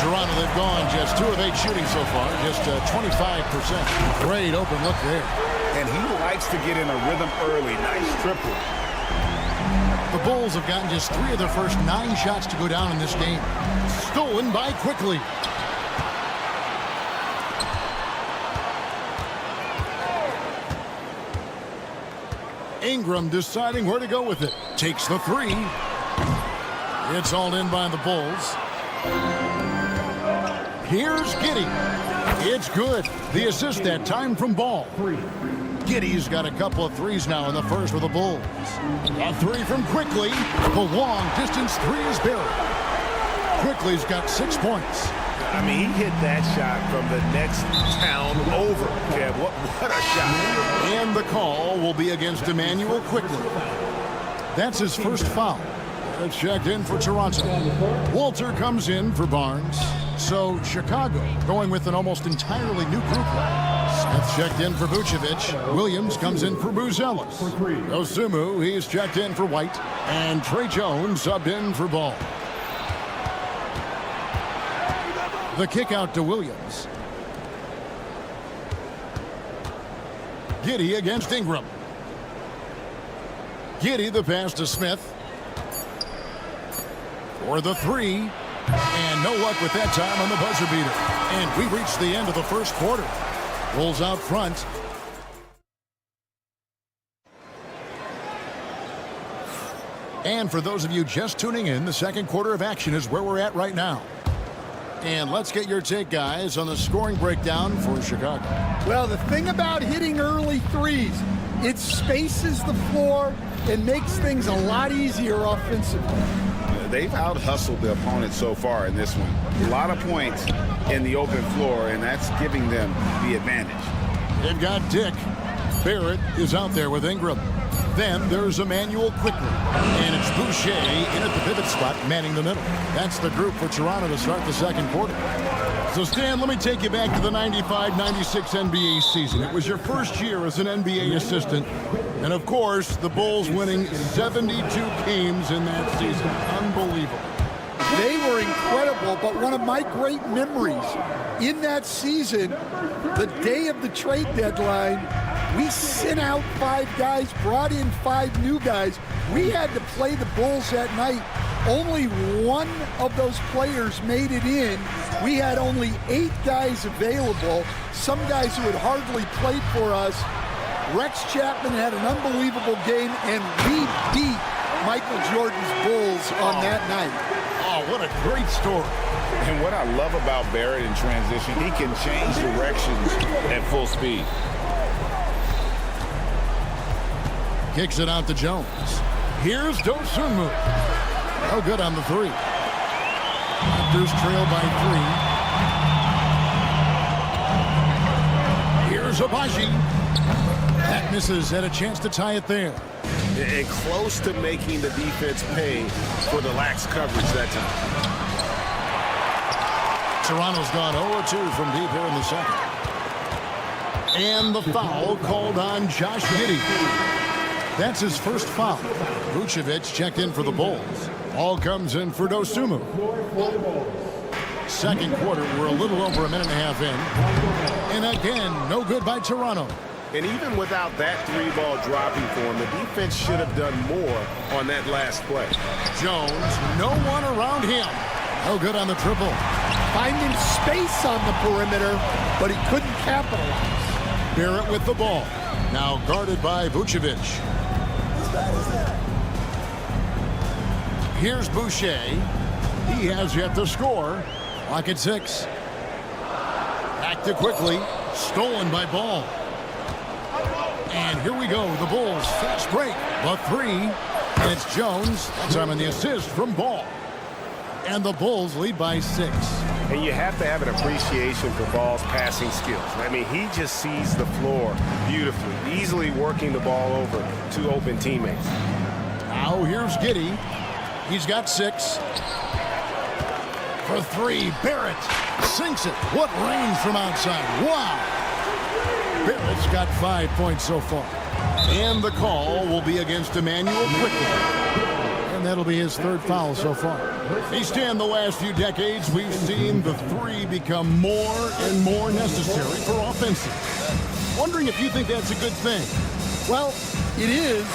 Toronto, they've gone just 2 of 8 shooting so far, just 25%. Great open look there. And he likes to get in a rhythm early. Nice triple. The Bulls have gotten just 3 of their first 9 shots to go down in this game. Stolen by quickly. Ingram deciding where to go with it. Takes the 3. It's all in by the Bulls. Here's Giddey. It's good. The assist that time from Ball. Giddey's got a couple of threes now in the first for the Bulls. A 3 from Quickly. The long distance 3 is buried. Quickly's got 6 points. I mean, he hit that shot from the next town over. Kev, what a shot. And the call will be against Emmanuel Quickly. That's his first foul. It's checked in for Toronto. Walter comes in for Barnes. So Chicago going with an almost entirely new group. Smith checked in for Vucevic. Williams comes in for Buzelis. Osumu, he's checked in for White. And Trey Jones subbed in for Ball. The kick out to Williams. Giddey against Ingram. Giddey the pass to Smith. For the three. And no luck with that time on the buzzer beater. And we reach the end of the first quarter. Bulls out front. And for those of you just tuning in, the second quarter of action is where we're at right now. And let's get your take, guys, on the scoring breakdown for Chicago. Well, the thing about hitting early threes, it spaces the floor and makes things a lot easier offensively. They've out-hustled the opponent so far in this one. A lot of points in the open floor, and that's giving them the advantage. They've got Dick. Barrett is out there with Ingram. Then there's Emmanuel quickly. And it's Boucher in at the pivot spot, manning the middle. That's the group for Toronto to start the second quarter. So, Stan, let me take you back to the 95-96 NBA season. It was your first year as an NBA assistant. And, of course, the Bulls winning 72 games in that season. Unbelievable. They were incredible, but one of my great memories in that season, the day of the trade deadline, we sent out 5 guys, brought in 5 new guys. We had to play the Bulls that night. Only one of those players made it in. We had only 8 guys available, some guys who had hardly played for us. Rex Chapman had an unbelievable game, and we beat Michael Jordan's Bulls on that night. Oh, what a great story. And what I love about Barrett in transition, he can change directions at full speed. Kicks it out to Jones. Here's Dosunmu. No good on the three. Raptors trail by 3. Here's Abaji. That misses, had a chance to tie it there. And close to making the defense pay for the lax coverage that time. Toronto's gone 0-2 from deep here in the second. And the foul called on Josh Giddey. That's his first foul. Vucevic checked in for the Bulls. All comes in for Dosunmu. Second quarter, we're a little over a minute and a half in. And again, no good by Toronto. And even without that 3-ball dropping for him, the defense should have done more on that last play. Jones, no one around him. No good on the triple. Finding space on the perimeter, but he couldn't capitalize. Barrett with the ball. Now guarded by Vucevic. Here's Boucher. He has yet to score. Clock at 6. Back to quickly. Stolen by Ball. And here we go. The Bulls fast break. The 3. And it's Jones. That time on the assist from Ball. And the Bulls lead by 6. And you have to have an appreciation for Ball's passing skills. I mean, he just sees the floor beautifully, easily working the ball over to open teammates. Now here's Giddey. He's got 6. For 3, Barrett sinks it. What range from outside. Wow. Barrett's got 5 points so far. And the call will be against Emmanuel quickly. And that'll be his 3rd foul so far. Stan, the last few decades, we've seen the 3 become more and more necessary for offenses. Wondering if you think that's a good thing. Well, it is,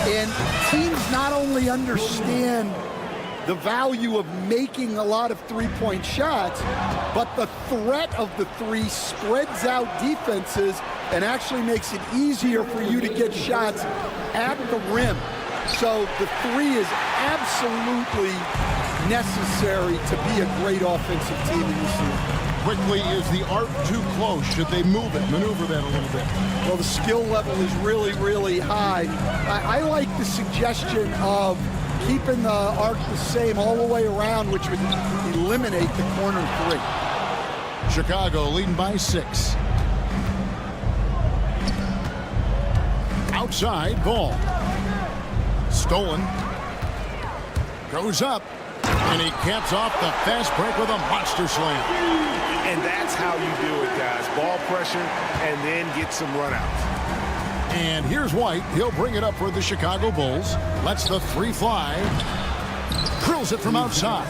and teams not only understand the value of making a lot of 3-point shots, but the threat of the 3 spreads out defenses and actually makes it easier for you to get shots at the rim. So the 3 is absolutely necessary to be a great offensive team in this league. Quickly, is the arc too close? Should they move it, maneuver that a little bit? Well, the skill level is really, really high. I like the suggestion of keeping the arc the same all the way around, which would eliminate the corner 3. Chicago leading by 6. Outside, Ball. Stolen. Goes up. And he caps off the fast break with a monster slam. And that's how you do it, guys. Ball pressure and then get some runouts. And here's White. He'll bring it up for the Chicago Bulls. Lets the three fly. Drills it from outside.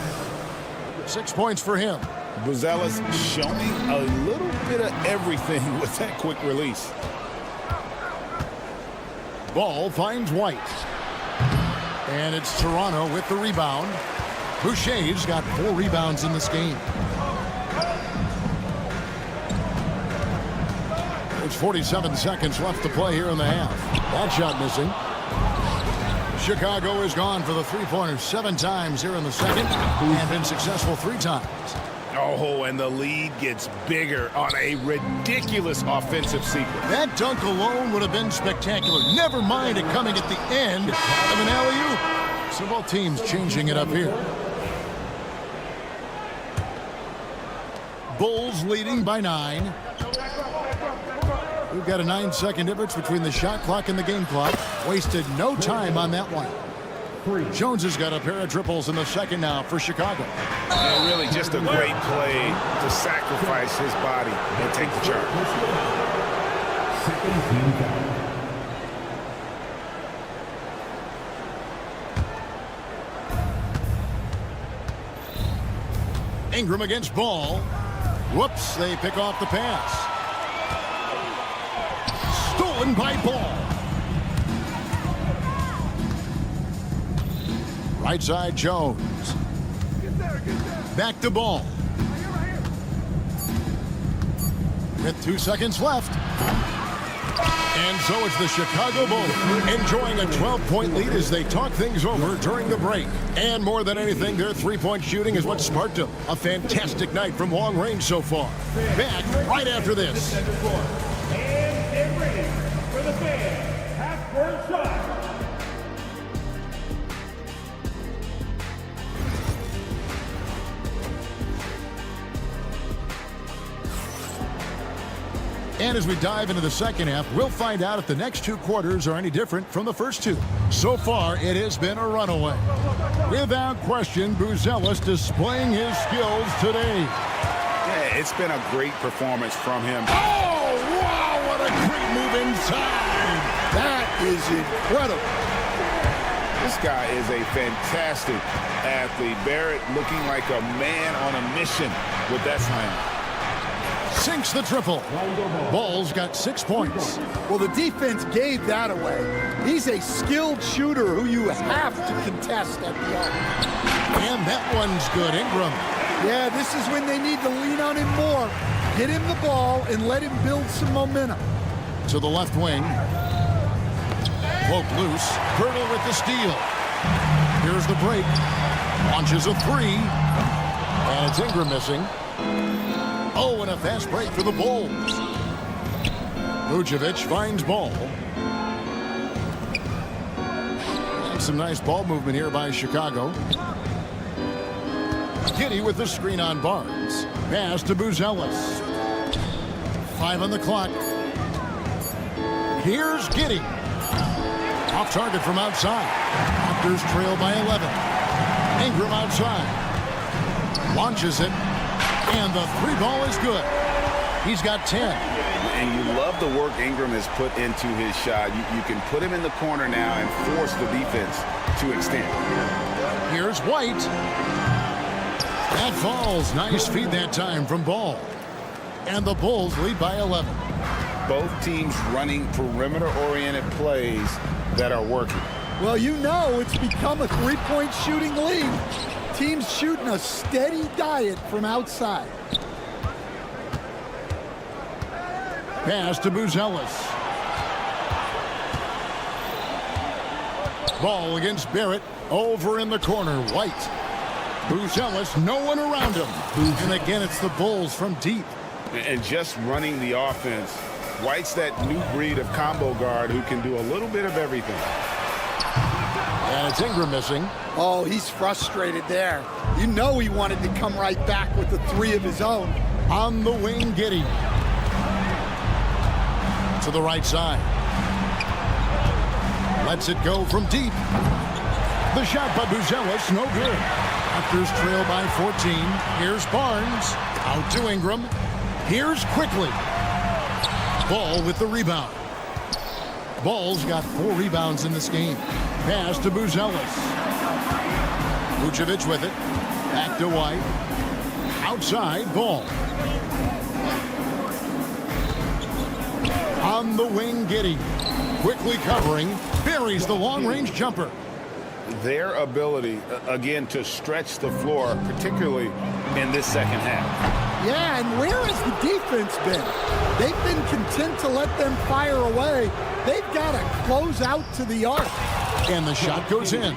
6 points for him. Buzelis showing a little bit of everything with that quick release. Ball finds White. And it's Toronto with the rebound. Boucher's got 4 rebounds in this game. There's 47 seconds left to play here in the half. That shot missing. Chicago is gone for the three-pointer 7 times here in the second and been successful 3 times. Oh, and the lead gets bigger on a ridiculous offensive sequence. That dunk alone would have been spectacular. Never mind it coming at the end of an alley-oop. So both teams changing it up here. Bulls leading by 9. We've got a 9-second difference between the shot clock and the game clock. Wasted no time on that one. Jones has got a pair of triples in the second now for Chicago. And really just a great play to sacrifice his body and take the charge. Ingram against Ball. Whoops, they pick off the pass. Stolen by Ball. Right side, Jones. Back to Ball. With 2 seconds left. And so it's the Chicago Bulls enjoying a 12-point lead as they talk things over during the break. And more than anything, their three-point shooting is what sparked them. A fantastic night from long range so far. Back right after this. And get ready for the fan half-court shot. And as we dive into the second half, we'll find out if the next 2 quarters are any different from the first 2. So far, it has been a runaway. Without question, Buzelis displaying his skills today. Yeah, it's been a great performance from him. Oh, wow, what a great move inside. That is incredible. This guy is a fantastic athlete. Barrett looking like a man on a mission with that slam. Sinks the triple. Ball's got 6 points. Well, the defense gave that away. He's a skilled shooter who you have to contest at the arc. And that one's good. Ingram. Yeah, this is when they need to lean on him more. Get him the ball and let him build some momentum. To the left wing. Poke loose. Hurdle with the steal. Here's the break. Launches a 3. And it's Ingram missing. Oh, and a fast break for the Bulls. Vucevic finds Ball. And some nice ball movement here by Chicago. Giddey with the screen on Barnes. Pass to Buzelis. 5 on the clock. Here's Giddey. Off target from outside. Raptors trail by 11. Ingram outside. Launches it. And the 3-ball is good. He's got 10. And you love the work Ingram has put into his shot. You can put him in the corner now and force the defense to extend. Here's White. That falls. Nice feed that time from Ball. And the Bulls lead by 11. Both teams running perimeter-oriented plays that are working. Well, you know it's become a 3-point shooting league. Teams shooting a steady diet from outside. Pass to Buzelis. Ball against Barrett. Over in the corner. White. Buzelis, no one around him. And again, it's the Bulls from deep. And just running the offense. White's that new breed of combo guard who can do a little bit of everything. And it's Ingram missing. Oh, he's frustrated there. You know he wanted to come right back with the 3 of his own. On the wing, Giddey. To the right side. Lets it go from deep. The shot by Buzelis, no good. Raptors trail by 14. Here's Barnes. Out to Ingram. Here's Quickly. Ball with the rebound. Ball's got 4 rebounds in this game. Pass to Buzelis. Vucevic with it. Back to White. Outside, Ball. On the wing, Giddey. Quickly covering. Buries the long-range jumper. Their ability, again, to stretch the floor, particularly in this second half. Yeah, and where has the defense been? They've been content to let them fire away. They've got to close out to the arc. And the shot goes in.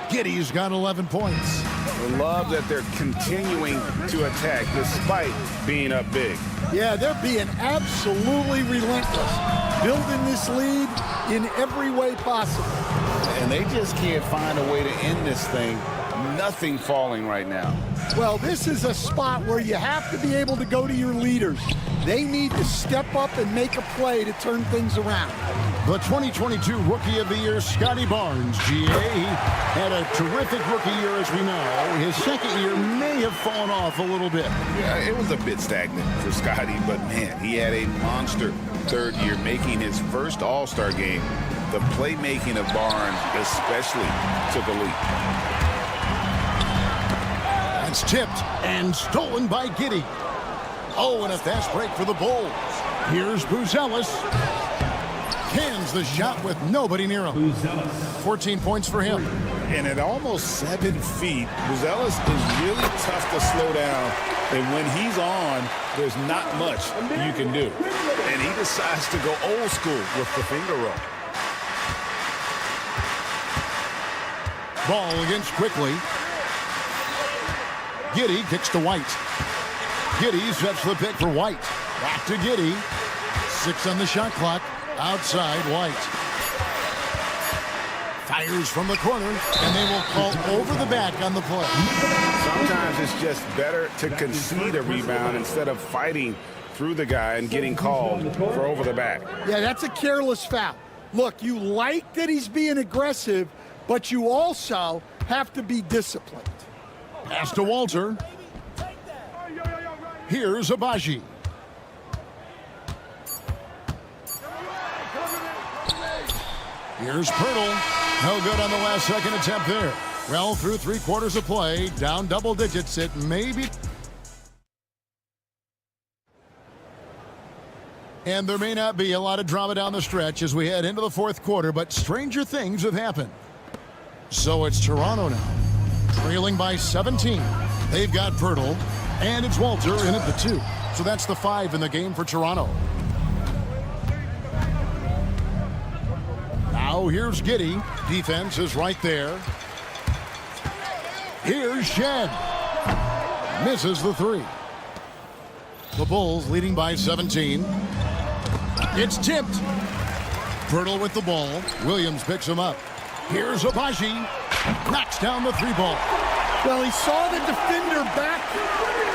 Giddey's got 11 points. I love that they're continuing to attack despite being up big. Yeah, they're being absolutely relentless, building this lead in every way possible. And they just can't find a way to end this thing. Nothing falling right now. Well, this is a spot where you have to be able to go to your leaders. They need to step up and make a play to turn things around. The 2022 Rookie of the Year, Scotty Barnes, GA, had a terrific rookie year, as we know. His second year may have fallen off a little bit. Yeah, it was a bit stagnant for Scotty, but man, he had a monster third year, making his first All-Star game. The playmaking of Barnes especially took a leap. That's tipped and stolen by Giddey. Oh, and a fast break for the Bulls. Here's Buzelis. Cans the shot with nobody near him. 14 points for him. And at almost 7 feet, Buzelis is really tough to slow down. And when he's on, there's not much you can do. And he decides to go old school with the finger roll. Ball against Quickly. Giddey kicks to White. Giddey sets the pick for White. Back to Giddey. 6 on the shot clock. Outside White. Fires from the corner, and they will call over the back on the play. Sometimes it's just better to concede a rebound instead of fighting through the guy and getting called for over the back. Yeah, that's a careless foul. Look, you like that he's being aggressive, but you also have to be disciplined. Pass to Walter. Here's Abaji. Here's Pirtle. No good on the last second attempt there. Well, through 3 quarters of play, down double digits, it may be. And there may not be a lot of drama down the stretch as we head into the 4th quarter, but stranger things have happened. So it's Toronto now, trailing by 17. They've got Pirtle, and it's Walter in at the 2. So that's the 5 in the game for Toronto. Now here's Giddey. Defense is right there. Here's Shed. Misses the 3. The Bulls leading by 17. It's tipped. Pirtle with the ball. Williams picks him up. Here's Abaji. Knocks down the 3 ball. Well, he saw the defender back,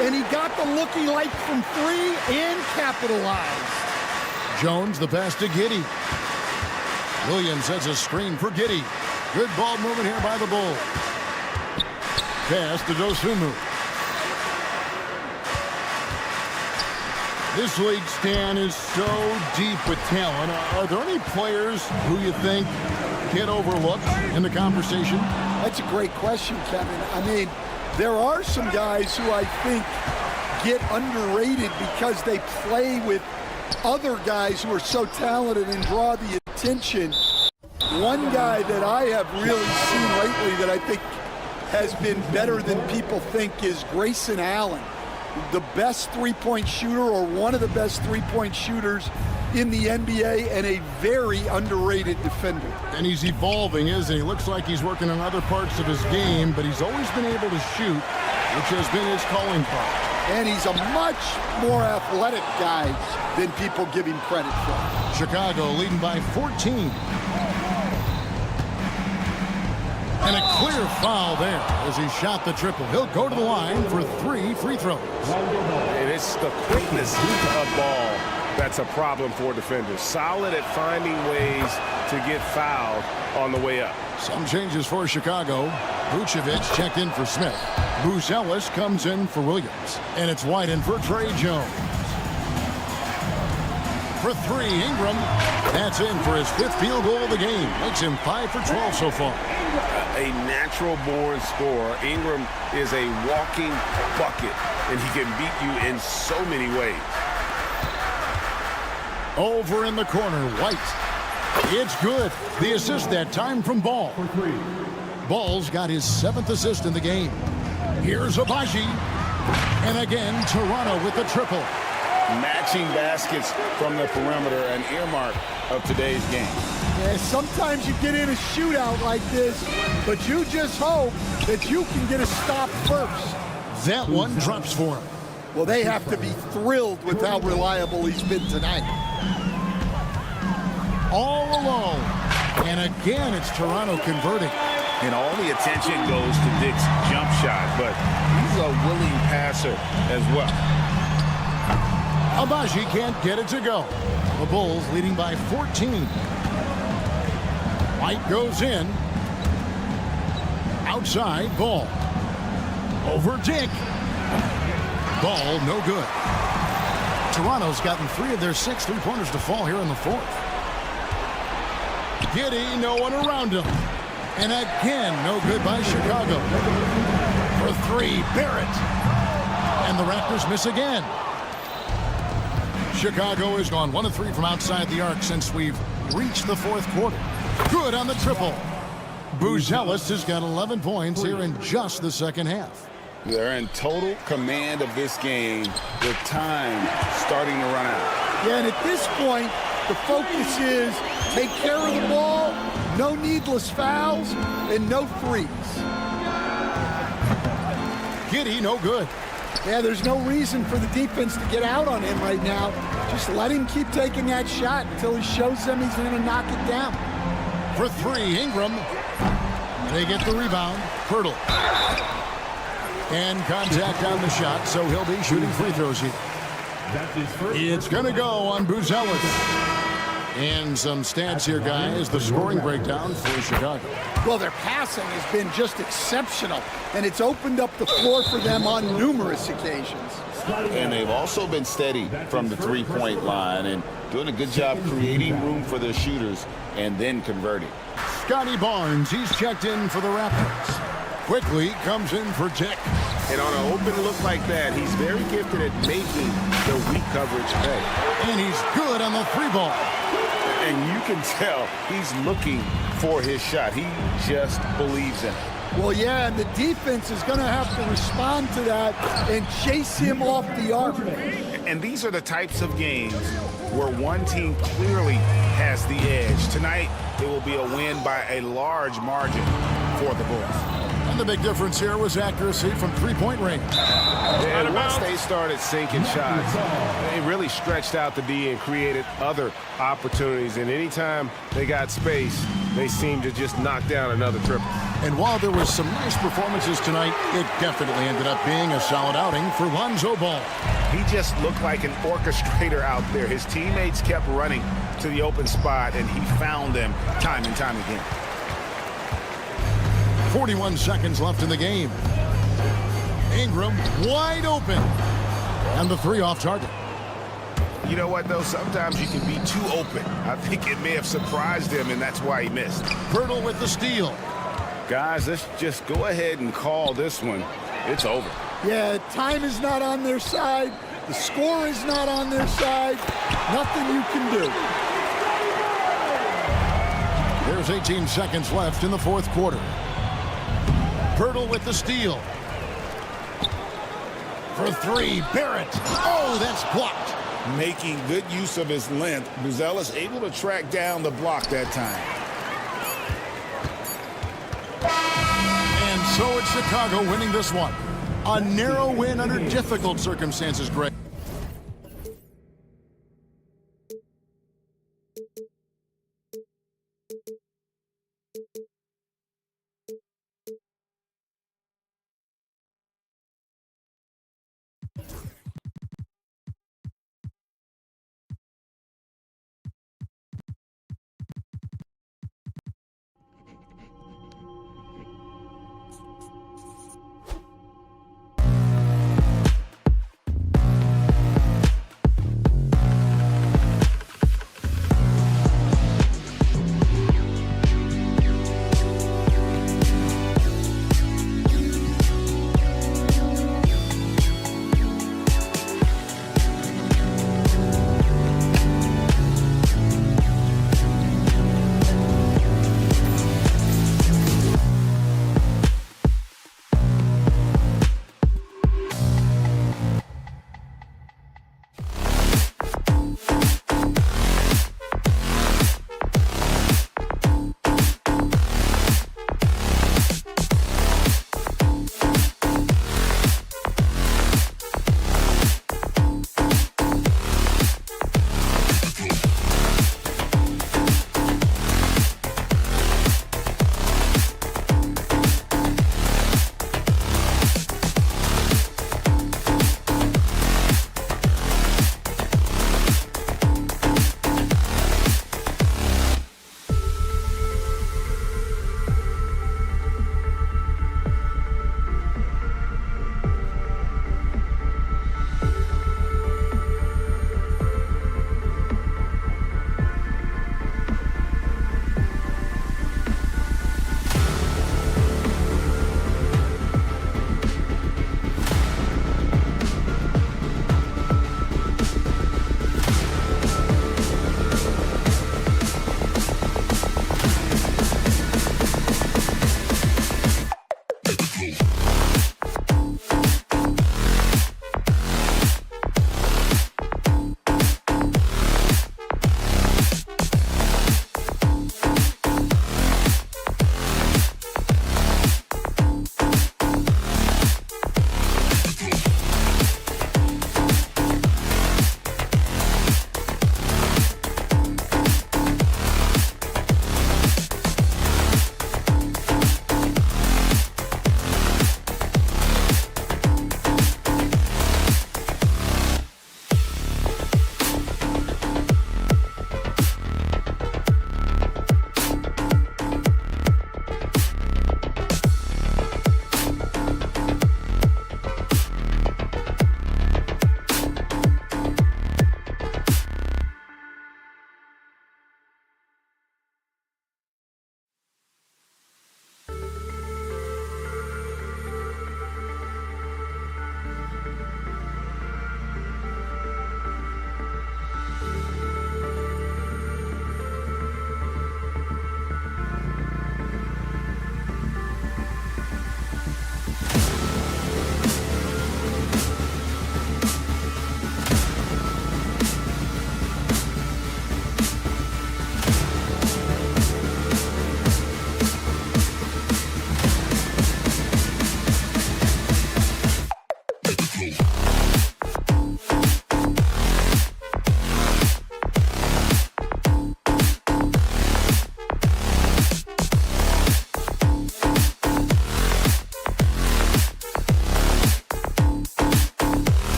and he got the looking like from 3 and capitalized. Jones the pass to Giddey. Williams has a screen for Giddey. Good ball movement here by the Bulls. Pass to Dosunmu. This league, Stan, is so deep with talent. Are there any players who you think get overlooked in the conversation? That's a great question, Kevin. I mean, there are some guys who I think get underrated because they play with other guys who are so talented and draw the attention. One guy that I have really seen lately that I think has been better than people think is Grayson Allen, the best three-point shooter or one of the best three-point shooters in the NBA and a very underrated defender. And he's evolving, isn't he? Looks like he's working on other parts of his game, but he's always been able to shoot, which has been his calling card. And he's a much more athletic guy than people give him credit for. Chicago leading by 14. And a clear foul there as he shot the triple. He'll go to the line for 3 free throws. And it's the quickness of ball that's a problem for defenders. Solid at finding ways to get fouled on the way up. Some changes for Chicago. Vucevic checked in for Smith. Buzelis comes in for Williams. And it's White in for Trey Jones. For three, Ingram. That's in for his 5th field goal of the game. Makes him 5 for 12 so far. A natural-born scorer. Ingram is a walking bucket, and he can beat you in so many ways. Over in the corner, White. It's good. The assist that time from Ball. Ball's got his 7th assist in the game. Here's Abaji. And again, Toronto with the triple. Matching baskets from the perimeter, an earmark of today's game. Yeah, sometimes you get in a shootout like this, but you just hope that you can get a stop first. That one drops for him. Well, they have to be thrilled with how reliable he's been tonight. All alone. And again, it's Toronto converting. And all the attention goes to Dick's jump shot, but he's a willing passer as well. Abaji can't get it to go. The Bulls leading by 14. White goes in. Outside, Ball. Over Dick. Ball, no good. Toronto's gotten 3 of their 6 3-pointers to fall here in the 4th. Giddey, no one around him. And again, no good by Chicago. For 3, Barrett. And the Raptors miss again. Chicago has gone 1 of 3 from outside the arc since we've reached the 4th quarter. Good on the triple. Buzelis has got 11 points here in just the second half. They're in total command of this game with time starting to run out. Yeah, and at this point, the focus is take care of the ball, no needless fouls, and no threes. Giddey, no good. Yeah, there's no reason for the defense to get out on him right now. Just let him keep taking that shot until he shows them he's going to knock it down. For 3, Ingram. They get the rebound. Pirtle. And contact on the shot, so he'll be shooting free throws here. It's going to go on Buzelis. And some stats here, guys. The scoring breakdown for Chicago. Well, their passing has been just exceptional, and it's opened up the floor for them on numerous occasions. And they've also been steady from the 3-point line and doing a good job creating room for their shooters and then converting. Scotty Barnes, he's checked in for the Raptors. Quickly comes in for Dick. And on an open look like that, he's very gifted at making the weak coverage pay. And he's good on the 3-ball. And you can tell he's looking for his shot. He just believes in it. Well, yeah, and the defense is going to have to respond to that and chase him off the arc. And these are the types of games where one team clearly has the edge. Tonight, it will be a win by a large margin for the Bulls. And the big difference here was accuracy from 3-point range. And once they started sinking shots, they really stretched out the D and created other opportunities. And anytime they got space, they seemed to just knock down another triple. And while there was some nice performances tonight, it definitely ended up being a solid outing for Lonzo Ball. He just looked like an orchestrator out there. His teammates kept running to the open spot, and he found them time and time again. 41 seconds left in the game. Ingram wide open. And the 3 off target. You know what, though? Sometimes you can be too open. I think it may have surprised him, and that's why he missed. Pirtle with the steal. Guys, let's just go ahead and call this one. It's over. Yeah, time is not on their side. The score is not on their side. Nothing you can do. There's 18 seconds left in the 4th quarter. Pirtle with the steal. For 3, Barrett. Oh, that's blocked. Making good use of his length, Buzelis able to track down the block that time. And so it's Chicago winning this one. A narrow win under difficult circumstances, Greg.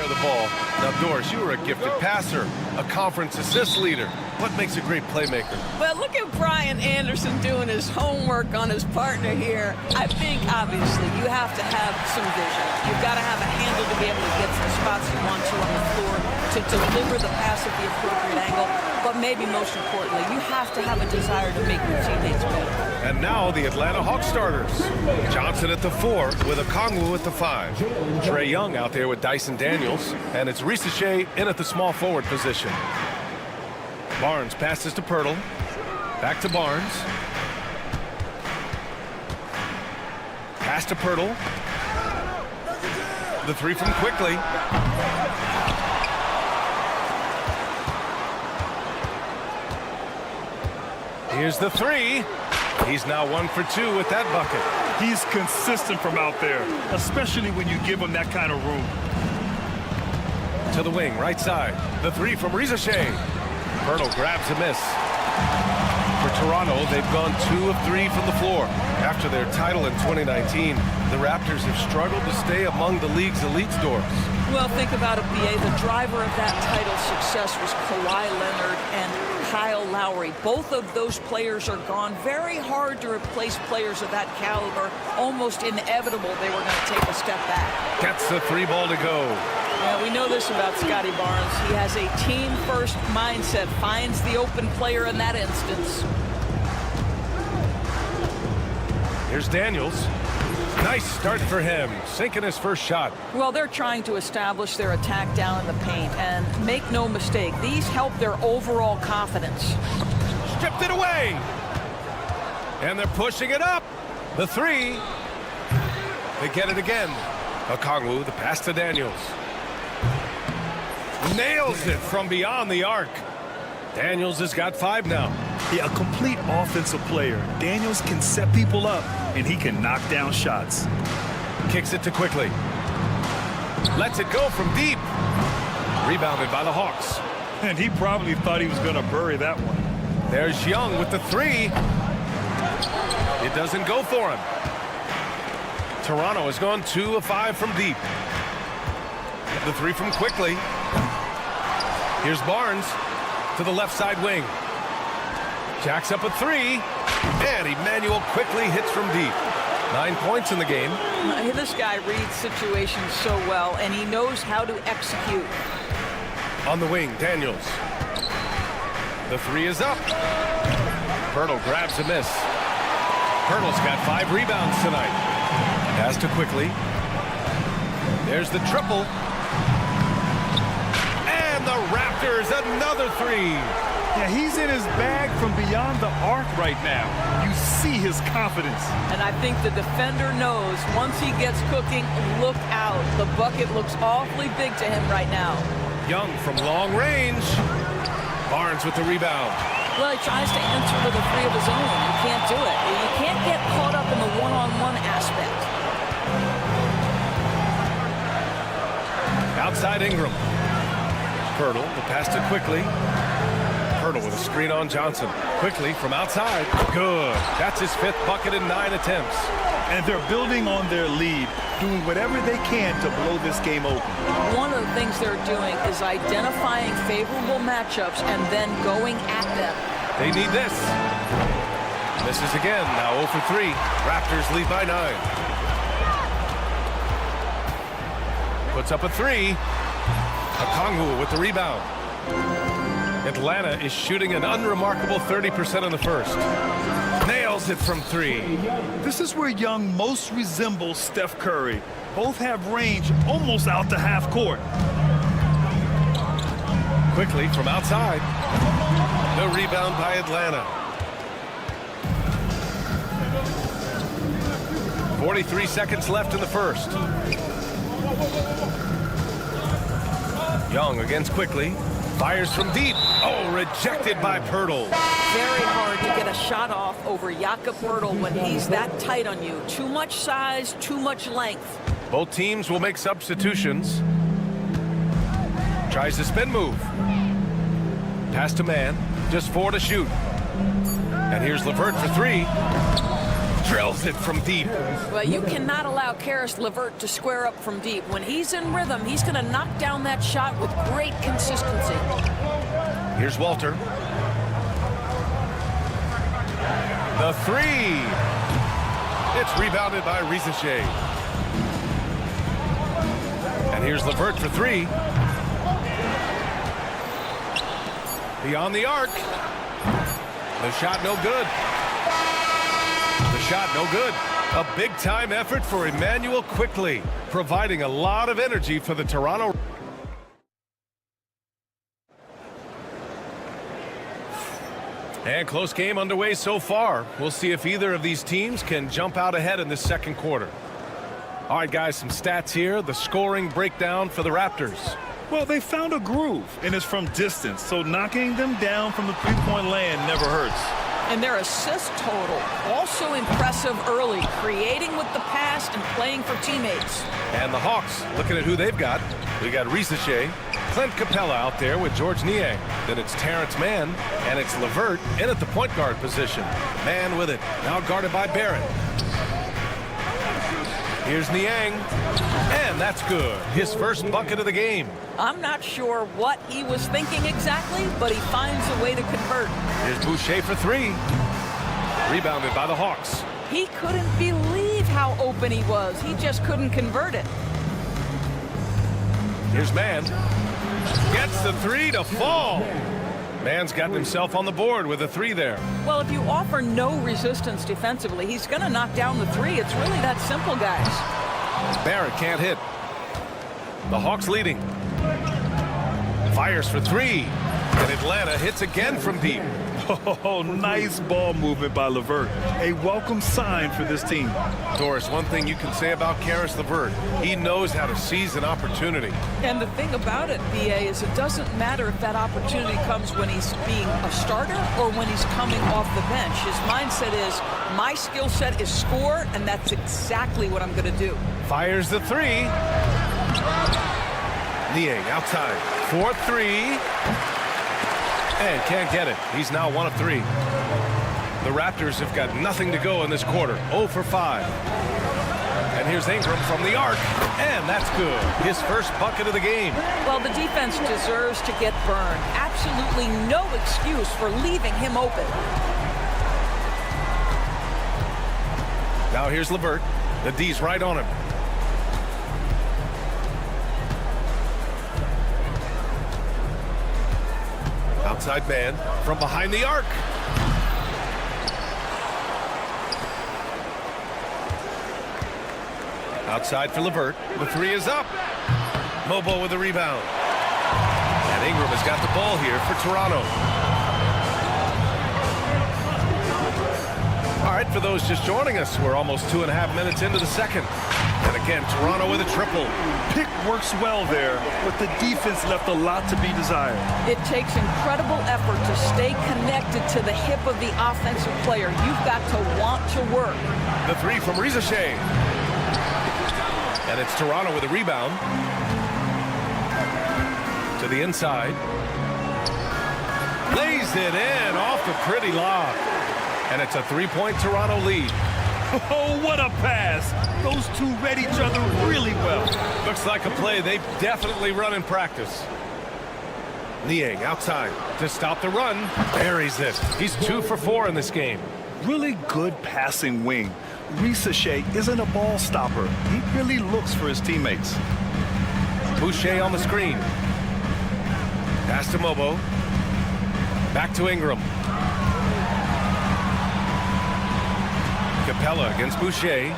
care of the ball. Now, Doris, you were a gifted passer, a conference assist leader. What makes a great playmaker? Well, look at Brian Anderson doing his homework on his partner here. I think, obviously, you have to have some vision. You've got to have a handle to be able to get to the spots you want to on the floor, to deliver the pass at the appropriate angle. But maybe most importantly, you have to have a desire to make your teammates better. And now the Atlanta Hawks starters. Johnson at the 4 with Okongwu at the 5. Trae Young out there with Dyson Daniels. And it's Risache in at the small forward position. Barnes passes to Pirtle. Back to Barnes. Pass to Pirtle. The 3 from Quickly. Here's the 3. He's now 1 for 2 with that bucket. He's consistent from out there, especially when you give him that kind of room. To the wing, right side. The 3 from Risache. Pirtle grabs a miss. For Toronto, they've gone 2 of 3 from the floor. After their title in 2019, the Raptors have struggled to stay among the league's elites, Doris. Well, think about it, B.A. The driver of that title success was Kawhi Leonard and Kyle Lowry. Both of those players are gone. Very hard to replace players of that caliber. Almost inevitable they were going to take a step back. Gets the 3 ball to go. Yeah, we know this about Scotty Barnes. He has a team-first mindset, finds the open player in that instance. Here's Daniels. Nice start for him, sinking his first shot. Well, they're trying to establish their attack down in the paint, and make no mistake, these help their overall confidence. Stripped it away. And they're pushing it up. The 3. They get it again. Okongwu, the pass to Daniels. Nails it from beyond the arc. Daniels has got 5 now. Yeah, a complete offensive player. Daniels can set people up, and he can knock down shots. Kicks it to Quickly. Lets it go from deep. Rebounded by the Hawks. And he probably thought he was going to bury that one. There's Young with the 3. It doesn't go for him. Toronto has gone 2 of 5 from deep. The 3 from Quickly. Here's Barnes to the left side wing. Jacks up a 3. And Emmanuel Quickly hits from deep. 9 points in the game. This guy reads situations so well, and he knows how to execute. On the wing, Daniels. The 3 is up. Pirtle grabs a miss. Pirtle's got 5 rebounds tonight. Pass to Quickly. There's the triple. And the Raptors, another 3. Yeah, he's in his bag from beyond the arc right now. You see his confidence. And I think the defender knows once he gets cooking, look out. The bucket looks awfully big to him right now. Young from long range. Barnes with the rebound. Well, he tries to enter with a 3 of his own. You can't do it. You can't get caught up in the one-on-one aspect. Outside Ingram. Pirtle, the pass to Quickly. Pirtle with a screen on Johnson. Quickly from outside. Good. That's his 5th bucket in 9 attempts. And they're building on their lead, doing whatever they can to blow this game open. One of the things they're doing is identifying favorable matchups and then going at them. They need this. Misses again. Now 0 for 3. Raptors lead by 9. Puts up a 3. Okongwu with the rebound. Atlanta is shooting an unremarkable 30% in the first. Nails it from 3. This is where Young most resembles Steph Curry. Both have range almost out to half court. Quickly from outside. No rebound by Atlanta. 43 seconds left in the first. Young against Quickly. Fires from deep. Oh, rejected by Pirtle. Very hard to get a shot off over Jakob Pirtle when he's that tight on you. Too much size, too much length. Both teams will make substitutions. Tries the spin move. Pass to man. Just 4 to shoot. And here's LeVert for 3. drills it from deep. Well, you cannot allow Karis LeVert to square up from deep. When he's in rhythm, he's going to knock down that shot with great consistency. Here's Walter. The three. It's rebounded by Risache. And here's LeVert for three. Beyond the arc. The shot no good. The shot no good. A big-time effort for Emmanuel Quickley, providing a lot of energy for the Toronto. And close game underway so far. We'll see if either of these teams can jump out ahead in the second quarter. All right, guys, some stats here. The scoring breakdown for the Raptors. Well, they found a groove, and it's from distance, so knocking them down from the three-point land never hurts. And their assist total, also impressive early, creating with the pass and playing for teammates. And the Hawks, looking at who they've got. We got Risache, Clint Capella out there with George Niang. Then it's Terrence Mann, and it's LeVert in at the point guard position. Mann with it, now guarded by Barrett. Here's Niang, and that's good. His first bucket of the game. I'm not sure what he was thinking exactly, but he finds a way to convert. Here's Boucher for three. Rebounded by the Hawks. He couldn't believe how open he was. He just couldn't convert it. Here's Mann. Gets the three to fall. Mann's got himself on the board with a three there. Well, if you offer no resistance defensively, he's going to knock down the three. It's really that simple, guys. Barrett can't hit. The Hawks leading. Fires for three. And Atlanta hits again from deep. Oh, nice ball movement by LeVert. A welcome sign for this team. Doris, one thing you can say about Karis LeVert, he knows how to seize an opportunity. And the thing about it, BA, is it doesn't matter if that opportunity comes when he's being a starter or when he's coming off the bench. His mindset is, my skill set is score, and that's exactly what I'm going to do. Fires the three. Niang outside. 4-3. And can't get it. He's now 1 of 3. The Raptors have got nothing to go in this quarter. 0 for 5. And here's Ingram from the arc. And that's good. His first bucket of the game. Well, the defense deserves to get burned. Absolutely no excuse for leaving him open. Now here's LeVert. The D's right on him. Outside man from behind the arc. Outside for LeVert. The three is up. Mobo with the rebound. And Ingram has got the ball here for Toronto. All right, for those just joining us, we're almost 2.5 minutes into the second. And again, Toronto with a triple. Pick works well there, but the defense left a lot to be desired. It takes incredible effort to stay connected to the hip of the offensive player. You've got to want to work. The three from Risache. And it's Toronto with a rebound. To the inside. Lays it in off the pretty lob. And it's a three-point Toronto lead. Oh, what a pass. Those two read each other really well. Looks like a play they've definitely run in practice. Niang outside to stop the run. Buries it. He's 2 for 4 in this game. Really good passing wing. Risache isn't a ball stopper. He really looks for his teammates. Boucher on the screen. Pass to Mobo. Back to Ingram. Capella against Boucher.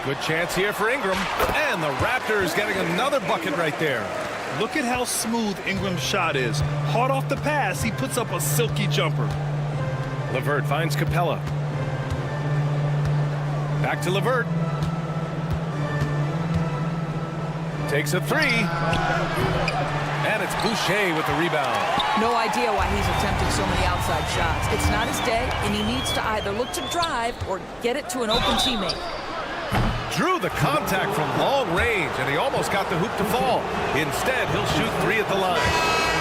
Good chance here for Ingram. And the Raptors getting another bucket right there. Look at how smooth Ingram's shot is. Hard off the pass, he puts up a silky jumper. LeVert finds Capella. Back to LeVert. Takes a three. And it's Boucher with the rebound. No idea why he's attempting so many outside shots. It's not his day, and he needs to either look to drive or get it to an open teammate. Drew the contact from long range, and he almost got the hoop to fall. Instead, he'll shoot 3 at the line.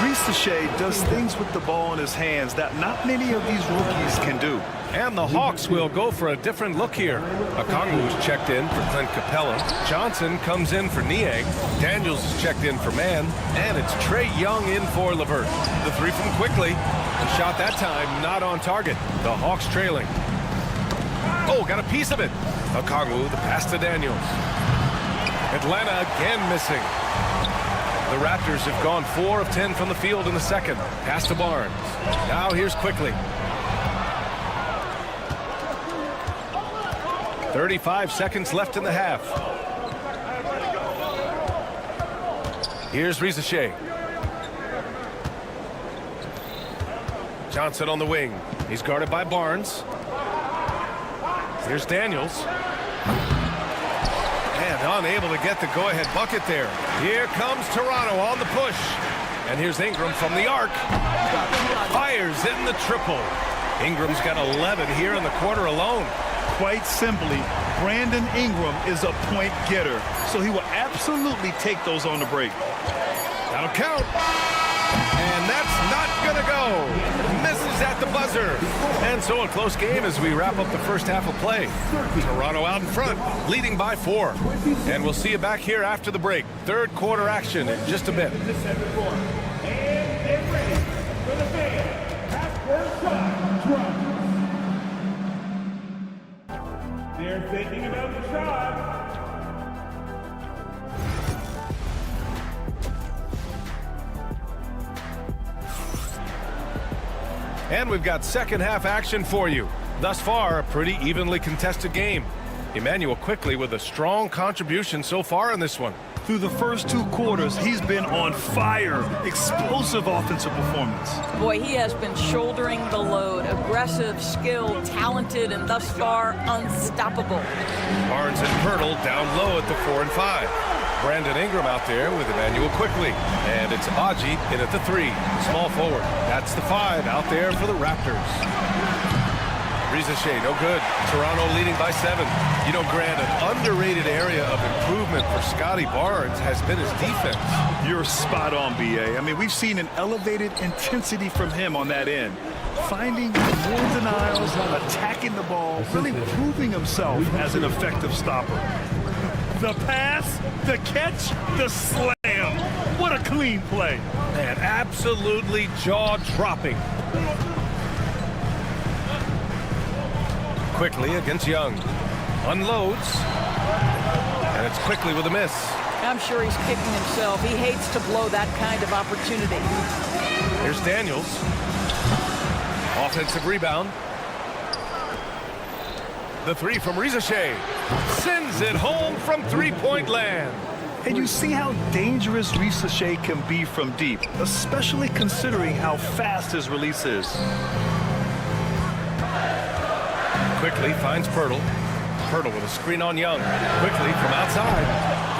Risache does things with the ball in his hands that not many of these rookies can do. And the Hawks will go for a different look here. Okongwu's checked in for Clint Capella. Johnson comes in for Niang. Daniels is checked in for Mann. And it's Trae Young in for LeVert. The three from Quickly. The shot that time not on target. The Hawks trailing. Oh, got a piece of it. Okongwu, the pass to Daniels. Atlanta again missing. The Raptors have gone 4 of 10 from the field in the second. Pass to Barnes. Now here's Quickly. 35 seconds left in the half. Here's Rizachet. Johnson on the wing. He's guarded by Barnes. Here's Daniels. And unable to get the go-ahead bucket there. Here comes Toronto on the push. And here's Ingram from the arc. Fires in the triple. Ingram's got 11 here in the quarter alone. Quite simply, Brandon Ingram is a point getter, so he will absolutely take those on the break. That'll count. And that's not going to go. Misses at the buzzer. And so a close game as we wrap up the first half of play. Toronto out in front, leading by 4. And we'll see you back here after the break. Third quarter action in just a bit. They're thinking about the shot. And we've got second half action for you. Thus far, a pretty evenly contested game. Emmanuel Quickly with a strong contribution so far in this one. Through the first 2 quarters, he's been on fire. Explosive offensive performance. Boy, he has been shouldering the load. Aggressive, skilled, talented, and thus far, unstoppable. Barnes and Pirtle down low at the 4 and 5. Brandon Ingram out there with Emmanuel Quickly. And it's Aji in at the 3. Small forward. That's the 5 out there for the Raptors. Rizachet, no good. Toronto leading by 7. You know, Grant, an underrated area of improvement for Scotty Barnes has been his defense. You're spot on, B.A. I mean, we've seen an elevated intensity from him on that end. Finding more denials, attacking the ball, really proving himself as an effective stopper. The pass, the catch, the slam. What a clean play. And absolutely jaw-dropping. Quickly against Young. Unloads. And it's Quickly with a miss. I'm sure he's kicking himself. He hates to blow that kind of opportunity. Here's Daniels. Offensive rebound. The 3 from Rizachet. Sends it home from three-point land. And you see how dangerous Rizachet can be from deep, especially considering how fast his release is. Quickly finds Pirtle. Pirtle with a screen on Young. Quickly from outside.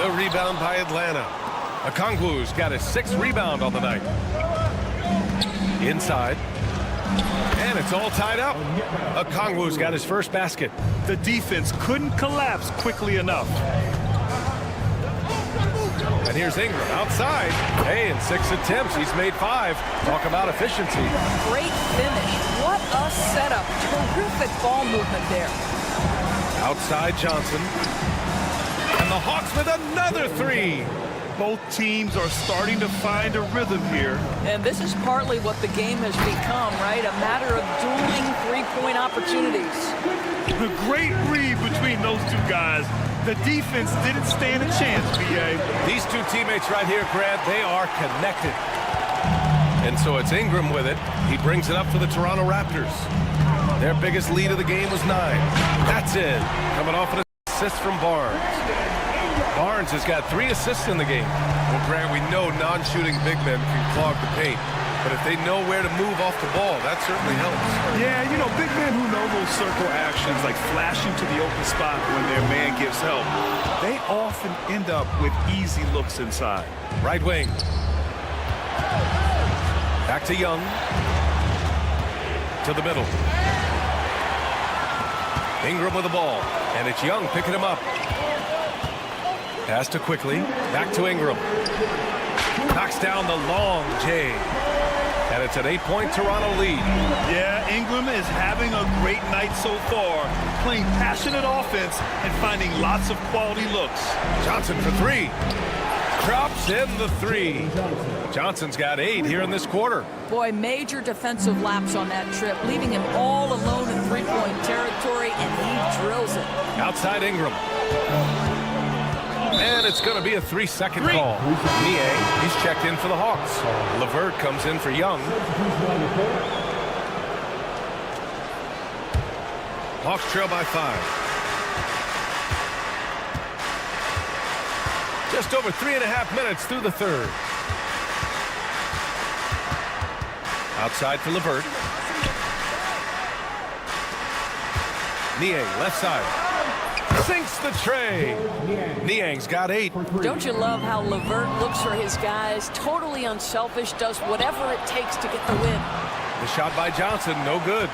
The rebound by Atlanta. Okongwu's got his 6th rebound on the night. Inside. And it's all tied up. Okongwu's got his first basket. The defense couldn't collapse quickly enough. And here's Ingram outside. Hey, in 6 attempts, he's made 5. Talk about efficiency. Great finish. What a setup. Terrific ball movement there. Outside Johnson. And the Hawks with another 3. Both teams are starting to find a rhythm here. And this is partly what the game has become, right? A matter of dueling three-point opportunities. The great read between those 2 guys. The defense didn't stand a chance, B.A. These 2 teammates right here, Grant, they are connected. And so it's Ingram with it. He brings it up for the Toronto Raptors. Their biggest lead of the game was 9. That's it. Coming off an assist from Barnes. Barnes has got 3 assists in the game. Well, Grant, we know non-shooting big men can clog the paint. But if they know where to move off the ball, that certainly helps. Yeah, you know, big men who know those circle actions, like flashing to the open spot when their man gives help, they often end up with easy looks inside. Right wing. Back to Young. To the middle. Ingram with the ball. And it's Young picking him up. Pass to Quickly. Back to Ingram. Knocks down the long J. And it's an 8-point Toronto lead. Yeah, Ingram is having a great night so far, playing passionate offense and finding lots of quality looks. Johnson for three. Drops in the three. Johnson's got 8 here in this quarter. Boy, major defensive lapse on that trip, leaving him all alone in three-point territory, and he drills it. Outside Ingram. And it's going to be a 3-second call. Niang, he's checked in for the Hawks. LeVert comes in for Young. Hawks trail by 5. Just over 3.5 minutes through the third. Outside for LeVert. Niang, left side. Sinks the tray. Niang's got 8. Don't you love how LeVert looks for his guys? Totally unselfish, does whatever it takes to get the win. The shot by Johnson, no good.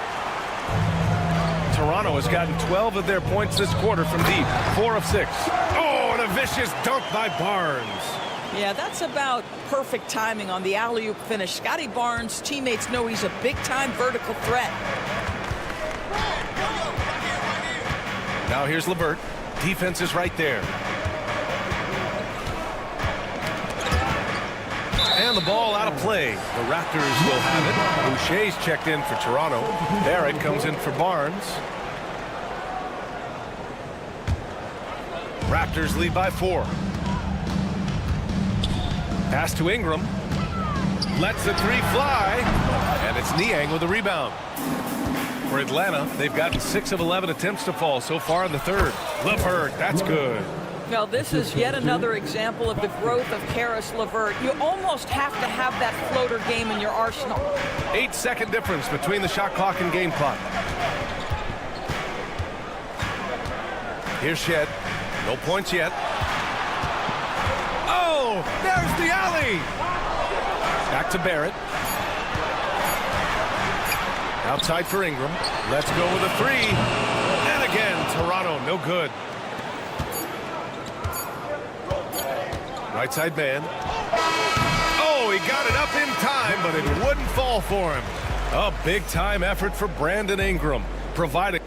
Toronto has gotten 12 of their points this quarter from deep. 4 of 6. Oh, and a vicious dunk by Barnes. Yeah, that's about perfect timing on the alley-oop finish. Scotty Barnes' teammates know he's a big-time vertical threat. Now here's LeVert. Defense is right there. And the ball out of play. The Raptors will have it. Boucher's checked in for Toronto. Barrett comes in for Barnes. Raptors lead by 4. Pass to Ingram. Lets the 3 fly. And it's Niang with the rebound. For Atlanta, they've gotten 6 of 11 attempts to fall so far in the third. LeVert, that's good. Now, this is yet another example of the growth of Caris LeVert. You almost have to have that floater game in your arsenal. 8-second difference between the shot clock and game clock. Here's Shed. No points yet. Oh, there's the alley. Back to Barrett. Outside for Ingram. Let's go with a 3. And again, Toronto, no good. Right side man. Oh, he got it up in time, but it wouldn't fall for him. A big-time effort for Brandon Ingram, providing.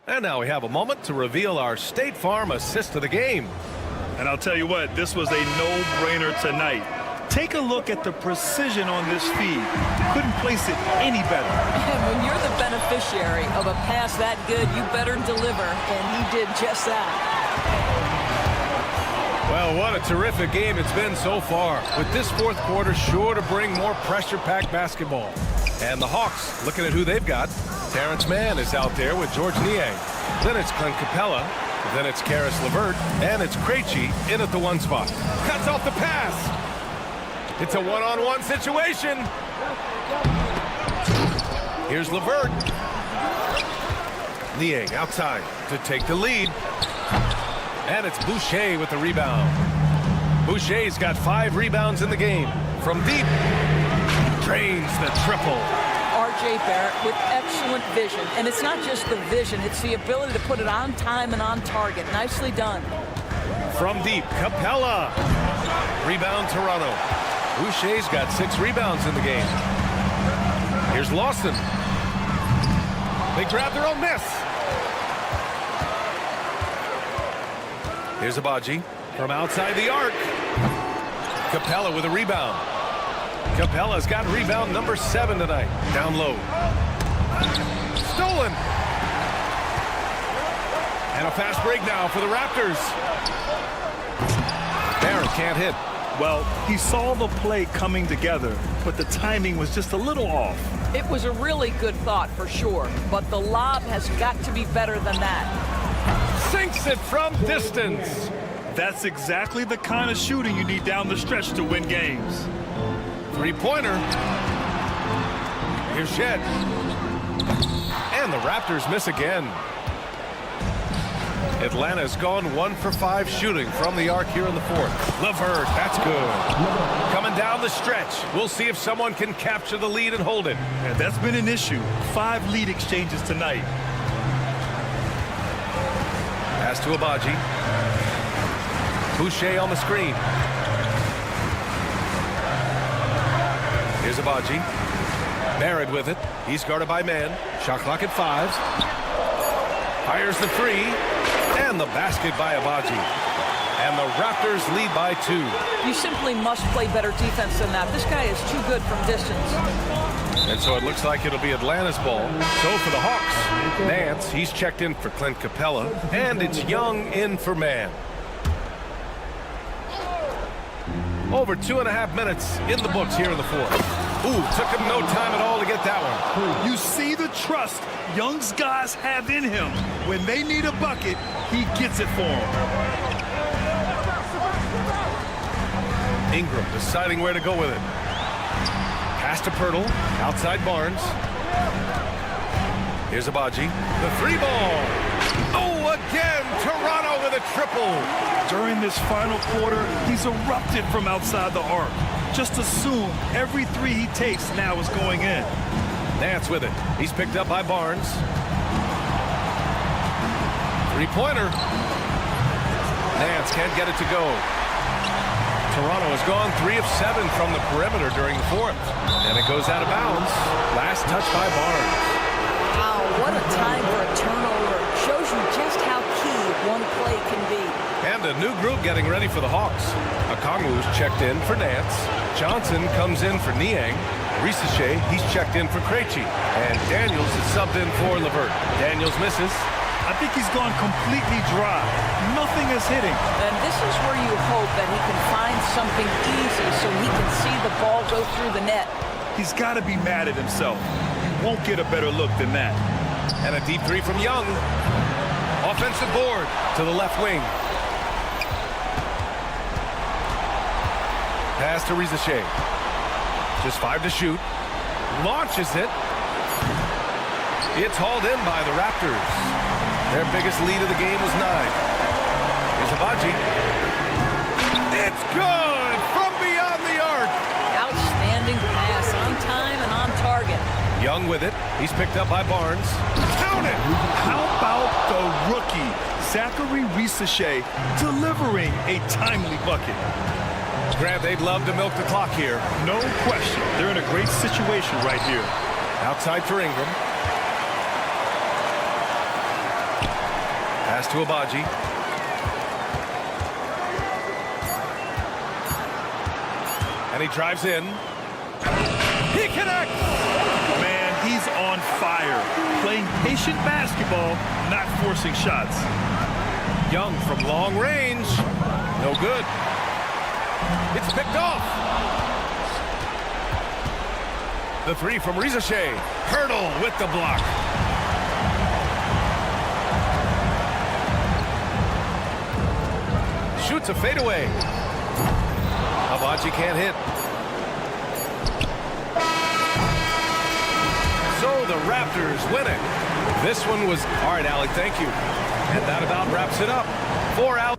And now we have a moment to reveal our State Farm assist of the game. And I'll tell you what, this was a no-brainer tonight. Take a look at the precision on this feed. Couldn't place it any better. And when you're the beneficiary of a pass that good, you better deliver, and he did just that. Well, what a terrific game it's been so far, with this fourth quarter sure to bring more pressure-packed basketball. And the Hawks, looking at who they've got, Terrence Mann is out there with George Niang. Then it's Clint Capella. Then it's Caris LeVert. And it's Krejci in at the 1 spot. Cuts off the pass. It's a one-on-one situation. Here's LeVert. Niang outside to take the lead. And it's Boucher with the rebound. Boucher's got 5 rebounds in the game. From deep, drains the triple. R.J. Barrett with excellent vision. And it's not just the vision, it's the ability to put it on time and on target. Nicely done. From deep, Capella. Rebound, Toronto. Boucher's got 6 rebounds in the game. Here's Lawson. They grab their own miss. Here's Abaji from outside the arc. Capella with a rebound. Capella's got rebound number 7 tonight. Down low. Stolen. And a fast break now for the Raptors. Barrett can't hit. Well, he saw the play coming together, but the timing was just a little off. It was a really good thought for sure, but the lob has got to be better than that. Sinks it from distance. That's exactly the kind of shooting you need down the stretch to win games. 3-pointer. Here's Shed. And the Raptors miss again. Atlanta's gone 1 for 5 shooting from the arc here in the fourth. LeVert, that's good. Coming down the stretch. We'll see if someone can capture the lead and hold it. Yeah, that's been an issue. 5 lead exchanges tonight. Pass to Abaji. Boucher on the screen. Here's Abaji. Barrett with it. He's guarded by man. Shot clock at 5. Fires the 3. And the basket by Abaji. And the Raptors lead by 2. You simply must play better defense than that. This guy is too good from distance. And so it looks like it'll be Atlanta's ball. So for the Hawks, Nance, he's checked in for Clint Capella. And it's Young in for man. Over 2.5 minutes in the books here in the fourth. Ooh, took him no time at all to get that one. You see the trust Young's guys have in him. When they need a bucket, he gets it for them. Ingram deciding where to go with it. Pass to Pirtle, outside Barnes. Here's Abaji. The 3 ball. Oh, again, Toronto with a triple. During this final quarter, he's erupted from outside the arc. Just assume every 3 he takes now is going in. Nance with it. He's picked up by Barnes. 3-pointer. Nance can't get it to go. Toronto has gone 3 of 7 from the perimeter during the fourth. And it goes out of bounds. Last touch by Barnes. Wow, what a time for a turnover. Shows you just how key one play can be. And a new group getting ready for the Hawks. Okongwu's checked in for Nance. Johnson comes in for Niang. Risache, he's checked in for Krejci. And Daniels is subbed in for LeVert. Daniels misses. I think he's gone completely dry. Nothing is hitting. And this is where you hope that he can find something easy so he can see the ball go through the net. He's got to be mad at himself. Won't get a better look than that. And a deep 3 from Young. Offensive board to the left wing. Pass to Risache. Just 5 to shoot. Launches it. It's hauled in by the Raptors. Their biggest lead of the game was 9. Here's Abaji. It's good from beyond the arc. Outstanding pass, on time and on target. Young with it. He's picked up by Barnes. Count it! How about the rookie, Zachary Risache, delivering a timely bucket? Grant, they'd love to milk the clock here. No question. They're in a great situation right here. Outside for Ingram. Pass to Abaji. And he drives in. He connects! Man, he's on fire. Playing patient basketball, not forcing shots. Young from long range. No good. It's picked off. The 3 from Risache. Hurdle with the block. Shoots a fadeaway. Abaji can't hit. So the Raptors win it. This one was... All right, Allie, thank you. And that about wraps it up. For Allie.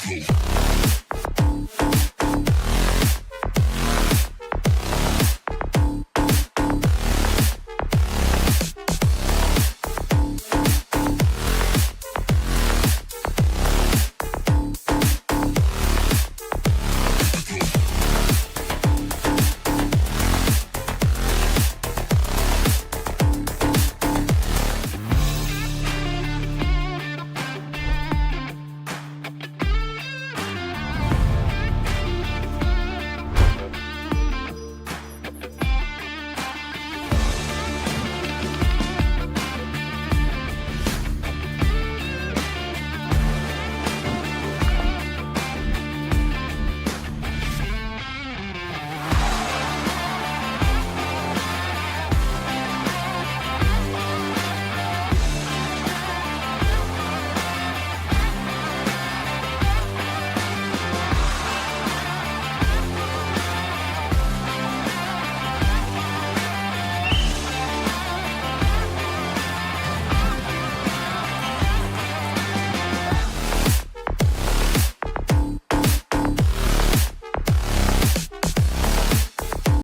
Cool.